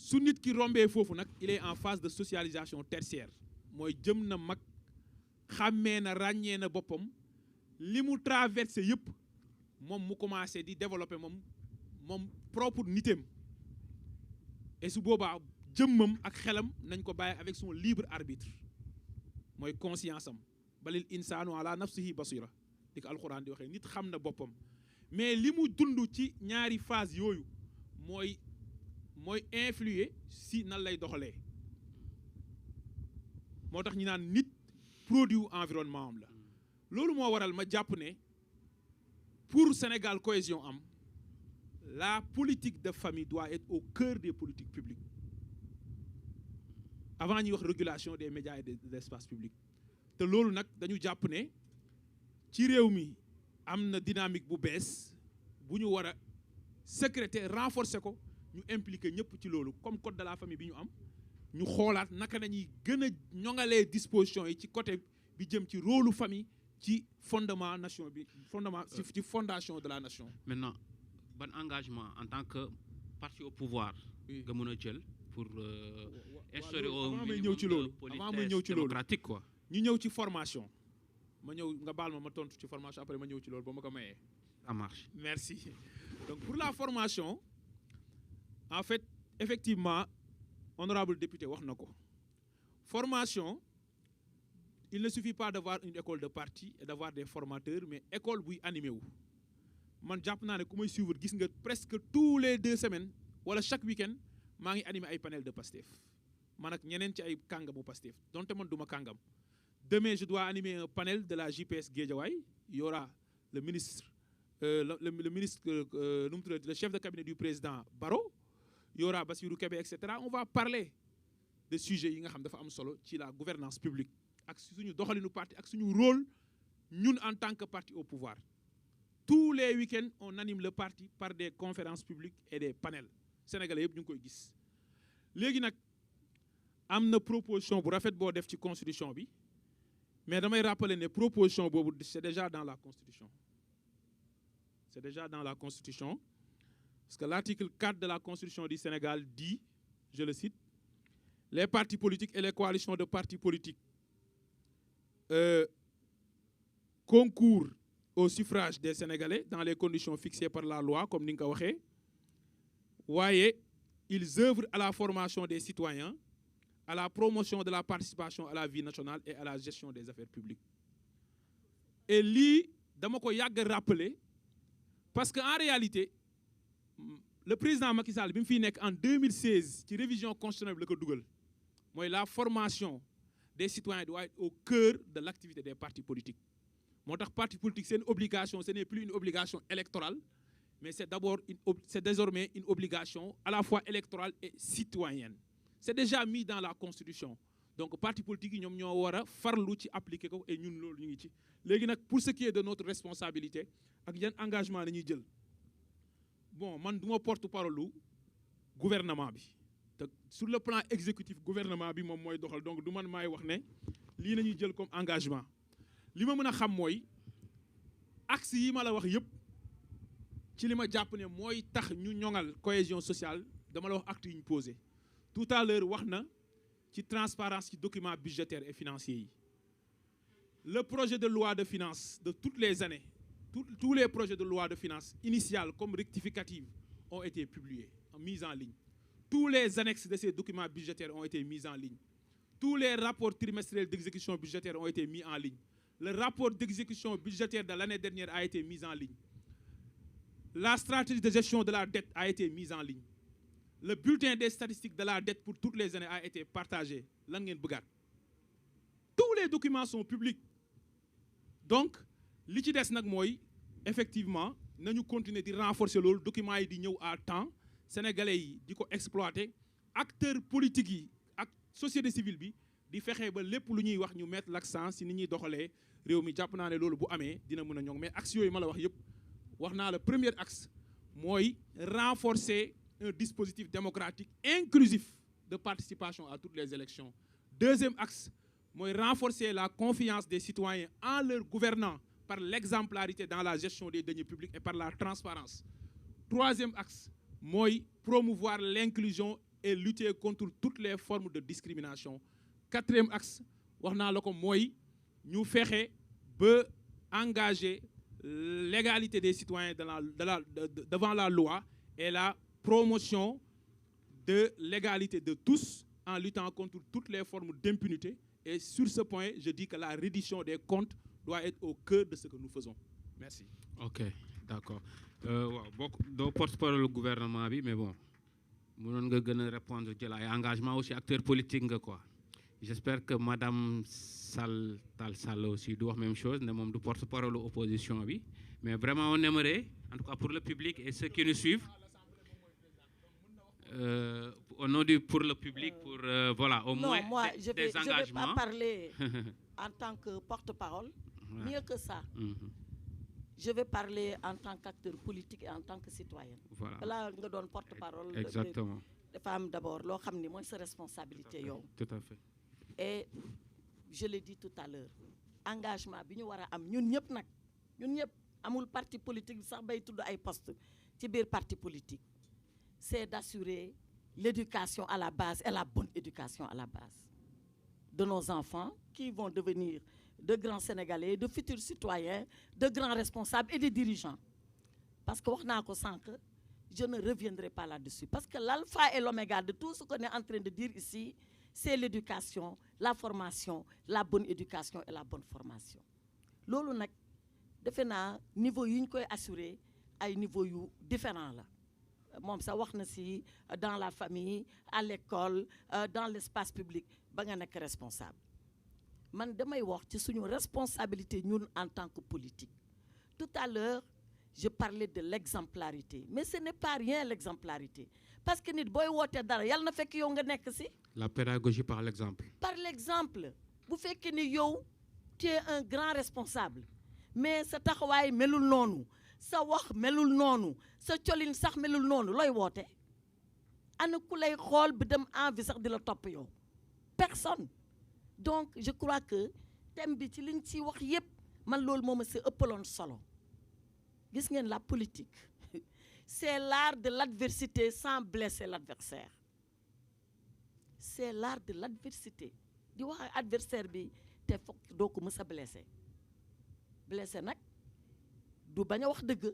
su nit ki rombee foofu nag il est en phase de socialisation tertiaire mooy jëm na mag xàmmee na ràññee na boppam li mu traversé yëpp moom mu commencé di développer moom moom propre nitam et su boobaa jëmmam ak xelam nañ ko bàyyi avec son libre arbitre mooy conscience am balil insaanu ala nafsihi basira di ko alxuraan di waxee nit xam na boppam mais li mu dund ci ñaari phase yooyu mooy influer si nan lay doxalee moo tax ñu naan nit produit environnement am la loolu moo waral ma jàpp ne pour Sénégal cohésion am la politique de famille doit être au cœur des politiques publiques avant ñuy wax régulation des médias et de l'espace public te loolu nag dañu jàpp ne ci réew mi am na dynamique bu bees bu ñu war a sécréter renforcer ko ñu impliquer ñëpp ci loolu comme code de la famille bi ñu am ñu xoolaat naka nañuy gën a ñoŋalee dispositions yi ci côté bi jëm ci rôle u famille ci fondement nation bi fondement ci fondation de la nation. Maintenant ban engagement en tant que parti au pouvoir nga mën a jël pour instaurer au minimum de politesse démocratique quoi. ñu ñëw ci formation ma ñëw nga baal ma tontu ci formation après ma ñëw ci loolu ba ma ko mayee. Ça marche. Merci. Donc pour la formation en fait effectivement honorable député wax na ko formation il ne suffit pas d'avoir une école de parti et d'avoir des formateurs mais école buy animé wu man jàpp naa ne ku may suivre gis nga presque tous les 2 semaines wala chaque week-end maa ngi animé ay panel de Pastef man ak ñeneen ci ay kàngamu Pastef donte man duma kàngam. Demain je dois animer un panel de la JPS Guédiawaye il y aura le ministre le ministre le chef de cabinet du président Barrot il y aura Bassirou Kébé etc. On va parler de sujets yi nga xam dafa am solo ci la gouvernance publique ak suñu doxalinu parti ak suñu rôle ñun en tant que parti au pouvoir. Tous les week-ends on anime le parti par des conférences publiques et des panels sénégalais yëpp ñu ngi koy gis léegi nag am na proposition bu rafet boo def ci constitution bi mais damay rappeler ne proposition boobu c'est déjà dans la constitution c'est déjà dans la constitution parce que l'article 4 de la constitution du Sénégal dit, je le cite, les partis politiques et les coalitions de partis politiques concourent au suffrage des Sénégalais dans les conditions fixées par la loi comme ni nga ko waxee waaye ils œuvrent à la formation des citoyens à la promotion de la participation à la vie nationale et à la gestion des affaires publiques. Et lii dama ko yàgg a rappeler parce que en réalité le président Macky Sall bi mu fiy nekk en 2016 ci révision constitutionnelle bi la ko dugal mooy la formation des citoyens doit être au cœur de l'activité des partis politiques. moo tax parti politique c'est une obligation ce n'est plus une obligation électorale mais c'est désormais une obligation à la fois électorale et citoyenne. C'est déjà mis dans la constitution donc parti politique yi ñoom ñoo war a farlu ci appliquer ko et ñun loolu ñu ngi ci léegi nag pour ce qui est de notre responsabilité ak yan engagement la ñuy jël bon man du ma porte-parole lu gouvernement bi te sur le plan exécutif gouvernement bi moom mooy doxal donc du man maay wax ne lii la ñuy jël comme engagement li ma mën a xam mooy axe yi ma la wax yëpp ci li ma jàpp ne mooy tax ñu ñoŋal cohésion sociale dama la wax actes yi ñu posé tout à l'heure wax na ci transparence ci documents budgétaires et financiers yi le projet de loi de finances de toutes les années tous les projets de loi de finances initiales comme rectificatives ont été publiés mis en ligne tous les annexes de ces documents budgétaires ont été mis en ligne tous les rapports trimestriels d'exécution budgétaire ont été mis en ligne le rapport d'exécution budgétaire de l'année dernière a été mis en ligne la stratégie de gestion de la dette a été mise en ligne le bulletin des statistiques de la dette pour toutes les années a été partagé lan ngeen bëggaat tous les documents sont publics donc li ci des nag mooy effectivement nañu continuer di renforcer loolu documents yi di ñëw à temps sénégalais yi di ko exploiter acteurs politiques yi ak société civile bi di fexe ba lépp lu ñuy wax ñu mettre l'accent si ni ñuy doxalee réew mi jàpp naa ne loolu bu amee dina mën a ñoŋ mais axe yooyu ma la wax yëpp wax naa la premier axe mooy renforcer un dispositif démocratique inclusif de participation à toutes les élections. Deuxième axe mooy renforcer la confiance des citoyens en leurs gouvernants par l'exemplarité dans la gestion des deniers publics et par la transparence. Troisième axe mooy promouvoir l'inclusion et lutter contre toutes les formes de discrimination. Quatrième axe wax naa la ko mooy ñu fexe ba engager l'égalité des citoyens devant la loi et la promotion de l'égalité de tous en luttant contre toutes les formes d'impunité. Et sur ce point, je dis que la reddition des comptes doit être au cœur de ce que nous faisons. Merci. Ok, d'accord. Donc, porte-parole du gouvernement, mais bon, nous allons répondre à l'engagement aussi acteur politique. Quoi. J'espère que Mme Sall aussi doit la même chose, nous sommes porte-parole de l'opposition. Mais vraiment, on aimerait, en tout cas pour le public et ceux qui nous suivent, au nom pour le public, pour voilà, au moins je des engagements. Je ne vais pas parler en tant que porte-parole, mieux que ça. Je vais parler en tant qu'acteur politique et en tant que citoyen. Voilà. Là, on donne porte-parole. Exactement. Les femmes d'abord, c'est responsabilité. Tout à fait. Et je l'ai dit tout à l'heure, engagement, nous amul parti politique, sax bay tudd ay poste ci biir parti politique. C'est d'assurer l'éducation à la base et la bonne éducation à la base de nos enfants qui vont devenir de grands Sénégalais, de futurs citoyens, de grands responsables et de dirigeants. Parce que je ne reviendrai pas là-dessus. Parce que l'alpha et l'oméga de tout ce qu'on est en train de dire ici, c'est l'éducation, la formation, la bonne éducation et la bonne formation. Lolo nak defena niveau yi ñu koy assurer ay niveau yu différent la. Mom sa wax na ci dans la famille, à l'école, dans l'espace public ba nga nek responsable. Man damay wax ci suñu responsabilité ñun en tant que politique. Tout à l'heure, je parlais de l'exemplarité, mais ce n'est pas rien l'exemplarité. Parce que nit boy woté dara yalla na fekk yow nga nek ci. La pédagogie par l'exemple. Par l'exemple. Bu fekk ni yow tu es un grand responsable, mais sa taxaway melul nonou, sa wax melul nonou, sa ciolin sax melul nonou, loy woté? Ana ku lay xol bi dem envie sax di la top yow. Personne. Donc je crois que thème bi ci liñ ci wax yépp man lool moma ci ëppalon solo. Gis ngeen la politique. C'est l'art de l'adversité sans blesser l'adversaire. C'est l'art de l'adversité. Di wax adversaire bi te fokk doo ko mës a blessé. Blessé nag du bañ a wax dëgg.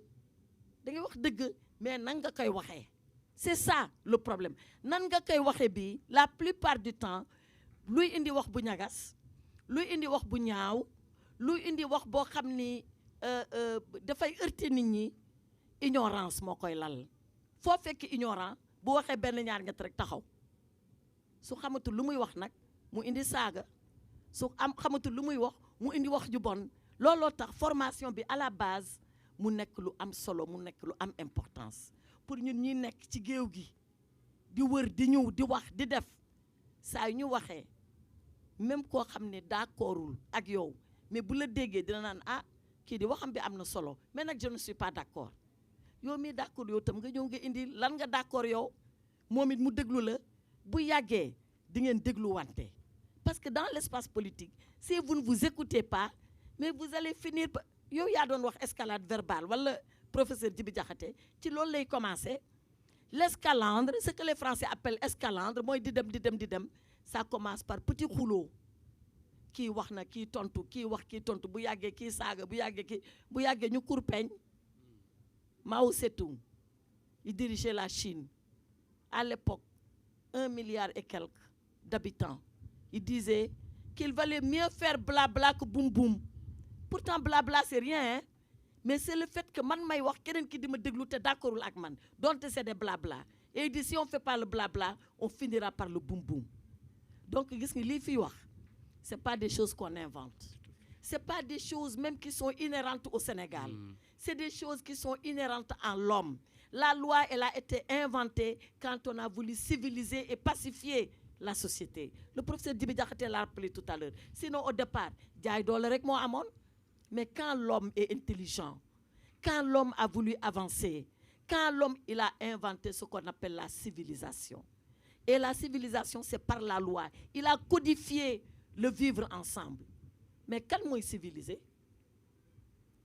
Da ngay wax dëgg mais nan nga koy waxee. C'est ça le problème. Nan nga koy waxee bi la plupart du temps luy indi wax bu ñagas, luy indi wax bu ñaaw, luy indi wax boo xam ni dafay heurter nit ñi. Ignorance moo koy lal. Foo fekk ignorant bu waxee benn ñaar ñett rek taxaw. Su xamatul lu muy wax nag mu indi saaga. Su xamatul lu muy wax mu indi wax ju bon. Looloo tax formation bi à la base mu nekk lu am solo, mu nekk lu am importance. Pour ñun ñi nekk ci géew gi di wër di ñëw di wax di def saa yu ñu waxee même koo xam ne d'accordul ak yow mais bu la déggee dina naan ah kii di waxam bi am na solo mais nag je ne suis pas d'accord. Yow mi d'accord yow tam nga ñëw nga indi lan nga d'accord yow moom it mu déglu la bu yàggee di ngeen déglu wante. Parce que dans l'espace politique si vous ne vous écoutez pas mais vous allez finir yow yaa doon wax escalade verbale wala professeur Djibi Diakhaté ci loolu lay commencer. L'escalandre, ce que les Français appellent escalandre mooy di dem ça commence par petit rouleau. Kii wax na kii tontu kii wax kii tontu bu yàggee kii saaga bu yàggee ñu kurpeñ. Mao Tse-tung, il dirigeait la Chine. À l'époque, 1 milliard et quelques d'habitants. Il disait qu'il valait mieux faire blabla que boum boum. Pourtant, blabla, c'est rien, hein? Mais c'est le fait que man may wax keneen ki di ma déglu te d'accordul ak man. Donc c'est des blabla. Et il dit si on ne fait pas le blabla, on finira par le boum boum. Donc, gis nga li fi wax, c'est pas des choses qu'on invente. C'est pas des choses même qui sont inhérentes au Sénégal. C'est des choses qui sont inhérentes en l'homme. La loi, elle a été inventée quand on a voulu civiliser et pacifier la société. Le professeur Djibi Diakhaté l'a rappelé tout à l'heure. Sinon, au départ, jaay doole rek moo amoon. Mais quand l'homme est intelligent, quand l'homme a voulu avancer, quand l'homme il a inventé ce qu'on appelle la civilisation. Et la civilisation, c'est par la loi. Il a codifié le vivre ensemble. Mais quand moi civilisé,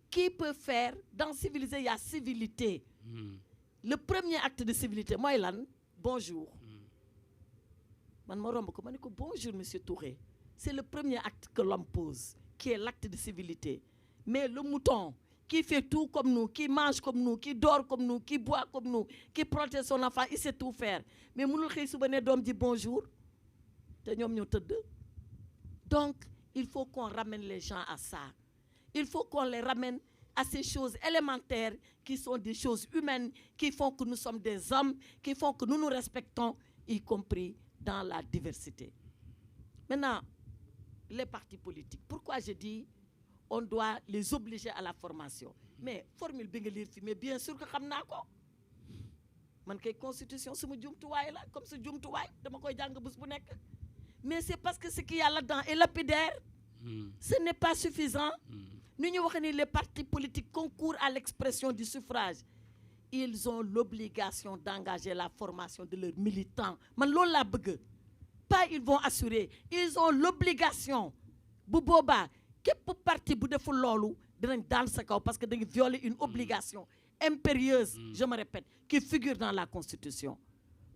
qui peut faire dans civiliser, il y a civilité. Le premier acte de civilité, moi, Elan, bonjour. Bonjour, monsieur Touré. C'est le premier acte que l'homme pose, qui est l'acte de civilité. Mais le mouton qui fait tout comme nous, qui mange comme nous, qui dort comme nous, qui boit comme nous, qui protège son enfant, il sait tout faire. Mais mënul xëy suba ne doom dit bonjour. Te ñoom ñoo tëdd. Donc, il faut qu'on ramène les gens à ça. Il faut qu'on les ramène à ces choses élémentaires qui sont des choses humaines, qui font que nous sommes des hommes, qui font que nous nous respectons, y compris dans la diversité. Maintenant, les partis politiques. Pourquoi je dis on doit les obliger à la formation? Mais formule bi nga lire fi, mais bien sûr que xam naa ko. Man kay constitution sama jumtuwaay la, comme sa jumtuwaay dama koy jàng bés bu nekk. Mais c'est parce que ce qu'il y a là-dedans est lapidaire. Ce n'est pas suffisant. Nous avons les partis politiques concourent à l'expression du suffrage. Ils ont l'obligation d'engager la formation de leurs militants. Man loolu laa bëgg. Pas ils vont assurer. Ils ont l'obligation. Bu boobaa képp parti bu deful loolu dinañ daan sa kaw parce que dañu violer une obligation impérieuse, je me répète, qui figure dans la Constitution.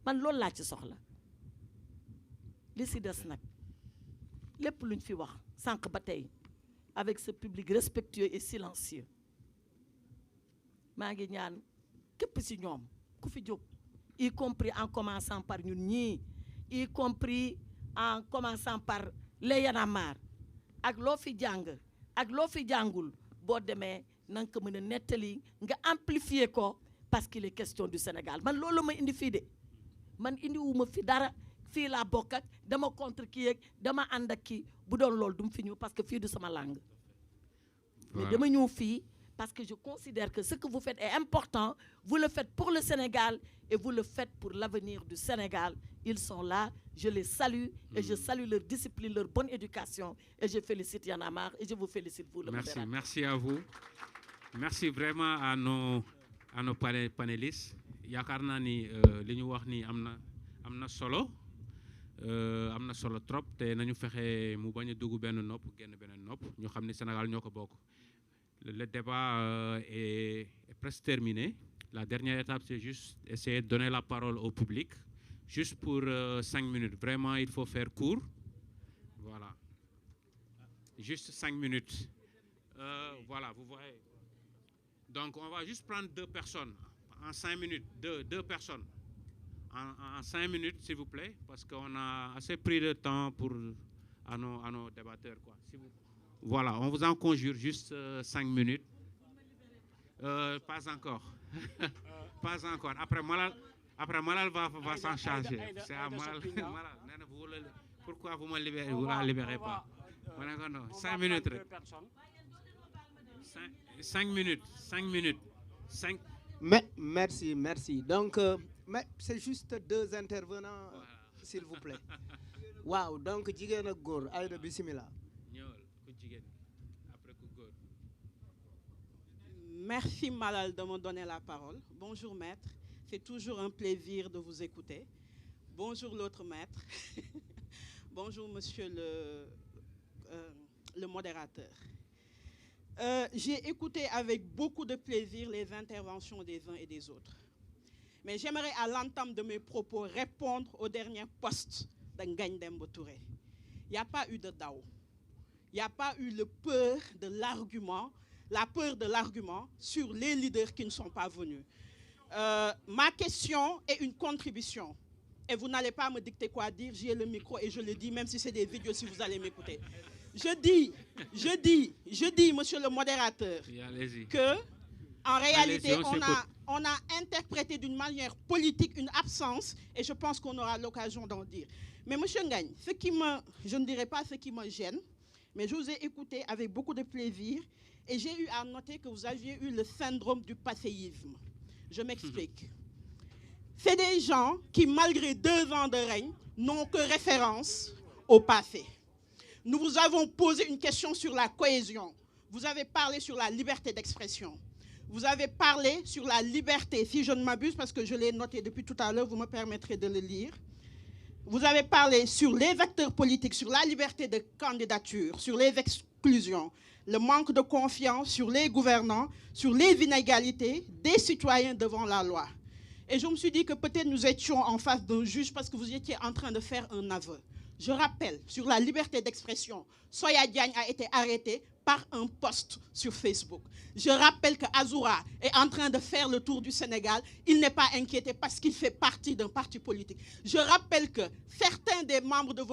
Man loolu laa ci soxla. Li si des nag lépp luñ fi wax sànq ba tey avec ce public respectueux et silencieux maa ngi ñaan képp si ñoom ku fi jóg, y compris en commençant par ñun ñii, y compris en commençant par les Y'en a marre, ak loo fi jàng ak loo fi jàngul boo demee na nga ko mën a nettali nga amplifier ko parce qu'il est question du Sénégal. Man loolu ma indi fii de man indiwuma fi dara fii laa bokk ak dama contre kii ak dama ànd ak kii bu doon loolu du mu fi ñëw parce que fii du sama langue. Mais dama ñëw fii parce que je considère que ce que vous faites est important. Vous le faites pour le Sénégal et vous le faites pour l'avenir du Sénégal. Ils sont là, je les salue et je salue leur discipline, leur bonne éducation et je félicite Y'en a marre et je vous félicite vous le modérateur. Merci à vous. Merci vraiment à nos panélistes. Yaakaar naa ni li ñu wax ni am na solo trop te nañu fexe mu bañ a dugg benn nopp génn beneen nopp ñu xam ni Sénégal ñoo ko bokk. Le débat est presque terminé. La dernière étape, c'est juste essayer de donner la parole au public, juste pour 5 minutes. Vraiment, il faut faire court. Voilà. Juste 5 minutes. Voilà, vous voyez. Donc, on va juste prendre 2 personnes. En 5 minutes, deux personnes. En 5 minutes, s'il vous plaît, parce qu'on a assez pris de temps à nos débatteurs, quoi. Si vous... Voilà, on vous en conjure juste 5 minutes. Pas encore. Pas encore. Après Malal va s'en charger. C'est à Malal. Pourquoi vous me libérez, vous la libérez pas? 5 minutes. 5 minutes. 5 minutes. 5. Mais, merci. Donc, mais c'est juste 2 intervenants, voilà. S'il vous plaît. Wow, donc jigéen ak góor ayda bismillah. Merci Malal de me donner la parole. Bonjour maître, c'est toujours un plaisir de vous écouter. Bonjour l'autre maître. Bonjour monsieur le modérateur. J'ai écouté avec beaucoup de plaisir les interventions des uns et des autres. Mais j'aimerais à l'entame de mes propos répondre au dernier poste de Ngagne Demba Touré. Il n'y a pas eu de DAO. Il n'y a pas eu la peur de l'argument sur les leaders qui ne sont pas venus. Ma question est une contribution. Et vous n'allez pas me dicter quoi dire. J'ai le micro et je le dis, même si c'est des vidéos, si vous allez m'écouter. Je dis, monsieur le modérateur, que en réalité, on a interprété d'une manière politique une absence et je pense qu'on aura l'occasion d'en dire. Mais monsieur Ngagne, je ne dirais pas ce qui me gêne, mais je vous ai écouté avec beaucoup de plaisir et j'ai eu à noter que vous aviez eu le syndrome du passéisme. Je m'explique. C'est des gens qui, malgré 2 ans de règne, n'ont que référence au passé. Nous vous avons posé une question sur la cohésion. Vous avez parlé sur la liberté d'expression. Vous avez parlé sur la liberté, si je ne m'abuse, parce que je l'ai noté depuis tout à l'heure, vous me permettrez de le lire. Vous avez parlé sur les acteurs politiques, sur la liberté de candidature, sur les exclusions, le manque de confiance, sur les gouvernants, sur les inégalités des citoyens devant la loi. Et je me suis dit que peut-être nous étions en face d'un juge parce que vous étiez en train de faire un aveu. Je rappelle, sur la liberté d'expression, Soya Diagne a été arrêté par un post sur Facebook. Je rappelle que Azoura est en train de faire le tour du Sénégal. Il n'est pas inquiété parce qu'il fait partie d'un parti politique. Je rappelle que certains des membres de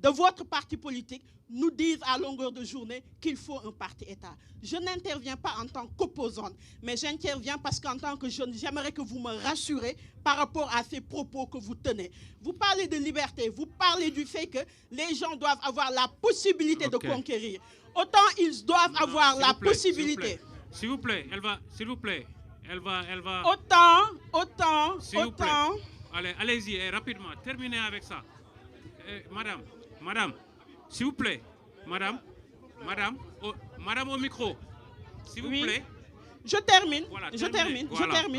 votre parti politique nous disent à longueur de journée qu'il faut un parti-État. Je n'interviens pas en tant qu'opposante, mais j'interviens parce qu'en tant que jeune, j'aimerais que vous me rassurez par rapport à ces propos que vous tenez. Vous parlez de liberté, vous parlez du fait que les gens doivent avoir la possibilité de conquérir. Autant ils doivent avoir la possibilité. S'il vous plaît, elle va. Autant. Allez, allez-y, rapidement, terminez avec ça. Madame, s'il vous plaît, madame au micro, s'il vous plaît. Je termine, voilà, je termine.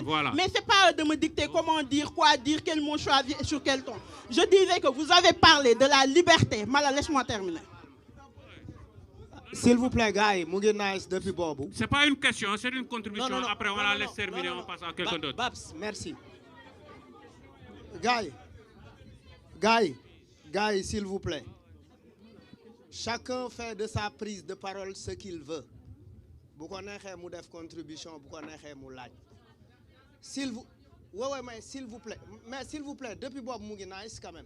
Voilà. Mais c'est pas de me dicter comment dire, quoi dire, quel mot choisir, sur quel ton. Je disais que vous avez parlé de la liberté. Mala, laisse-moi terminer. S'il vous plaît, gars, Mugi Nice depuis Bobo. C'est pas une question, c'est une contribution. Non, Après, on la laisse terminer, on passe à quelqu'un d'autre. Babs, merci. Gars, s'il vous plaît. Chacun fait de sa prise de parole ce qu'il veut. Bu ko neexee mu def contribution, bu ko neexee mu laaj. S'il vous plaît, depuis Bob Mugi Nice quand même.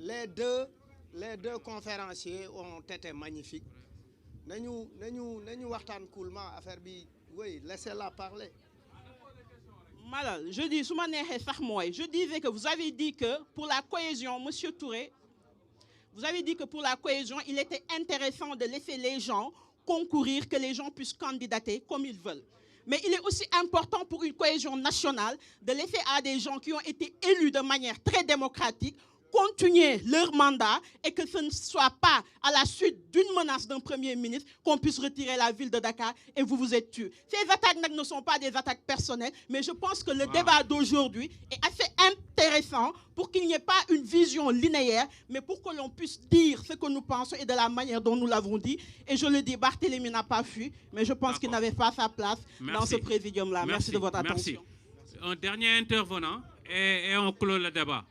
Les deux conférenciers ont été magnifiques. Nañu waxtaan coolement affaire bi, oui, laissez-la parler. Malal, je disais que vous avez dit que pour la cohésion, Monsieur Touré, vous avez dit que pour la cohésion, il était intéressant de laisser les gens concourir, que les gens puissent candidater comme ils veulent. Mais il est aussi important pour une cohésion nationale de laisser à des gens qui ont été élus de manière très démocratique continuer leur mandat et que ce ne soit pas à la suite d'une menace d'un premier ministre qu'on puisse retirer la ville de Dakar et vous vous êtes tués. Ces attaques ne sont pas des attaques personnelles, mais je pense que le débat d'aujourd'hui est assez intéressant pour qu'il n'y ait pas une vision linéaire, mais pour que l'on puisse dire ce que nous pensons et de la manière dont nous l'avons dit. Et je le dis, Barthélémy n'a pas fui, mais je pense qu'il n'avait pas sa place dans ce présidium-là. Merci de votre attention. Un dernier intervenant et on clôt le débat.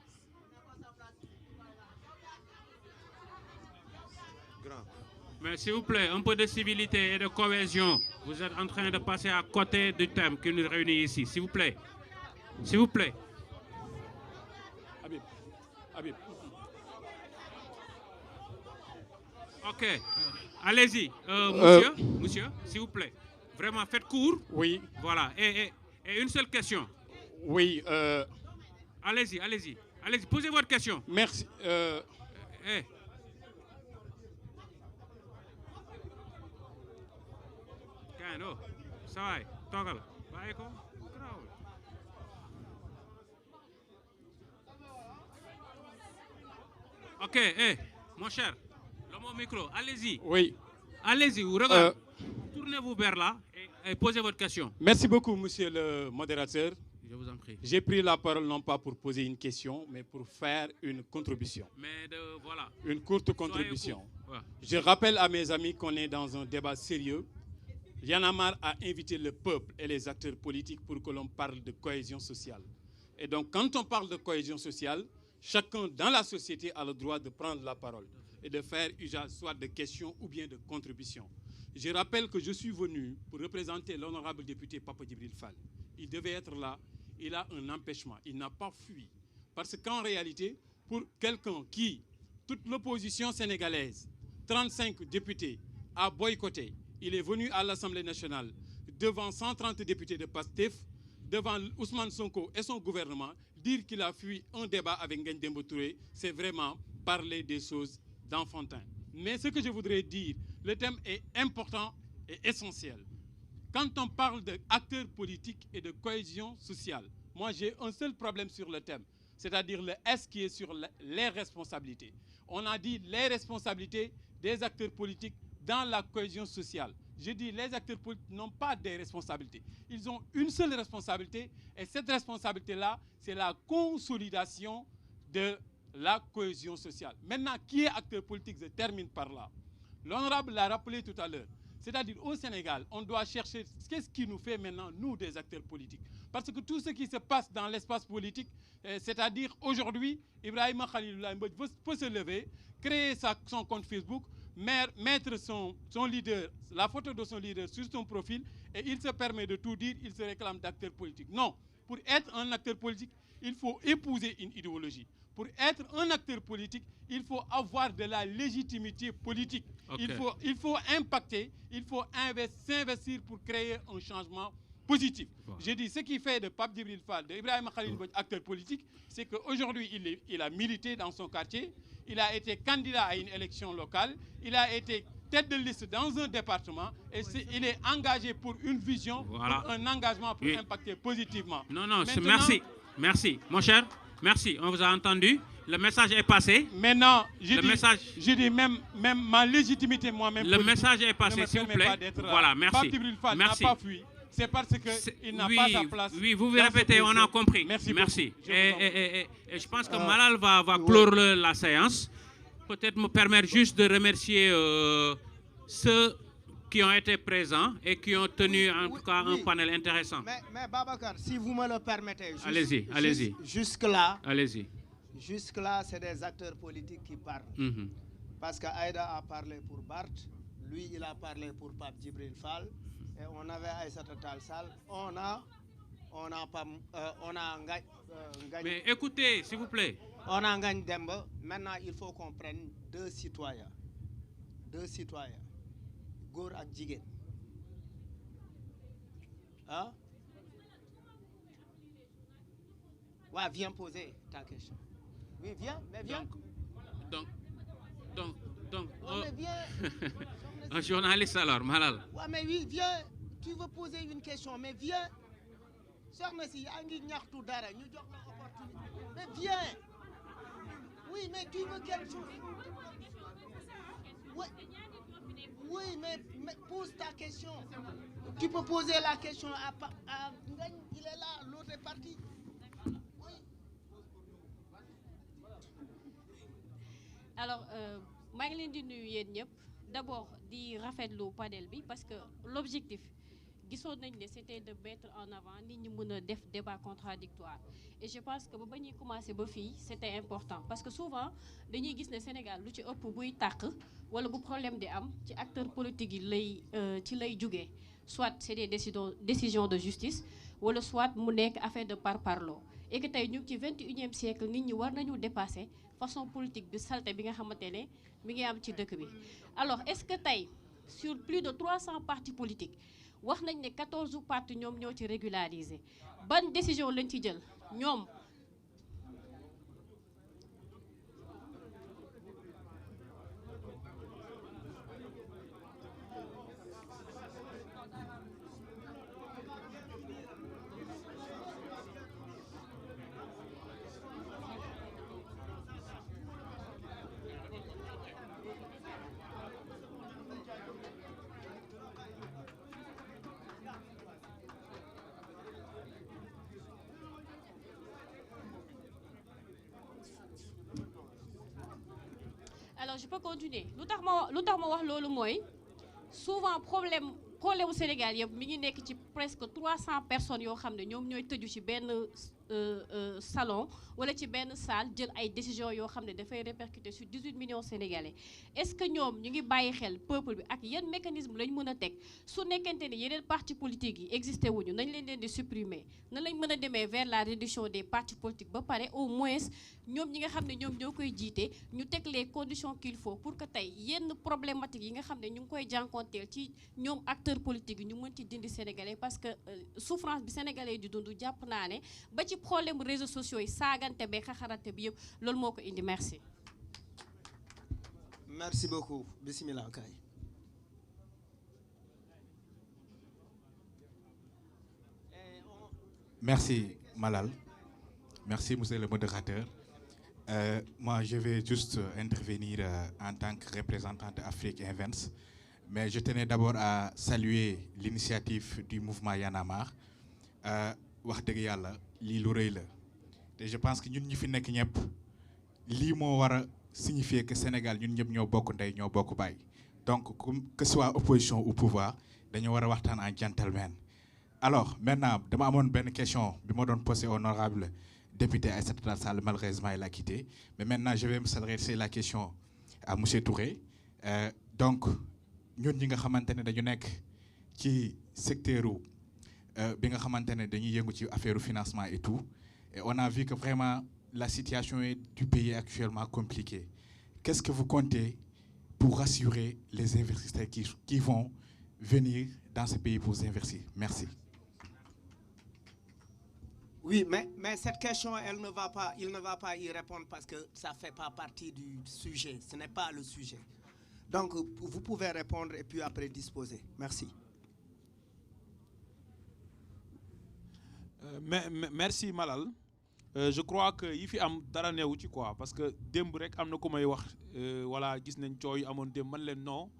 Mais s'il vous plaît, un peu de civilité et de cohésion. Vous êtes en train de passer à côté du thème qui nous réunit ici. S'il vous plaît. S'il vous plaît. Habib. Ok. Allez-y. Monsieur, s'il vous plaît. Vraiment, faites court. Oui. Voilà. Et une seule question. Oui. Allez-y. Posez votre question. Merci. Ok, mon cher, le micro, allez-y. Oui. Allez-y, regardez. Tournez-vous vers là et posez votre question. Merci beaucoup, monsieur le modérateur. Je vous en prie. J'ai pris la parole non pas pour poser une question, mais pour faire une contribution. Voilà. Une courte contribution. Ouais. Je rappelle à mes amis qu'on est dans un débat sérieux. Y'en a marre à inviter le peuple et les acteurs politiques pour que l'on parle de cohésion sociale. Et donc, quand on parle de cohésion sociale, chacun dans la société a le droit de prendre la parole et de faire usage soit de questions ou bien de contributions. Je rappelle que je suis venu pour représenter l'honorable député Papa Djibril Fall. Il devait être là, il a un empêchement, il n'a pas fui. Parce qu'en réalité, pour quelqu'un qui, toute l'opposition sénégalaise, 35 députés, a boycotté, il est venu à l'Assemblée nationale devant 130 députés de PASTEF, devant Ousmane Sonko et son gouvernement, dire qu'il a fui un débat avec Ngagne Demba Touré, c'est vraiment parler des choses d'enfantin. Mais ce que je voudrais dire, le thème est important et essentiel. Quand on parle d'acteurs politiques et de cohésion sociale, moi j'ai un seul problème sur le thème, c'est-à-dire le S qui est sur les responsabilités. On a dit les responsabilités des acteurs politiques dans la cohésion sociale. Je dis les acteurs politiques n'ont pas des responsabilités. Ils ont une seule responsabilité et cette responsabilité-là, c'est la consolidation de la cohésion sociale. Maintenant, qui est acteur politique? Je termine par là. L'honorable l'a rappelé tout à l'heure. C'est-à-dire au Sénégal, on doit chercher qu'est-ce qui nous fait maintenant, nous, des acteurs politiques. Parce que tout ce qui se passe dans l'espace politique, c'est-à-dire aujourd'hui, Ibrahima Khalilullah Mbodj peut se lever, créer son compte Facebook, mettre son leader, la photo de son leader sur son profil, et il se permet de tout dire, il se réclame d'acteur politique. Non, pour être un acteur politique, il faut épouser une idéologie. Pour être un acteur politique, il faut avoir de la légitimité politique. Okay. Il faut impacter, il faut s'investir pour créer un changement positif. Wow. J'ai dit, ce qui fait de Pape Djibril Fall, de Ibrahima Khalil Mbodj, acteur politique, c'est qu'aujourd'hui, il a milité dans son quartier, il a été candidat à une élection locale, il a été tête de liste dans un département, et il est engagé pour une vision, voilà. Pour un engagement pour impacter positivement. Non, maintenant, merci, mon cher. Merci, on vous a entendu. Le message est passé. Maintenant, je dis même ma légitimité moi-même. Le message est passé, s'il vous plaît. Voilà, merci. Pape Djibril Fall n'a pas fui. C'est parce qu'il n'a pas sa place. Oui, vous répétez, on a compris. Merci. Et je pense que Malal va clore la séance. Peut-être me permettre juste de remercier ceux qui ont été présents et qui ont tenu en tout cas un panel intéressant. Mais Babacar, si vous me le permettez, allez-y. Jusque-là, allez-y. Jusque-là, c'est des acteurs politiques qui parlent. Parce que Aïda a parlé pour Barth, lui il a parlé pour Pape Djibril Fall, et on avait Aïssata Tall Sall. On a Mais écoutez, s'il vous plaît. On a Ngagne Demba. Maintenant, il faut qu'on prenne deux citoyens. Góor ak jigéen. Hein? Ouais, viens poser ta question. Oui, viens. Donc mais viens. Un journaliste alors, Malal. Ouais, mais oui, viens. Tu veux poser une question, mais viens. Soxna si yaa ngi ñaxtu dara ñu jox la opportunité. Mais viens. Oui, mais tu veux quelque chose. Oui, mais pose ta question. Tu peux poser la question à Ngagne, il est là, l'autre est parti. Oui. Alors, maa ngi leen di nuyu yéen ñëpp d'abord di rafetlu panel bi parce que l'objectif gisoon nañ ne c'était de mettre en avant nit ñi mën a def débat contradictoire et je pense que ba ñuy commencer ba fii c'était important parce que souvent dañuy gis ne Sénégal lu ci ëpp buy tàq wala bu problème di am ci acteurs politiques yi lay jógee soit c'est des décisions de justice wala soit mu nekk affaire de parparloo et que tey ñu ngi ci 21e siècle nit ñi war nañu dépasser façon politique bi salte bi nga xamante ne mi ngi am ci dëkk bi. Alors est-ce que tey sur plus de 300 partis politiques wax nañ ne 14 partis ñoom ñoo ci régulariser ban décision lañ ci jël ñoom. Alors je peux continuer lu tax ma wax loolu mooy souvent problème au Sénégal yëpp mi ngi nekk ci presque 300 personnes yoo xam ne ñoom ñooy tëju ci benn salon wala ci benn salle jël ay décisions yoo xam ne dafay répercuter sur 18 millions sénégalais est-ce que ñoom ñu ngi bàyyi xel peuple bi ak yan mécanisme lañ mën a teg su nekkente ne yeneen partis politiques yi existé wuñu nañ leen di supprimer nan lañ mën a demee vers la réduction des partis politiques ba pare au moins ñoom ñi nga xam ne ñoom ñoo koy jiite ñu teg les conditions qu'il faut pour que tey yenn problématiques yi nga xam ne ñu ngi koy jànkonteel ci ñoom acteurs politiques yi ñu mën ci dindi sénégalais parce que souffrance bi sénégalais yi di dund jàpp naa ne ba ci problème réseaux sociaux yi saagante be xaxarate bi yëpp loolu moo ko indi merci. Merci beaucoup. Bismillah kay. Merci Malal. Merci monsieur le modérateur. Moi je vais juste intervenir en tant que représentant de Afrique Events. Mais je tenais d'abord à saluer l'initiative du mouvement Y en a marre. Wax dëgg yàlla lii lu rëy la te je pense que ñun ñi fi nekk ñëpp lii moo war a signifier que Sénégal ñun ñëpp ñoo bokk ndey ñoo bokk baay donc que ce soit opposition ou pouvoir dañu war a waxtaan en gentleman. Alors maintenant dama amoon benn question bi ma doon posé honorable député Aïssata Tall Sall, malheureusement il a quitté, mais maintenant je vais me s'adresser la question à monsieur Touré. Donc ñun ñi nga xamante ne dañu nekk ci secteur bi nga xamante ne dañuy yëngu ci affaire financement et tout, et on a vu que vraiment la situation du pays est actuellement compliquée. Qu'est-ce que vous comptez pour rassurer les investisseurs qui vont venir dans ce pays pour investir? Merci. Oui, mais cette question, il ne va pas y répondre parce que ça ne fait pas partie du sujet. Ce n'est pas le sujet. Donc, vous pouvez répondre et puis après disposer. Merci. Merci Malal. Je crois que il fi am dara neewu ci quoi parce que démb rek am na ku may wax voilà gis nañ cooy amoon démb man leen non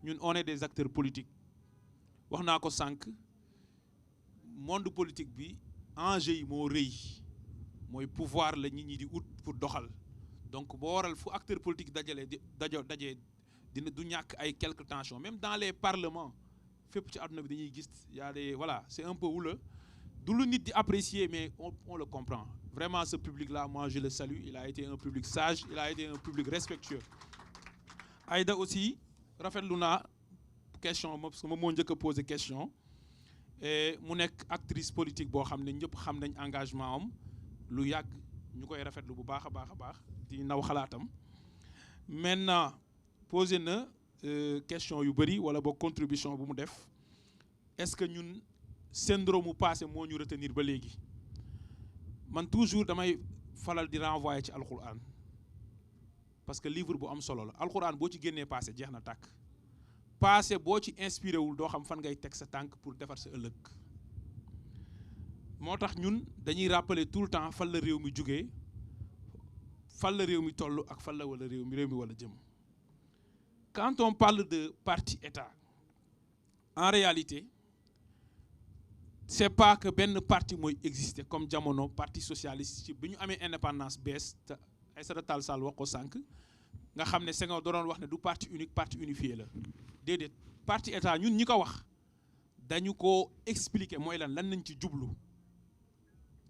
ñun on est des acteurs politiques wax naa ko sànq monde politique bi enjeu yi moo rëy mooy pouvoir la nit ñi di ut pour doxal donc boo waral fu acteur politique dajee dina du ñàkk ay quelques tensions même dans les parlements fépp ci àdduna bi dañuy gis y a des voilà c'est un peu houleux du lu nit di apprécier mais on le comprend vraiment. Ce public là moi je le salue, il a été un public sage, il a été un public respectueux. Aïda aussi rafetlu naa question parce que moom moo njëkk a posé question et mu nekk actrice politique boo xam ne ñëpp xam nañ engagement am lu yàgg ñu koy rafetlu bu baax a baax di naw xalaatam. Maintenant posé na question yu bëri wala boog contribution bu mu def. Est-ce que ñun syndrome mu passé moo ñu retenir ba léegi? Man toujours damay falal di renvoyer ci alxuraan parce que livre bu am solo la. Alxuraan boo ci génnee passé jeex na tàkk. Passé boo ci inspiré wul doo xam fan ngay teg sa tànk pour defar sa ëllëg. Moo tax ñun dañuy rappeler tout le temps fan la réew mi jugee, fan la réew mi toll ak fan la wala réew mi wala jëm. Quand on parle de parti État, en réalité c'est pas que benn parti mooy exister comme jamono parti socialiste ci bi ñu amee indépendance bees te Aïssata Tall Sall wax ko sànq nga xam ne Senghor doon wax ne du parti unique, parti unifié la. Déedéet parti État ñun ñi ko wax dañu ko expliquer mooy lan nañ ci jublu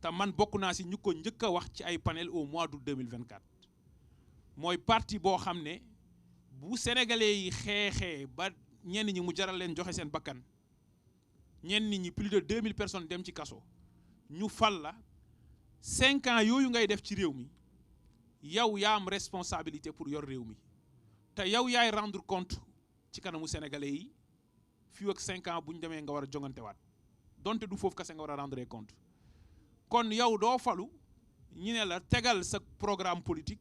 te man bokk naa si ñu ko njëkk a wax ci ay panel au mois d'août 2024. mooy parti boo xam ne bu sénégalais yi xeexee ba ñenn ñi mu jaral leen joxe seen bakkan, ñenn ñi plus de 2000 personnes dem ci kaso, ñu fal la 5 ans yooyu ngay def ci réew mi yow yaa am responsabilité pour yor réew mi te yow yaay rendre compte ci kanamu sénégalais yi fii ak 5 ans bu ñu demee nga war a jongantewaat donte du foofu kese nga war a rendre compte. kon yow doo falu ñu ne la tegal sa programme politique,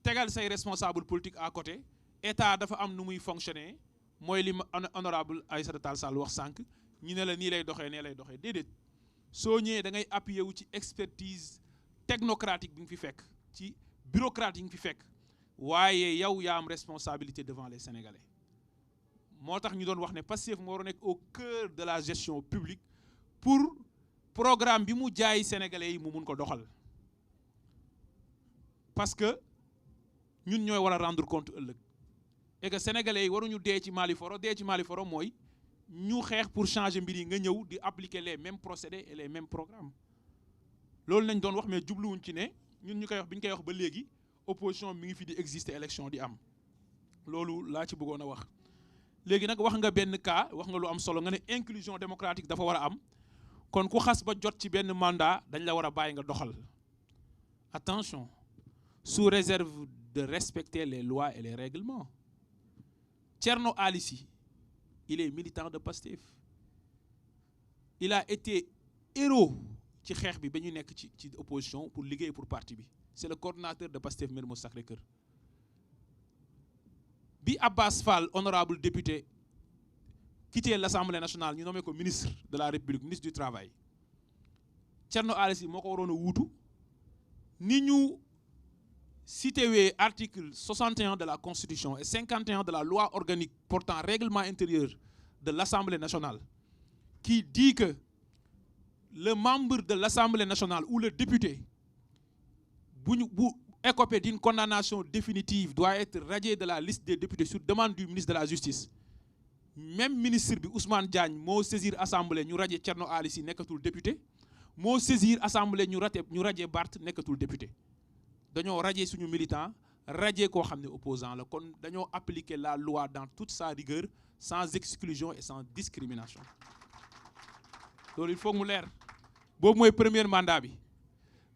tegal say responsable politique à côté. État dafa am nu muy fonctionner mooy li honorable Aïssata Tall Sall wax sànq. ñu ne la nii lay doxee nee lay doxee déedéet soo ñëwee da ngay appuyer wu ci expertise technocratique bi nga fi fekk ci bureaucrate yi nga fi fekk waaye yow yaa am responsabilité devant les Sénégalais. moo tax ñu doon wax ne Pastef moo war a nekk au cœur de la gestion publique pour programme bi mu jaay Sénégalais yi mu mun ko doxal parce que ñun ñooy war a rendre compte ëllëg et que Sénégalais yi waruñu dee ci Mali foro mooy ñu xeex pour changer mbir yi nga ñëw di appliquer les mêmes procédés et les mêmes programmes. loolu nañ doon wax mais jubluwuñ ci ne ñun ñu koy wax bi ñu koy wax ba léegi opposition mi ngi fi di exister élection di am loolu laa ci bëggoon a wax. léegi nag wax nga benn cas wax nga lu am solo nga ne inclusion démocratique dafa war a am kon ku xas ba jot ci benn mandat dañ la war a bàyyi nga doxal. Attention, sous réserve de respecter les lois et les règlements. Thierno Alissi, il est militant de Pastef. Il a été héros ci xeex bi ba ñu nekk ci opposition pour liggéey pour parti bi. C'est le coordinateur de Pastef Mermoz Sacré-Cœur. Bi Abbas Fall, honorable député, quitté l'Assemblée nationale, ñu nommé ko ministre de la République, ministre du Travail. Thierno Alissi moo ko waroon a wuutu ni ñu cité article 61 de la Constitution et 51 de la loi organique portant règlement intérieur de l'Assemblée nationale qui dit que le membre de l'Assemblée nationale ou le député bu écopé d'une condamnation définitive doit être radié de la liste des députés sur demande du ministre de la Justice. Même ministre bi Ousmane Diagne moo saisir assemblée ñu radié Thierno Ali Sy nekkatul député moo saisir assemblée ñu radié Barth nekkatul député dañoo radié suñu militant radié koo xam ne opposant la kon dañoo appliquer la loi dans toute sa rigueur sans exclusion et sans discrimination loolu il faut mu leer boobu mooy premier mandat bi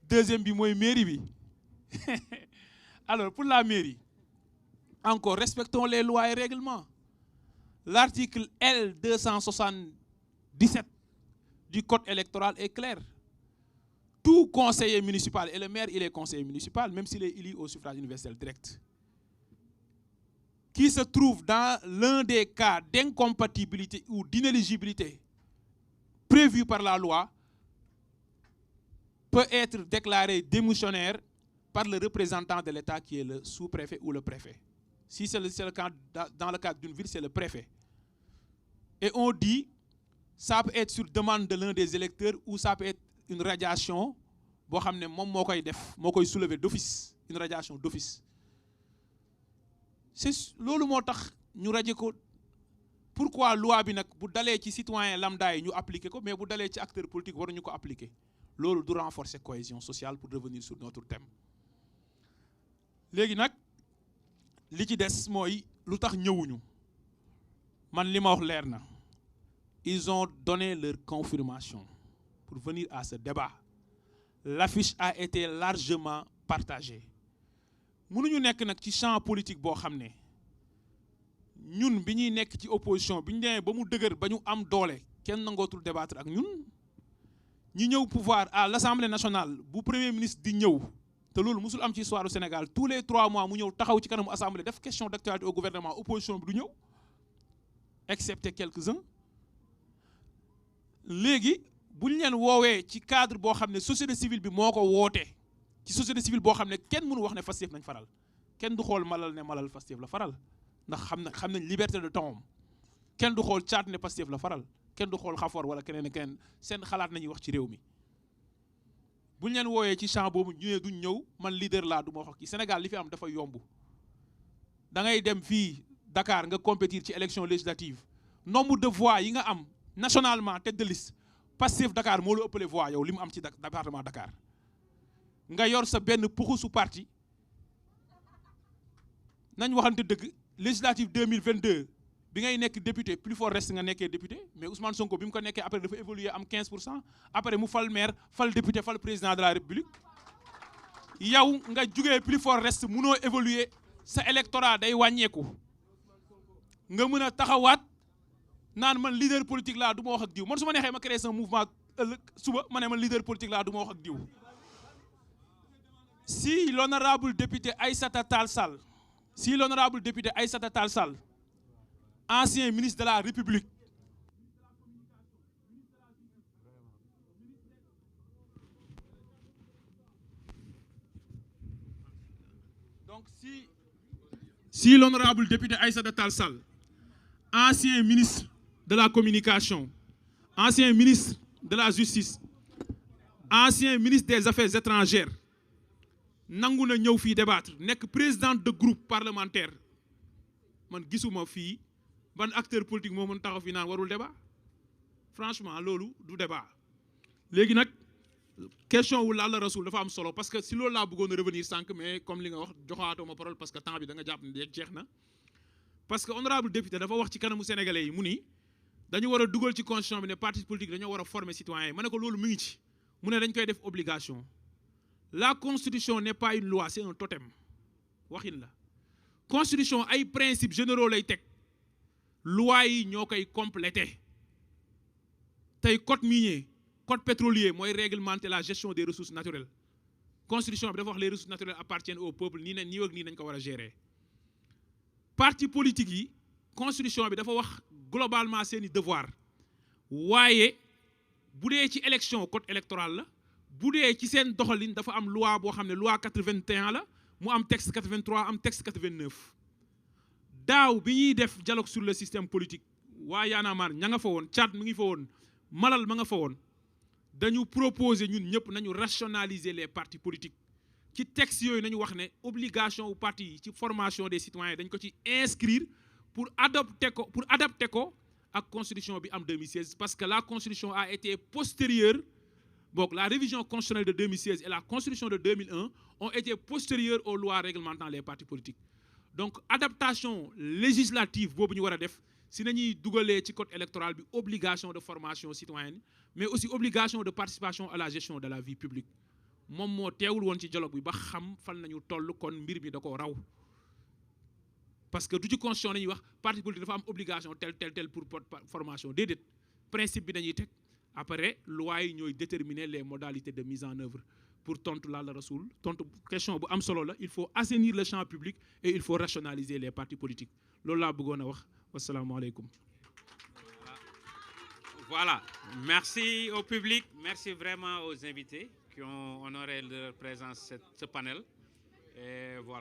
deuxième bi mooy mairie bi alors pour la mairie encore respectons les lois et règlements. L'article L277 du code électoral est clair. Tout conseiller municipal, et le maire il est conseiller municipal même s'il est élu au suffrage universel direct, qui se trouve dans l'un des cas d'incompatibilité ou d'inéligibilité prévus par la loi peut être déclaré démissionnaire par le représentant de l'État qui est le sous-préfet ou le préfet. Si c'est le cas dans le cadre d'une ville, c'est le préfet. Et on dit, ça peut être sur demande de l'un des électeurs ou ça peut être une radiation, boo xam ne moom moo koy def, moo koy soulever d'office, une radiation d'office. C'est loolu moo tax ñu radié ko. Pourquoi loi bi nag bu dalee ci citoyen lambda yi ñu appliquer ko mais bu dalee ci acteur politique waruñu ko appliquer. Loolu du renforcer cohésion sociale pour revenir sur notre thème. Léegi nag li ci des mooy lu tax ñëwuñu man li ma wax leer na ils ont donné leur confirmation pour venir à ce débat. L'affiche a été largement partagée. Mënuñu nekk nag ci champ politique boo xam ne ñun bi ñuy nekk ci opposition bi ñu demee ba mu dëgër ba ñu am doole kenn nangootul débattre ak ñun ñi ñëw pouvoir à l'Assemblée nationale bu premier ministre di ñëw te loolu musul am ci histoire du Sénégal tous les 3 mois mu ñëw taxaw ci kanamu assemblée def question d'actualité au gouvernement opposition bi du ñëw excepté quelques-uns. Léegi bu ñu leen woowee ci cadre boo xam ne société civile bi moo ko woote ci société civile boo xam ne kenn mënu wax ne Pastef nañ faral kenn du xool Malal ne Malal Pastef la faral ndax xam nañ liberté de ton kenn du xool Thiat ne Pastef la faral kenn du xool Khafor wala keneen ak keneen seen xalaat nañuy wax ci réew mi. bu ñu leen wooyee ci champ boobu ñu ne duñ ñëw man leader laa du ma wax kii Sénégal li fi am dafa yomb da ngay dem fii Dakar nga compétir ci élection législative nombre de voix yi nga am nationalement tête de liste Pastef Dakar moo la ëppale voix yow li mu am ci département Dakar nga yor sa benn puxu su parti nañ waxante dëgg législative 2022 bi ngay nekk député plus fort reste nga nekkee député mais Ousmane Sonko bi mu ko nekkee après dafa évoluer am 15% après mu fal maire fal député fal président de la République yow nga jugee plus fort reste munoo évoluer sa électorat day wàññeeku nga mën a taxawaat naan man leader politique laa du ma wax ak diw man su ma neexee ma créer un mouvement ëllëg suba ma ne man leader politique laa du ma wax ak diw. Si l'honorable député Aïssata Tall Sall ancien ministre de la République donc si l'honorable député Aïssata Tall Sall ancien ministre de la communication ancien ministre de la justice ancien ministre des affaires étrangères nangu na ñëw fii débattre nekk présidente de groupe parlementaire man gisuma fii ban acteur politique moo mën taxaw fi naan warul débat franchement loolu du débat. Léegi nag question wu laal la rasul dafa am solo parce que si loolu laa bëggoon a revenir sànq mais comme li nga wax joxaatoo ma parole parce que temps bi da nga jàpp ne jeex na parce que honorable député dafa wax ci kanamu sénégalais yi mu ni dañu war a dugal ci constitution bi ne parti politique dañoo war a former citoyens yi ma ne ko loolu mu ngi ci mu ne dañ koy def obligation. La constitution n'est pas une loi c'est un totem waxin la constitution ay principes généraux lay teg loi yi ñoo koy complété tey code minier code pétrolier mooy réglementer la gestion des ressources naturelles constitution bi dafa wax les ressources naturelles appartiennent au peuple nii ne nii ak nii nañ ko war a gérer parti politique yi constitution bi dafa wax globalement seeni devoir waaye bu dee ci élection code électoral la bu dee ci seen doxalin dafa am loi boo xam ne loi 81 la mu am texte 83 am texte 89 daaw bi ñuy def dialogue sur le système politique waa Y'en a marre ña nga fa woon Thiat mu ngi fa woon Malal ma nga fa woon dañu proposer ñun ñëpp nañu rationaliser les partis politiques ci texte yooyu nañu wax ne obligation au parti yi ci formation des citoyens dañ ko ci inscrire pour adapter ko ak constitution bi am 2016 parce que la constitution a été postérieure. Donc, la révision constitutionnelle de 2016 et la constitution de 2001 ont été postérieures aux lois réglementant les partis politiques. Donc, adaptation législative, si nous avons le code électoral, obligation de formation citoyenne, mais aussi obligation de participation à la gestion de la vie publique. Moi, je suis dialogue, je sais parce que toute constitution, les partis politiques ont obligation telle pour formation. Des principes, après, loi yi déterminer les modalités de mise en œuvre pour tontu la rasoul tontu question bu am solo la il faut assainir le champ public et il faut rationaliser les partis politiques loolu laa bëggoon a wax wasalaamaaleykum. Voilà, merci au public, merci vraiment aux invités qui ont honoré leur présence ce panel. Et voilà.